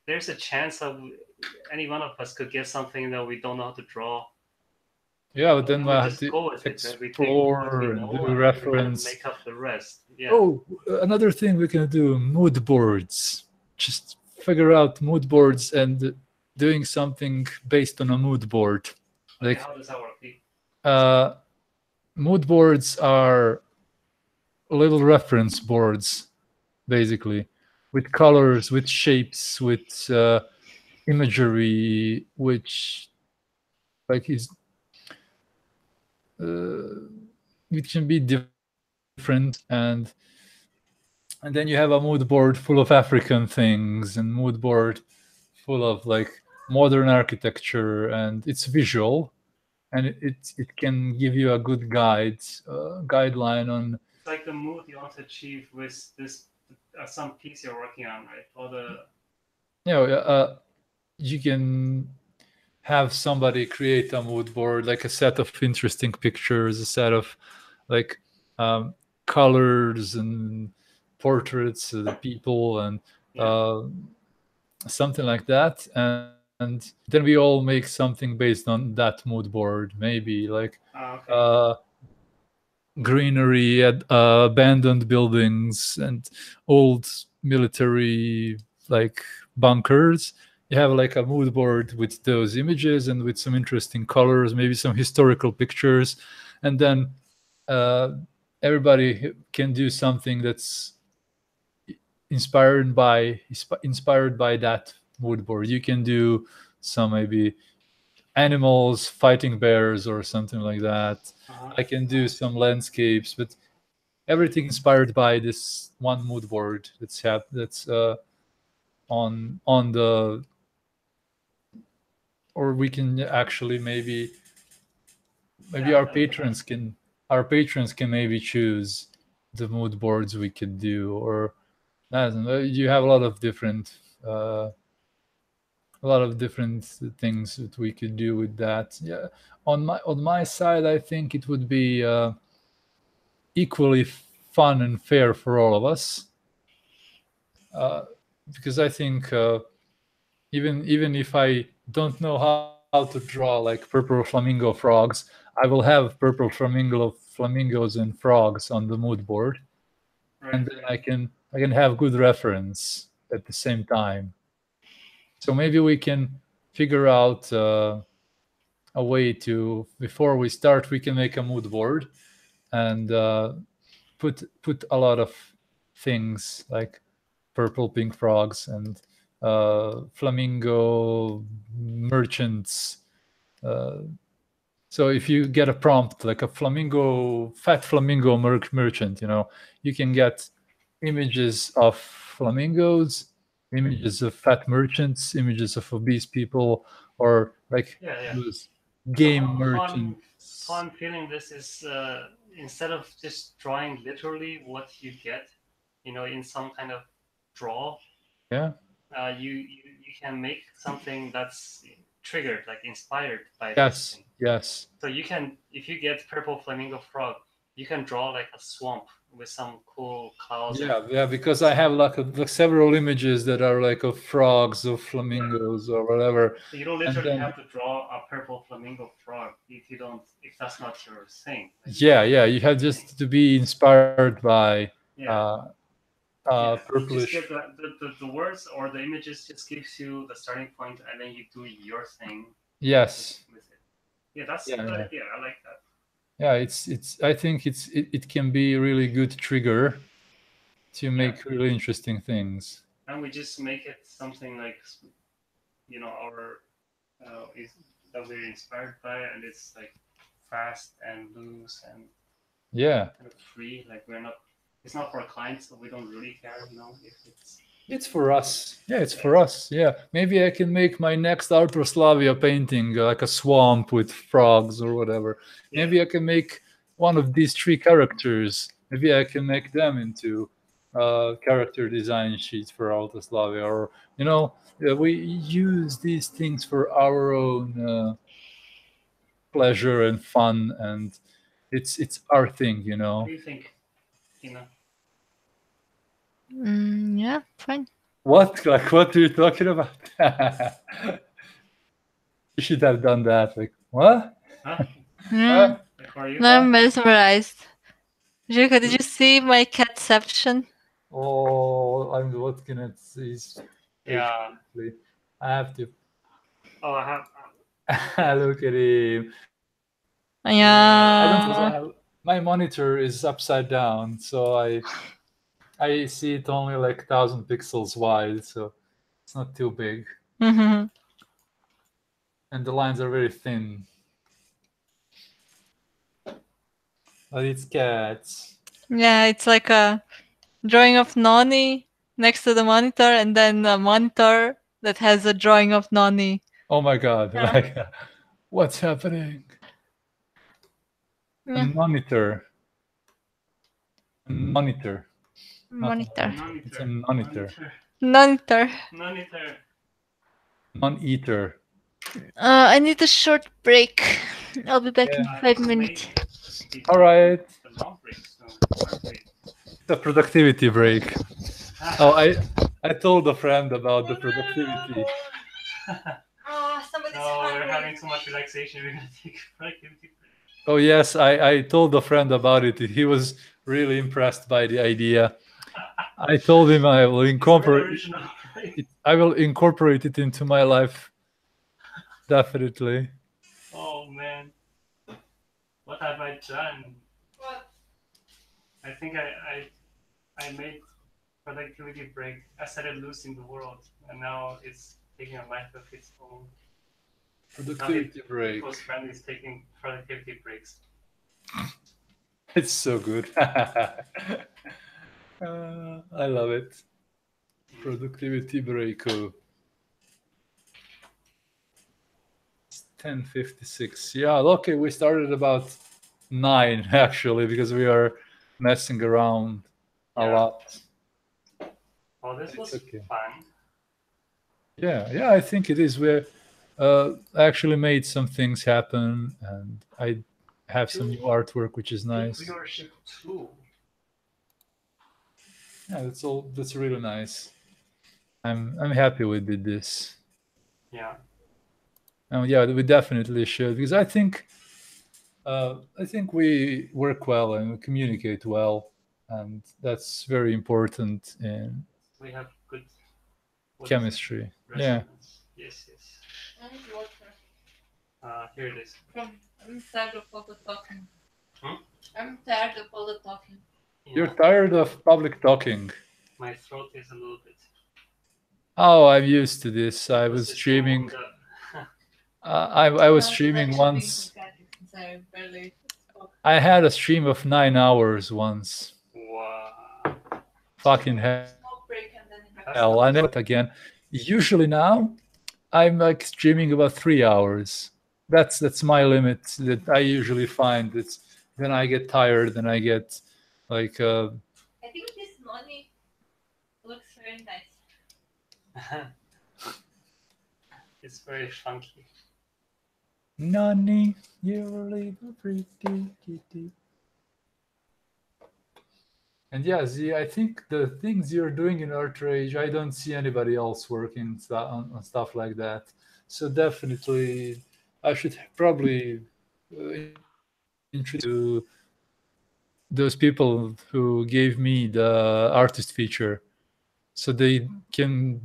there's a chance of any one of us could get something that we don't know how to draw. Yeah, but then we have just to go with explore and do reference. Make up the rest. Yeah. Oh, another thing we can do: mood boards. Just figure out mood boards and doing something based on a mood board. Like, how does that work? Mood boards are little reference boards, basically, with colors, with shapes, with imagery, which like is it can be different, and then you have a mood board full of African things and mood board full of like modern architecture, and it's visual, and it can give you a good guideline on. It's like the mood you want to achieve with this some piece you're working on, right? Or the you can have somebody create a mood board, like a set of interesting pictures, a set of like colors and portraits of the people and something like that, and then we all make something based on that mood board, maybe like greenery, abandoned buildings and old military like bunkers. You have like a mood board with those images and with some interesting colors, maybe some historical pictures, and then everybody can do something that's inspired by that mood board. You can do some maybe animals fighting bears or something like that. I can do some landscapes, but everything inspired by this one mood board that's on the. Or we can actually maybe our patrons can maybe choose the mood boards we could do, or you have a lot of different things that we could do with that. Yeah, on my side, I think it would be equally fun and fair for all of us, because I think even if I don't know how to draw like purple flamingo frogs, I will have purple flamingos and frogs on the mood board, and then I can have good reference at the same time. So maybe we can figure out a way to, before we start, we can make a mood board and put a lot of things like purple pink frogs and flamingo merchants. So if you get a prompt like a fat flamingo merchant, you can get images of flamingos, images of fat merchants, images of obese people, or like Yeah. those game How merchants. I'm feeling this is instead of just drawing literally what you get, in some kind of draw, Yeah. You can make something that's triggered, like inspired by Yes. this thing. Yes. So you can, if you get purple flamingo frog, you can draw like a swamp with some cool clouds. Yeah, because I have like several images that are like of frogs, of flamingos, or whatever. So you don't literally have to draw a purple flamingo frog if that's not your thing. Like, yeah, you have just to be inspired by purplish. Just get the words or the images just gives you the starting point, and then you do your thing. Yes. With it. Yeah, that's a good idea. I like that. Yeah, I think it can be a really good trigger to make really interesting things. And we just make it something like, our that we're inspired by, and it's like fast and loose and kind of free. Like it's not for a client, so we don't really care, if it's for us. Yeah, it's for us. Yeah, maybe I can make my next Artroslavia painting like a swamp with frogs or whatever. Yeah. Maybe I can make one of these 3 characters. Maybe I can make them into character design sheets for Artroslavia, or we use these things for our own pleasure and fun, and it's our thing. What do you think, Tina? Yeah, fine. What? Like, what are you talking about? You should have done that. Like, what? Huh? Yeah. No, I'm mesmerized. Jirka, did you see my catception? Oh, I'm looking at these. Yeah. I have to. Oh, I have. Look at him. Yeah. My monitor is upside down, so I see it only like 1,000 pixels wide, so it's not too big. Mm-hmm. And the lines are very thin. But it's cats. Yeah, it's like a drawing of Noni next to the monitor, and then a monitor that has a drawing of Noni. Oh my god, like, what's happening? Yeah. Monitor. Monitor. It's a monitor. Monitor. Non-eater. I need a short break. I'll be back in 5 minutes. All right. The productivity break. Oh, I told a friend about the productivity. We're having too much relaxation. We're gonna take a productivity break. Oh yes, I told a friend about it. He was really impressed by the idea. I told him I will incorporate it. I will incorporate it into my life. Definitely. Oh man, what have I done? What? I think I made productivity break. I set it loose in the world, and now it's taking a life of its own. Productivity break. People's friend is taking productivity breaks. It's so good. I love it. Productivity break. It's 10:56. Yeah, okay, we started about 9 actually, because we are messing around a lot. Well, this was fun. Yeah, I think it is. We actually made some things happen, and I have some new artwork, which is nice. Viewership too. Yeah, that's really nice. I'm happy we did this. Yeah. Yeah, we definitely should, because I think we work well and we communicate well, and that's very important in we have good chemistry. Yeah. Yes, yes. I need water. Here it is. I'm tired of all the talking. Hmm? I'm tired of all the talking. You're Yeah, tired of public talking. my throat is a little bit. Oh, I'm used to this. I Because was it's streaming. warmed up. I was streaming once. Since I barely spoke. I had a stream of 9 hours once. Wow. Fucking hell! Smoke break and then it That's I not never it again. Usually now, I'm like streaming about 3 hours. That's my limit that I usually find. It's then I get tired, then I get like I think this money looks very nice. It's very funky. Nani, you really pretty. And yeah, Z, I think the things you're doing in Artrage, I don't see anybody else working on stuff like that. So definitely, I should probably introduce to those people who gave me the artist feature, so they can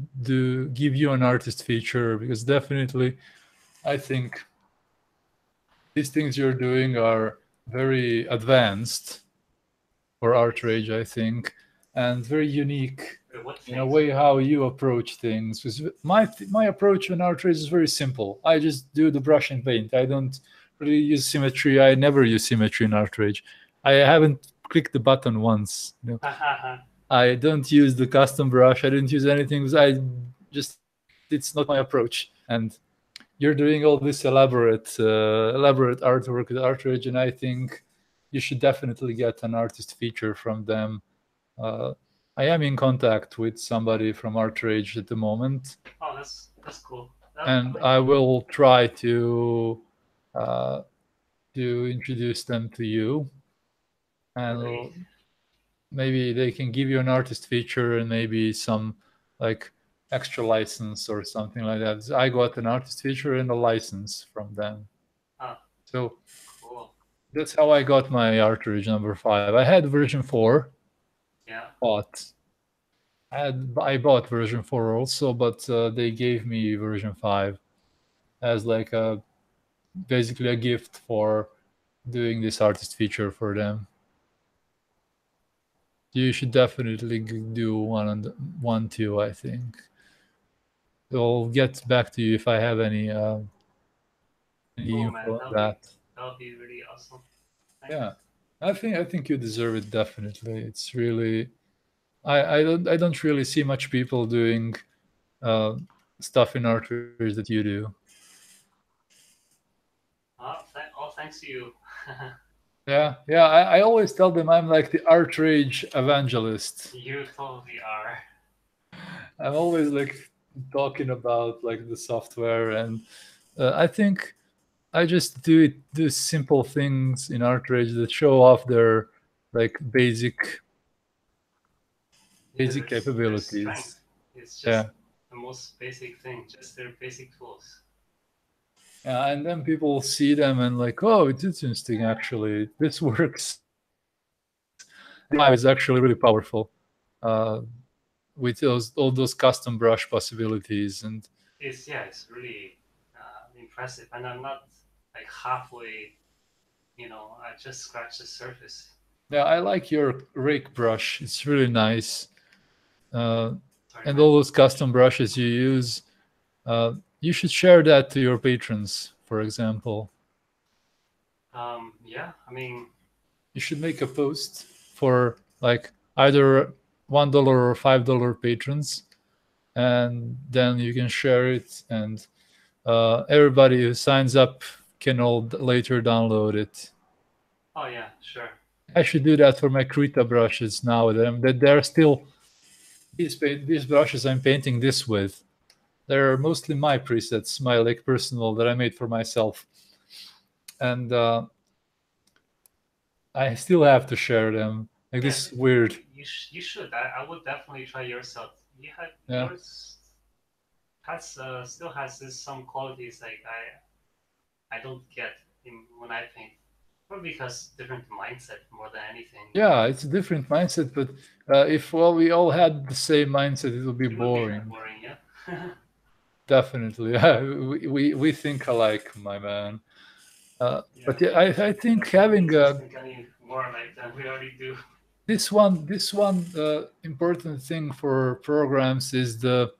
give you an artist feature, because definitely, I think these things you're doing are very advanced for Artrage, I think, and very unique in a way how you approach things. Because my approach on Artrage is very simple. I just do the brush and paint. I don't really use symmetry. I never use symmetry in Artrage. I haven't clicked the button once. I don't use the custom brush. I didn't use anything. I just it's not my approach. And you're doing all this elaborate artwork with Artrage, and I think you should definitely get an artist feature from them. I am in contact with somebody from Artrage at the moment. Oh, that's cool. And I will try to introduce them to you, and Great. maybe they can give you an artist feature and maybe some like extra license or something like that. I got an artist feature and a license from them. So cool. That's how I got my Artrage number 5. I had version 4. Yeah. But I bought version 4 also, but they gave me version 5 as like basically a gift for doing this artist feature for them. You should definitely do one too, I think. I'll get back to you if I have any info on that. That'll be really awesome. Thanks. Yeah, I think you deserve it definitely. It's really I don't really see much people doing stuff in Artrage that you do. Oh, thanks to you. Yeah. I always tell them I'm like the Artrage evangelist. You totally are. I'm always like talking about like the software, and I think I just do simple things in Artrage that show off their like basic capabilities. It's just the most basic thing, just their basic tools. Yeah, and then people see them and like, oh, it's interesting. Actually, this works. The UI is actually really powerful, with all those custom brush possibilities, and it's really impressive. And I'm not like halfway. I just scratched the surface. Yeah, I like your rake brush. It's really nice. And all those custom brushes you use, you should share that to your patrons, for example. Yeah, I mean, you should make a post for like either $1 or $5 patrons, and then you can share it, and everybody who signs up can all later download it. Oh yeah, sure. I should do that for my Krita brushes now. That they're still these brushes I'm painting this with. They're mostly my presets, my like personal that I made for myself, and I still have to share them. Like this is weird. You should. I would definitely try yourself. Yours has still has some qualities like I don't get when I paint. Probably because different mindset more than anything. Yeah, it's a different mindset, but if we all had the same mindset, it would be boring. Boring, yeah. Definitely. We think alike, my man. But yeah, I think having think any more like that we already do. this one important thing for programs is the,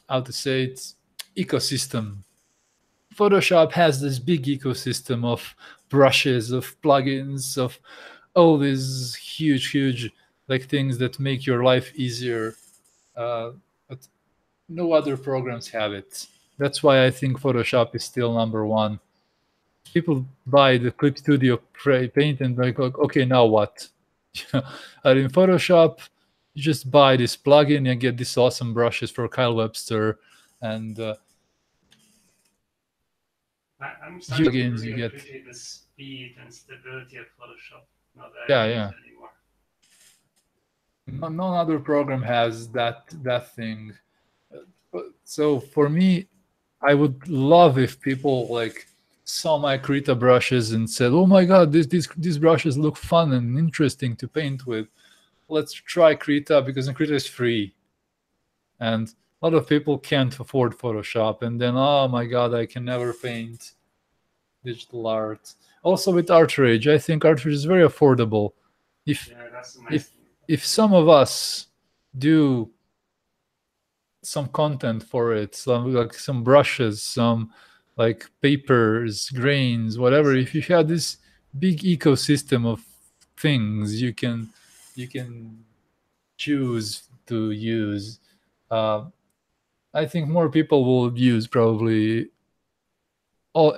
how to say it, ecosystem. Photoshop has this big ecosystem of brushes, of plugins, of all these huge like things that make your life easier. But no other programs have it. That's why I think Photoshop is still number one. People buy the Clip Studio Paint and like, okay, now what? And in Photoshop, you just buy this plugin and get these awesome brushes for Kyle Webster, and I'm starting to plugins really you get. appreciate the speed and stability of Photoshop. Not that Yeah, I use yeah. it anymore. No other program has that thing. So for me, I would love if people like saw my Krita brushes and said, "Oh my God, these brushes look fun and interesting to paint with. Let's try Krita because Krita is free." And a lot of people can't afford Photoshop, and then, oh my God, I can never paint digital art. Also with ArtRage, I think ArtRage is very affordable. If Yeah, that's a nice thing. if some of us do some content for it, some brushes, some like papers, grains, whatever, if you have this big ecosystem of things you can choose to use, I think more people will use probably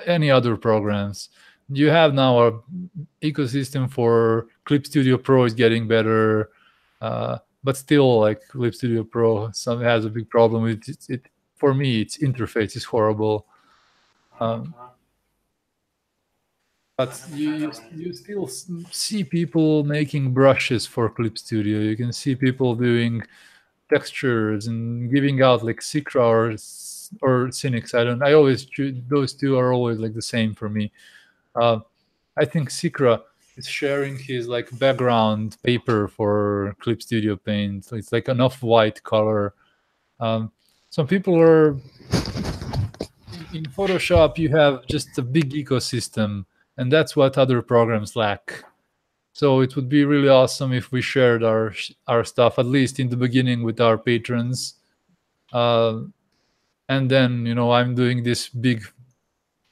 any other programs. You have now a ecosystem for Clip Studio Pro is getting better, but still, like Clip Studio Pro, some has a big problem with it. For me, its interface is horrible. But you still see people making brushes for Clip Studio. You can see people doing textures and giving out like Cicra or Cynics. I always choose those two are always like the same for me. I think Cicra is sharing his like background paper for Clip Studio Paint. So it's like an off-white color. Some people are in Photoshop. You have just a big ecosystem, and that's what other programs lack. So it would be really awesome if we shared our stuff, at least in the beginning, with our patrons. And then, I'm doing this big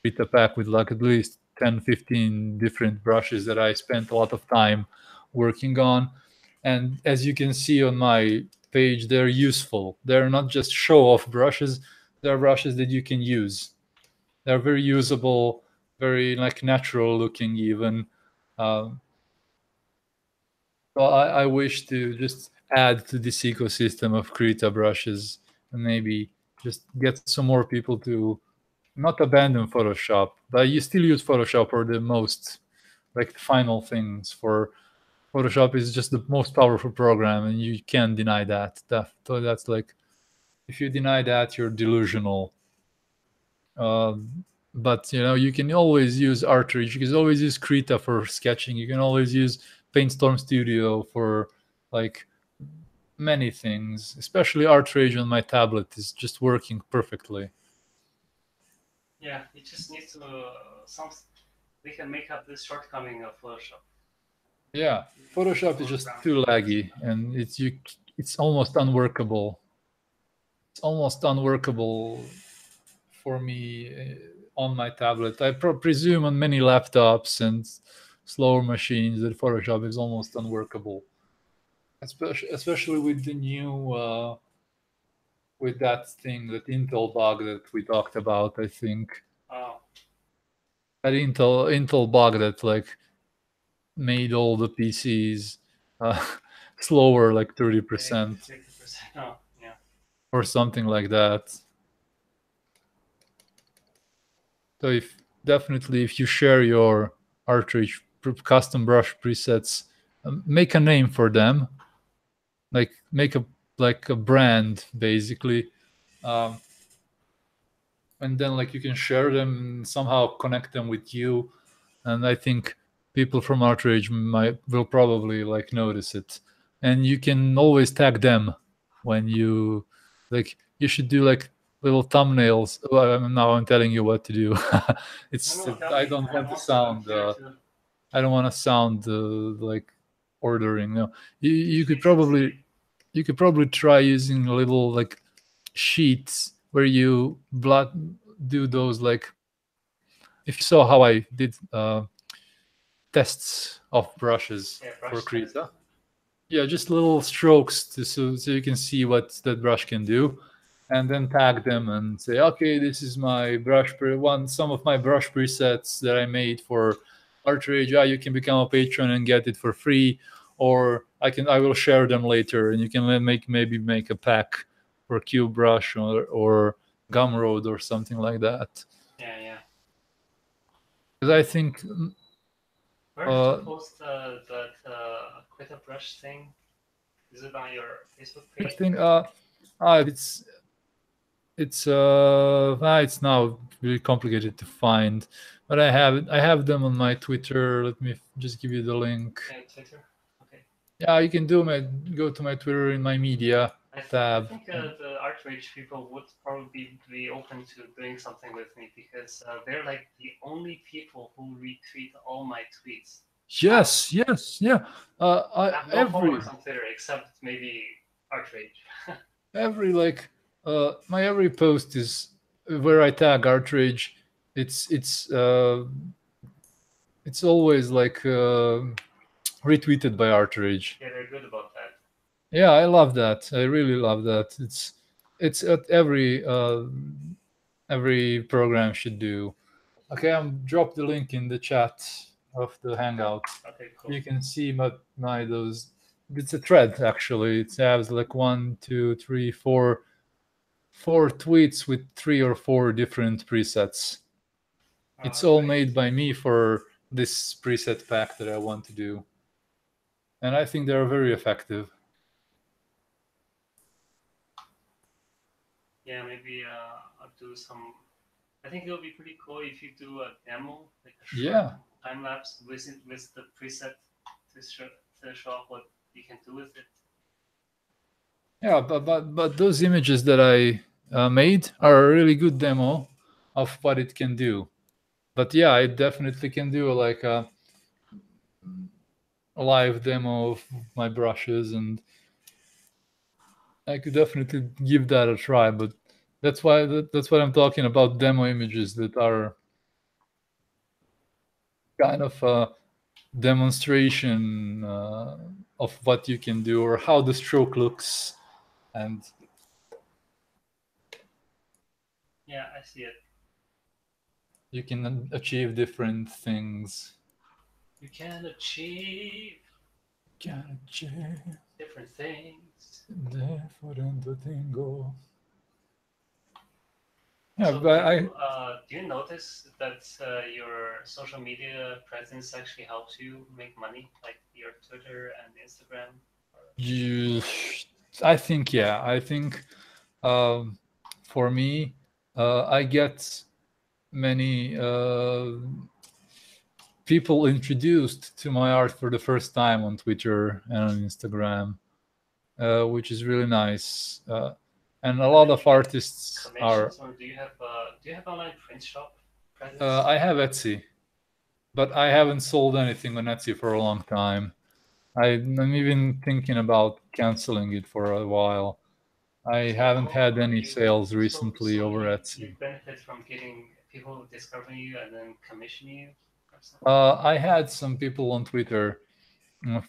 beta pack with like at least 10, 15 different brushes that I spent a lot of time working on. And as you can see on my page, they're useful. They're not just show-off brushes. They're brushes that you can use. They're very usable, very like natural looking even. So I wish to just add to this ecosystem of Krita brushes and maybe just get some more people to not abandon Photoshop, but you still use Photoshop for the most like the final things. For Photoshop is just the most powerful program, and you can't deny that. That's like, if you deny that, you're delusional. But you can always use ArtRage. You can always use Krita for sketching. You can always use PaintStorm Studio for like many things. Especially ArtRage on my tablet is just working perfectly. Yeah, it just needs to they can make up this shortcoming of Photoshop. Yeah, Photoshop is just too laggy, and it's almost unworkable. It's almost unworkable for me on my tablet. I presume on many laptops and slower machines that Photoshop is almost unworkable, especially with the new with that thing, that Intel bug that we talked about. I think that Intel bug that like made all the PCs slower, like 30%. 50%. Oh, yeah. Or something like that. So if you share your ArtRage custom brush presets, make a name for them, like make a brand basically, and then like you can share them and somehow connect them with you, and I think people from ArtRage will probably like notice it, and you can always tag them when you should do like little thumbnails. Well, now I'm telling you what to do. It's No, tell I me. don't I'm want to also- I'm sound here to- I don't want to sound like ordering. No, you could Efficiency. probably try using little like sheets where you do those, like, if you saw how I did tests of brushes Yeah, for brush Krita. test. Yeah, just little strokes so you can see what that brush can do, and then tag them and say, okay, this is my some of my brush presets that I made for Artrage. Yeah, you can become a patron and get it for free, or I will share them later, and you can then maybe make a pack for Cube Brush or Gumroad or something like that. Yeah. Because I think Where to post that quit a brush thing? Is it on your Facebook page? I think it's now really complicated to find, but I have them on my Twitter. Let me just give you the link. Yeah, Twitter. Okay. Yeah, you can go to my Twitter in my media tab. I think the Artrage people would probably be open to doing something with me because they're like the only people who retweet all my tweets. Yes, yeah. I have no followers on Twitter except maybe Artrage. My every post is where I tag Artrage. It's always like retweeted by Artrage. Yeah, they're good about that. Yeah, I love that. I really love that. It's at every program should do. Okay, I'm drop the link in the chat of the Hangout. Okay, cool. You can see my those. It's a thread actually. It has like 1, 2, 3, 4 tweets with 3 or 4 different presets. It's all made by me for this preset pack that I want to do, and I think they're very effective. Yeah, maybe I'll do some. I think it'll be pretty cool if you do a demo, like a short time lapse with the preset to show off what you can do with it. Yeah, but those images that I made are a really good demo of what it can do. But yeah, I definitely can do like a live demo of my brushes, and I could definitely give that a try. But that's what I'm talking about, demo images that are kind of a demonstration of what you can do or how the stroke looks. And yeah, I see it. You can achieve different things. You can achieve different things. Yeah, so but do you notice that your social media presence actually helps you make money, like your Twitter and Instagram? I think for me, I get many people introduced to my art for the first time on Twitter and on Instagram, which is really nice. And a lot of artists are. Or do you have online print shop presence? I have Etsy, but I haven't sold anything on Etsy for a long time. I'm even thinking about canceling it for a while. I haven't had any sales recently over Etsy. You benefit from getting people discovering you and then commissioning you? I had some people on Twitter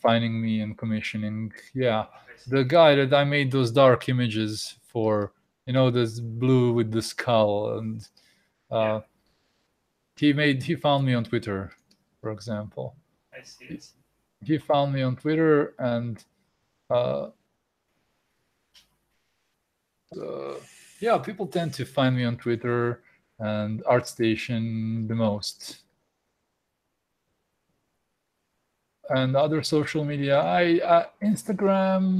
finding me and commissioning. Yeah, the guy that I made those dark images for, this blue with the skull, and he found me on Twitter, for example. I see. He found me on Twitter, and people tend to find me on Twitter and ArtStation the most. And other social media, Instagram,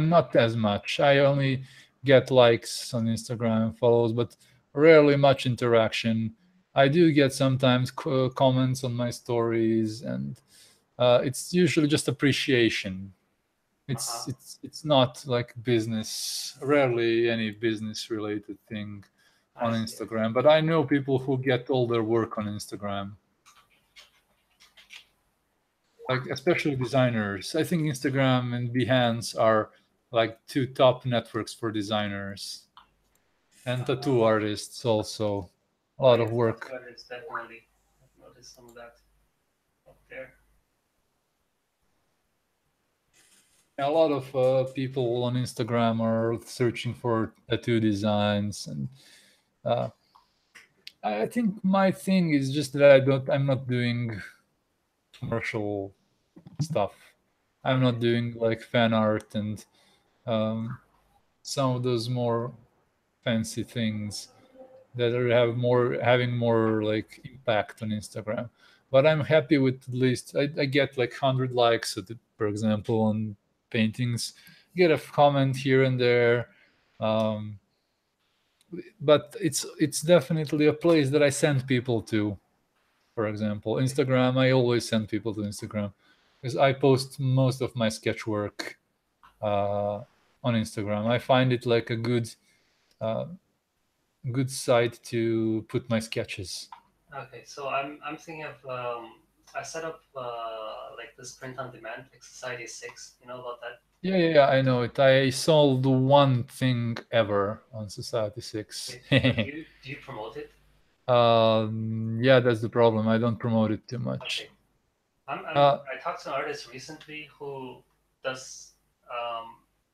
not as much. I only get likes on Instagram, follows, but rarely much interaction. I do get sometimes comments on my stories, and it's usually just appreciation. It's not like business, rarely any business related thing on I see. Instagram. But I know people who get all their work on Instagram, like especially designers. I think Instagram and Behance are like two top networks for designers and tattoo artists also. A lot of work. It's definitely. I've noticed some of that up there. A lot of people on Instagram are searching for tattoo designs, and uh, I think my thing is just that I'm not doing commercial stuff. I'm not doing like fan art and some of those more fancy things that are having more like impact on Instagram. But I'm happy with at least I get like 100 likes for example, on paintings. Get a comment here and there. Um, but it's definitely a place that I send people to. For example, Instagram, I always send people to Instagram because I post most of my sketch work on Instagram. I find it like a uh, good site to put my sketches. Okay, so I'm thinking of I set up like this print on demand, like Society 6. You know about that? Yeah, I know it. I sold one thing ever on Society 6. Do you promote it? Yeah, that's the problem. I don't promote it too much. Okay. I talked to an artist recently who does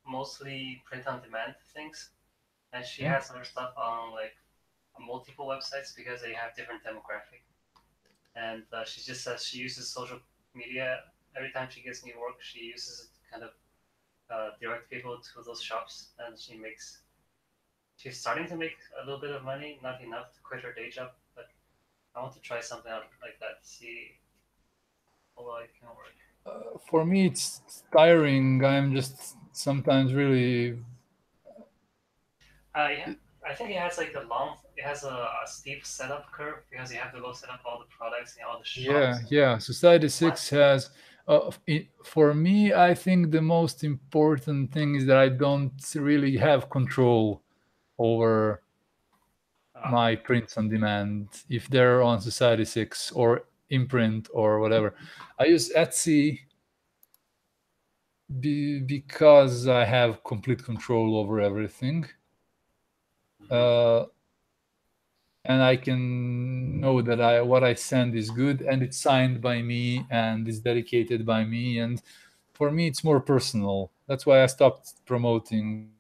mostly print on demand things, and she Yeah. has her stuff on like multiple websites because they have different demographic. And she just says she uses social media every time she gets new work. She uses it to kind of direct people to those shops, and she's starting to make a little bit of money, not enough to quit her day job, but I want to try something out like that, see how it can work. For me, it's tiring. I'm just sometimes really. Yeah, I think it has a steep setup curve because you have to go set up all the products and all the shops. Yeah. Society 6 has. For me, I think the most important thing is that I don't really have control over my prints on demand if they're on Society 6 or imprint or whatever. I use Etsy because I have complete control over everything. And I can know that what I send is good and it's signed by me and is dedicated by me. And for me, it's more personal. That's why I stopped promoting.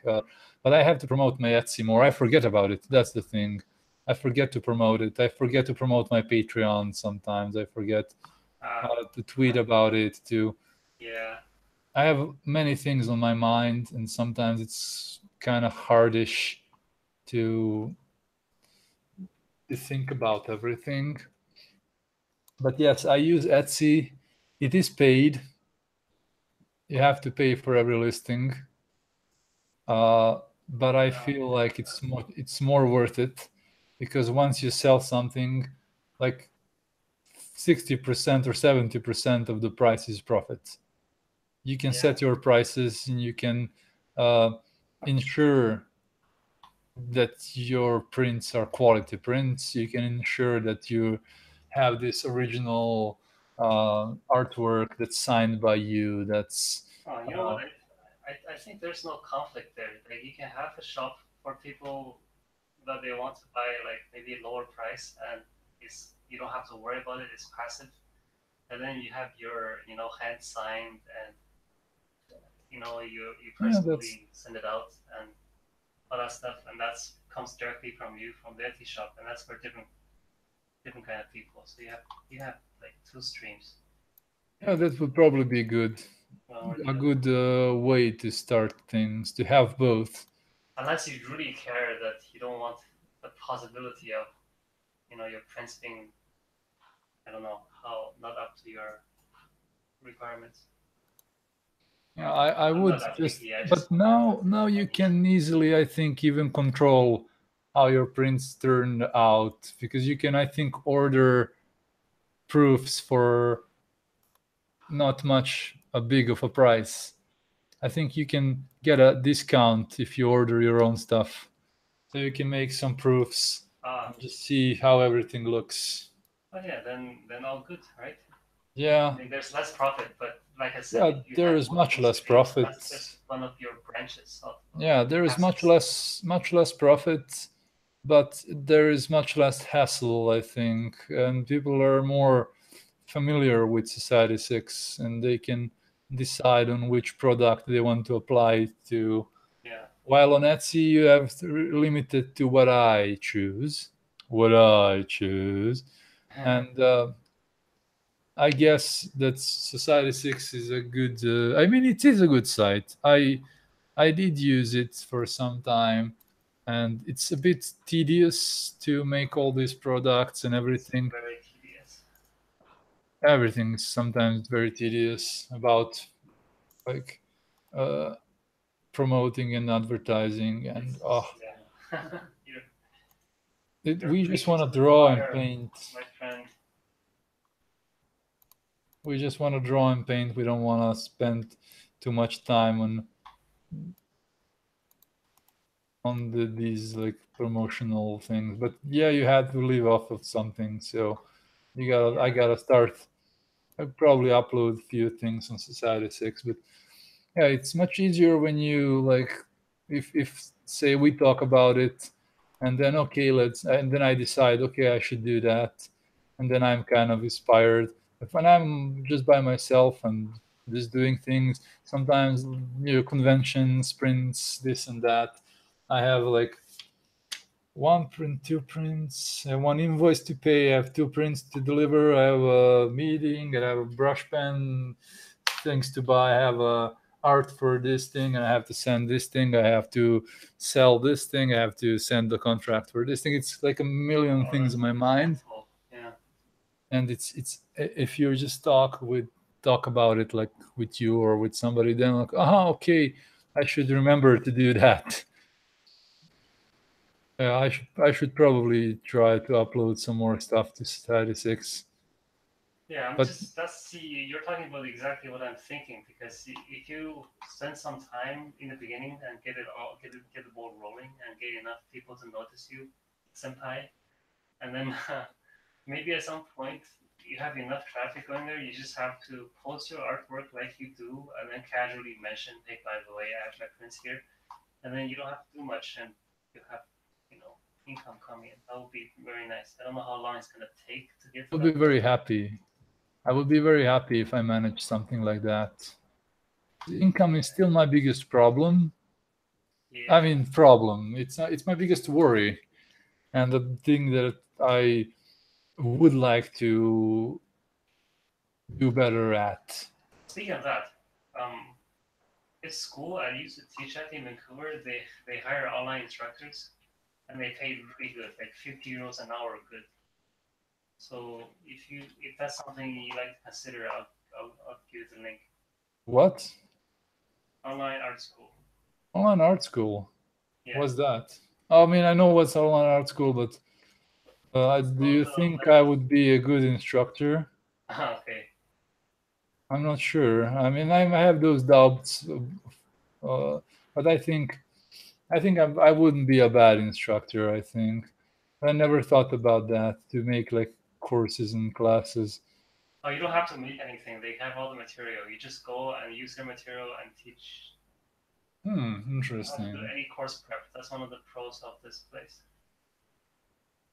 But I have to promote my Etsy more. I forget about it. That's the thing. I forget to promote it. I forget to promote my Patreon sometimes. I forget to tweet about it too. Yeah. I have many things on my mind, and sometimes it's kind of hardish to think about everything. But yes, I use Etsy. It is paid. You have to pay for every listing. But I feel like it's more worth it because once you sell something, like 60% or 70% of the price is profit. You can set your prices and you can ensure that your prints are quality prints. You can ensure that you have this original artwork that's signed by you. That's You know what? I think there's no conflict there. Like you can have a shop for people that they want to buy like maybe a lower price, and you don't have to worry about it. It's passive, and then you have your hand signed, and you personally send it out and all that stuff, and that comes directly from you from the Etsy shop, and that's for different kind of people. So you have like two streams. Yeah, that would probably be good. A good way to start things, to have both. Unless you really care that you don't want the possibility of, your prints being, I don't know, how not up to your requirements. Yeah, I would but now you can easily, I think, even control how your prints turn out because you can, I think, order proofs for not much a big of a price. I think you can get a discount if you order your own stuff, so you can make some proofs and just see how everything looks. Oh yeah, then all good, right? Yeah. I mean, there's less profit, but like I said, Yeah, if you there have is much multiple less streams, profit. that's just one of your branches of Yeah, there is assets. much less profit, but there is much less hassle, I think, and people are more familiar with Society 6 and they can decide on which product they want to apply it to. Yeah. While on Etsy, you have limited to what I choose. What I choose. And I guess that Society 6 is a good, I mean, it is a good site. I did use it for some time, and it's a bit tedious to make all these products and everything. It's very tedious. Everything is sometimes very tedious about like promoting and advertising, and Yeah. we just want to to the draw and fire, paint. my friend. We just want to draw and paint. We don't want to spend too much time on these like promotional things. But yeah, you had to live off of something, so I gotta start. I probably upload a few things on Society 6, but yeah, it's much easier when you like if say we talk about it and then okay, and then I decide okay, I should do that, and then I'm kind of inspired. But when I'm just by myself and just doing things, sometimes conventions, sprints, this and that, I have like one print, two prints, and one invoice to pay. I have two prints to deliver. I have a meeting, and I have a brush pen, things to buy. I have a art for this thing, and I have to send this thing. I have to sell this thing. I have to send the contract for this thing. It's like a million things in my mind. Yeah. And it's if you just talk about it like with you or with somebody, then like, oh, okay, I should remember to do that. Yeah, I should probably try to upload some more stuff to Society 6. Yeah, But you're talking about exactly what I'm thinking, because if you spend some time in the beginning and get the ball rolling and get enough people to notice you, senpai, and then maybe at some point you have enough traffic going there, you just have to post your artwork like you do, and then casually mention, hey, by the way, I have my prints here, and then you don't have to do much, and you have, income coming in. That would be very nice. I don't know how long it's gonna take to get to I'll that. be very happy. I would be very happy if I managed something like that. Income is still my biggest problem. Yeah. I mean, problem. It's my biggest worry, and the thing that I would like to do better at. Speaking of that, this school I used to teach at in Vancouver, they hire online instructors, and they pay really good, like 50 euros an hour, good. So if that's something you like to consider, I'll give you the link. What? Online art school. Online art school. Yeah. What's that? I mean, I know what's online art school, but do you think I would be a good instructor? Okay. I'm not sure. I mean, I have those doubts, but I wouldn't be a bad instructor. I think I never thought about that to make like courses and classes. Oh, you don't have to make anything. They have all the material. You just go and use their material and teach. You don't have to do Interesting. any course prep. That's one of the pros of this place.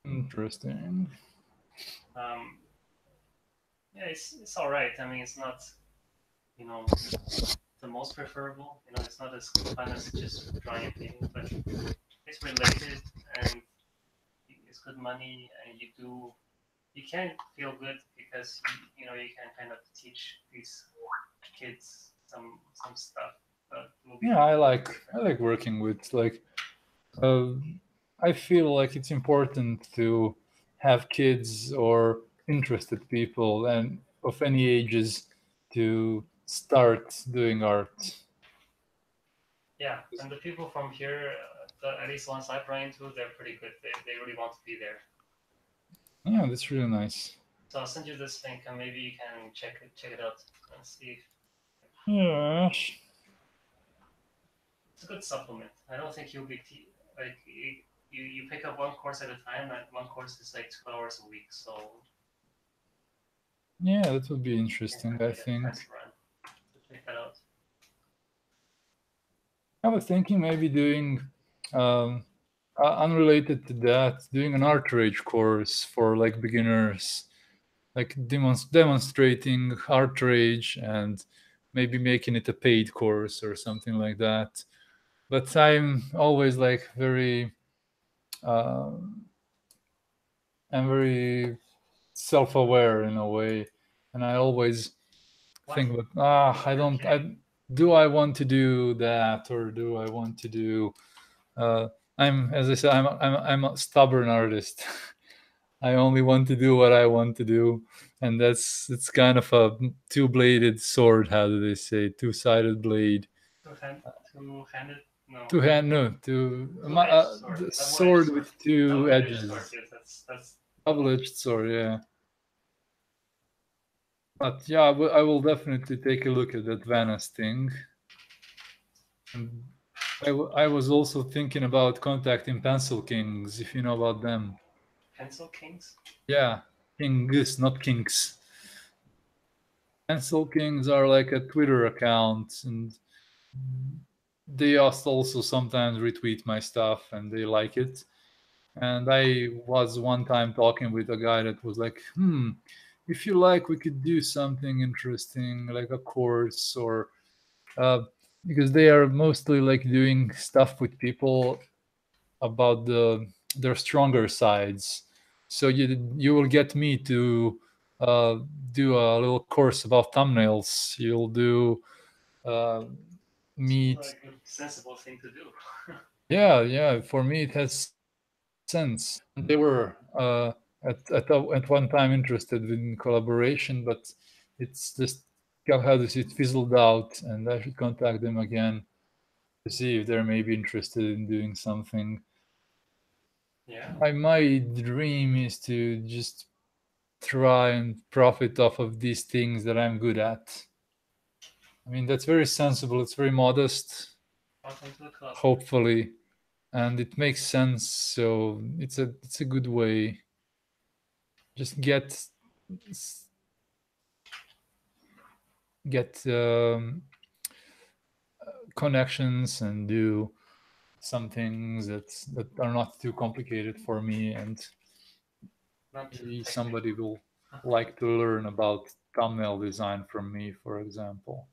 Interesting. Yeah, it's all right. I mean, it's not, the most preferable. It's not as fun as just drawing and painting, but it's related and it's good money, and you can feel good because you can kind of teach these kids some stuff. But Yeah, I like working with like. I feel like it's important to have kids or interested people and of any ages to start doing art. Yeah, and the people from here, at least ones I've run into, they're pretty good. They really want to be there. Yeah, that's really nice. So I'll send you this link, and maybe you can check it out and see Yes. It's a good supplement. I don't think you'll be like you pick up one course at a time. And one course is like 2 hours a week, so Yeah, that would be interesting, I yeah, think. test run. So check that out. I was thinking maybe doing, unrelated to that, doing an art rage course for like beginners, like demonstrating art rage and maybe making it a paid course or something like that. But I'm always like uh, I'm very self-aware in a way, and I always think, but I don't. I want to do that, or do I want to do? Uh, as I said, I'm a stubborn artist. I only want to do what I want to do, and it's kind of a two-bladed sword. How do they say? Two-sided blade. Two-handed? No. Two-hand? No, the sword with two edges. Yes, that's Double-edged sword. Yeah. But yeah, I will definitely take a look at that Venice thing. And I was also thinking about contacting Pencil Kings, if you know about them. Pencil Kings? Yeah, Kings, not Kings. Pencil Kings are like a Twitter account, and they also sometimes retweet my stuff, and they like it. And I was one time talking with a guy that was like, if you like, we could do something interesting, like a course or because they are mostly like doing stuff with people about their stronger sides. So you will get me to do a little course about thumbnails. You'll do meet. Like a sensible thing to do. Yeah. For me, it has sense. They were at one time interested in collaboration, but it's just how does it fizzled out, and I should contact them again to see if they're maybe interested in doing something. Yeah. My dream is to just try and profit off of these things that I'm good at. I mean, that's very sensible. It's very modest. Welcome to the club. Hopefully, and it makes sense. So it's a good way. Just get connections and do some things that are not too complicated for me, and maybe somebody will like to learn about thumbnail design from me, for example,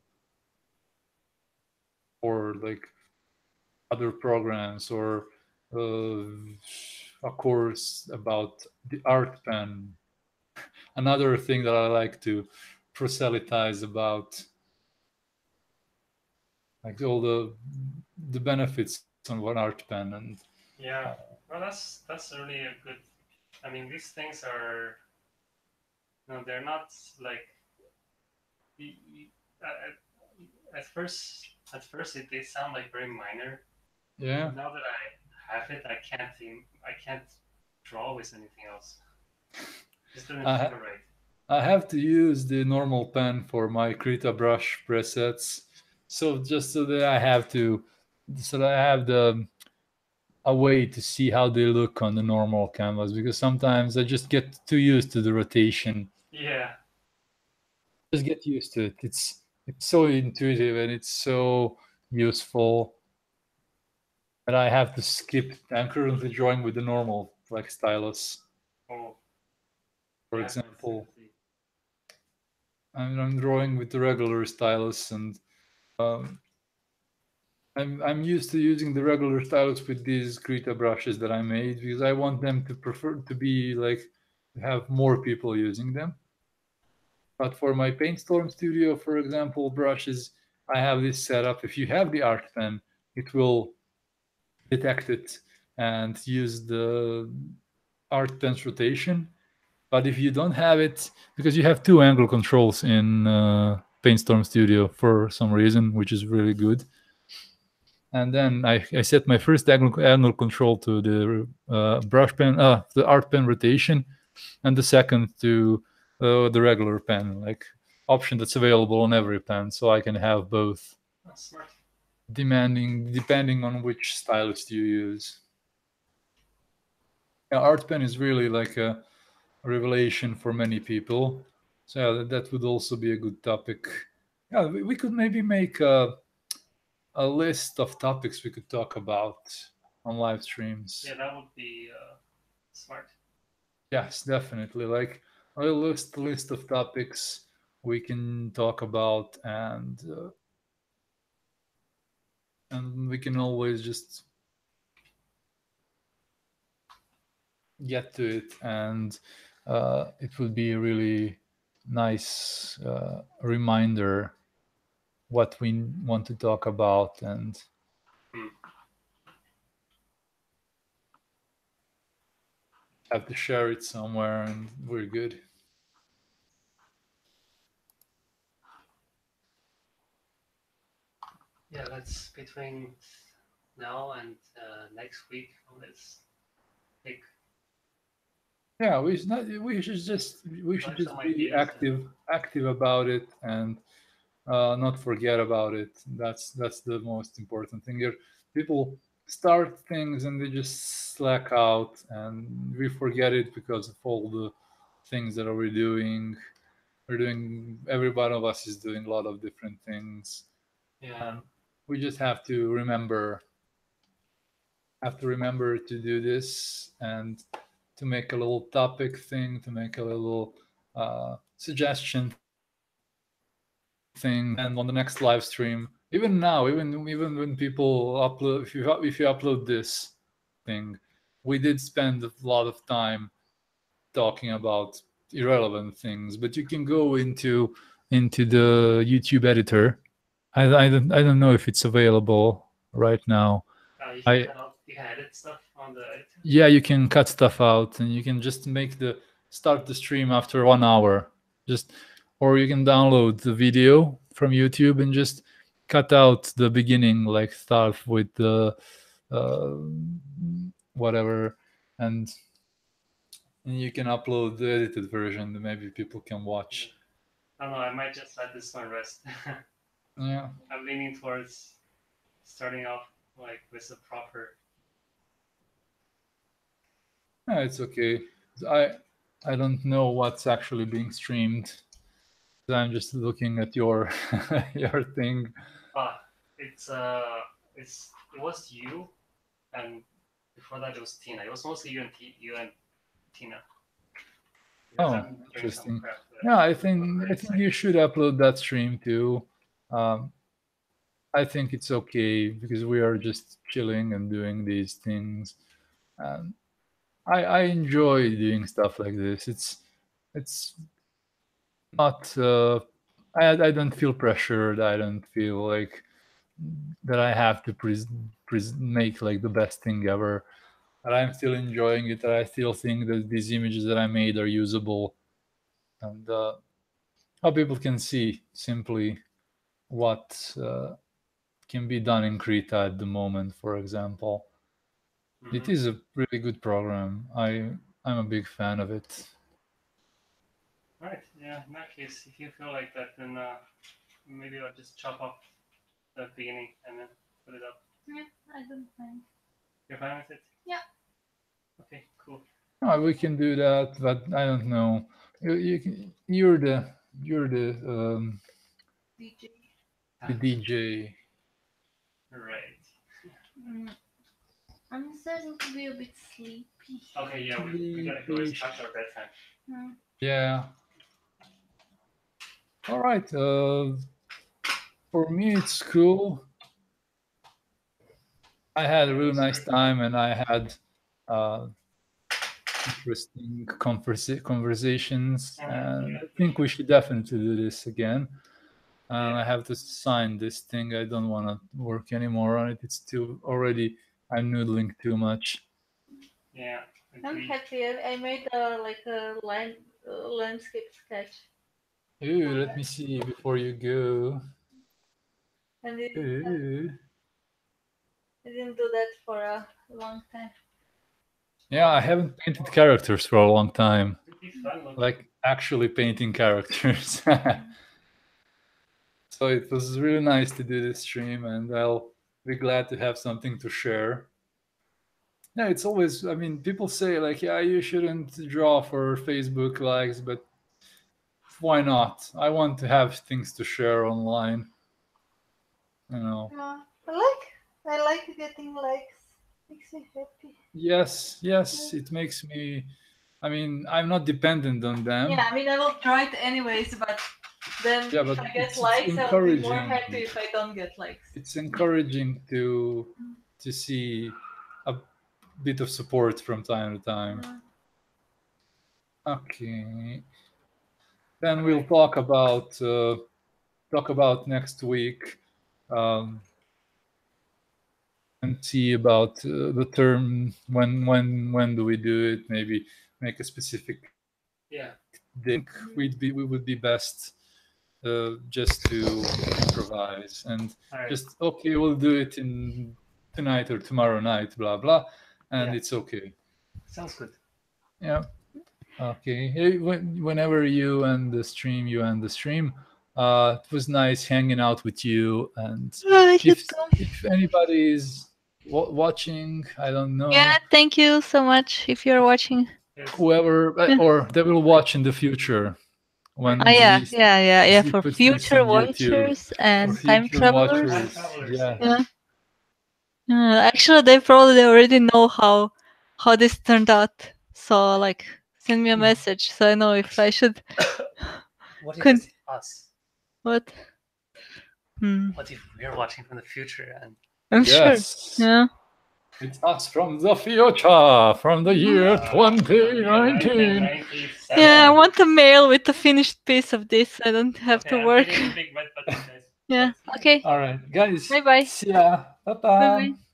or like other programs, or a course about the art pen. Another thing that I like to proselytize about, like all the benefits on one art pen. And yeah, well, that's really a good. I mean, these things are, they're not like. At first, they sound like very minor. Yeah. But now that I have it, I can't draw with anything else. Just doesn't feel right. I have to use the normal pen for my Krita brush presets, so just so that I have a way to see how they look on the normal canvas, because sometimes I just get too used to the rotation. Yeah. Just get used to it. It's so intuitive and it's so useful that I have to skip. I'm currently drawing with the normal like stylus. Oh. For example, I'm drawing with the regular stylus, and I'm used to using the regular stylus with these Krita brushes that I made, because I want them to be like have more people using them. But for my Paintstorm Studio, for example, brushes, I have this setup. If you have the art pen, it will detect it and use the art pen's rotation. But if you don't have it, because you have two angle controls in Paintstorm Studio for some reason, which is really good. And then I set my first angle control to the brush pen, the art pen rotation, and the second to the regular pen. Like option that's available on every pen, so I can have both. That's smart. Depending on which stylus you use. Yeah, art pen is really like a revelation for many people. So yeah, that would also be a good topic. Yeah, we could maybe make a list of topics we could talk about on live streams. Yeah, that would be smart. Yes, definitely. Like a list of topics we can talk about, and we can always just get to it, and it would be a really nice reminder what we want to talk about, and have to share it somewhere, and we're good. Yeah, let's between now and next week. Let's pick. Yeah, we should just Like some be ideas active about it, and not forget about it. That's the most important thing here. People start things and they just slack out, and we forget it because of all the things that we're doing. Every one of us is doing a lot of different things. Yeah. We just have to remember to do this, and to make a little topic thing, to make a little suggestion thing, and on the next live stream, even now, even when people upload, if you upload this thing, we did spend a lot of time talking about irrelevant things, but you can go into the YouTube editor. I don't know if it's available right now. You can edit stuff on the editor. Yeah, you can cut stuff out, and you can just start the stream after 1 hour. Or you can download the video from YouTube and just cut out the beginning, like start with the whatever, and you can upload the edited version that maybe people can watch. I don't know, I might just let this one rest. Yeah. I'm leaning towards starting off like with a proper. Yeah, it's okay. I don't know what's actually being streamed. I'm just looking at your your thing. It was you, and before that it was Tina. It was mostly you and Tina. Oh, interesting. Yeah, I think you should upload that stream too. I think it's okay because we are just chilling and doing these things. I enjoy doing stuff like this. It's not. I don't feel pressured. I don't feel like that I have to make like the best thing ever. But I'm still enjoying it. I still think that these images that I made are usable, and how people can see simply what can be done in Krita at the moment, for example. Mm-hmm. It is a really good program. I'm a big fan of it. Right. Yeah. In that case, if you feel like that, then maybe I'll just chop off the beginning and then put it up. Yeah, I don't mind. You're fine with it? Yeah. Okay. Cool. No, we can do that, but I don't know. You're the DJ. The DJ. Right. I'm starting to be a bit sleepy. Okay, yeah, we gotta go start our bedtime. Yeah. All right. For me, it's cool. I had a really nice time, and I had interesting conversations. And I think we should definitely do this again. I have to sign this thing. I don't want to work anymore on it. It's too already. I'm noodling too much. Yeah. I'm happy. I made like a landscape sketch. Ooh, let me see before you go. And I didn't do that for a long time. Yeah, I haven't painted characters for a long time. Like actually painting characters. So it was really nice to do this stream, and I'll be glad to have something to share. Yeah, it's always, I mean, people say like, yeah, you shouldn't draw for Facebook likes, but why not? I want to have things to share online. You know. Yeah, I like getting likes. Makes me happy. Yes, it makes me. I mean, I'm not dependent on them. Yeah, I mean, I will try it anyways, but then Yeah, if but I get it's likes, I'll be more encouraging. happy if I don't get likes. It's encouraging to see a bit of support from time to time. Okay. Then we'll talk about next week, and see about the term. When do we do it? Maybe make a specific. Yeah. Day. We would be best just to improvise and All right. just okay, we'll do it in tonight or tomorrow night, blah blah, and Yeah. it's okay. Sounds good. Yeah. Okay. Hey, whenever you end the stream, it was nice hanging out with you. And if anybody is watching, I don't know. Yeah, thank you so much if you're watching. Whoever or they will watch in the future. When yeah, we for put this future on YouTube. watchers and For time future travelers. watchers, yeah. Actually, they probably already know how this turned out. So, like, send me a message so I know if I should. What if it's us? What? What if we're watching from the future and? I'm sure. Yeah. It's us from the future, from the year 2019. Yeah, I want a mail with a finished piece of this. I don't have to work. Big red button, guys. Yeah. Okay. All right, guys. Bye bye. See ya. Bye bye. Bye bye.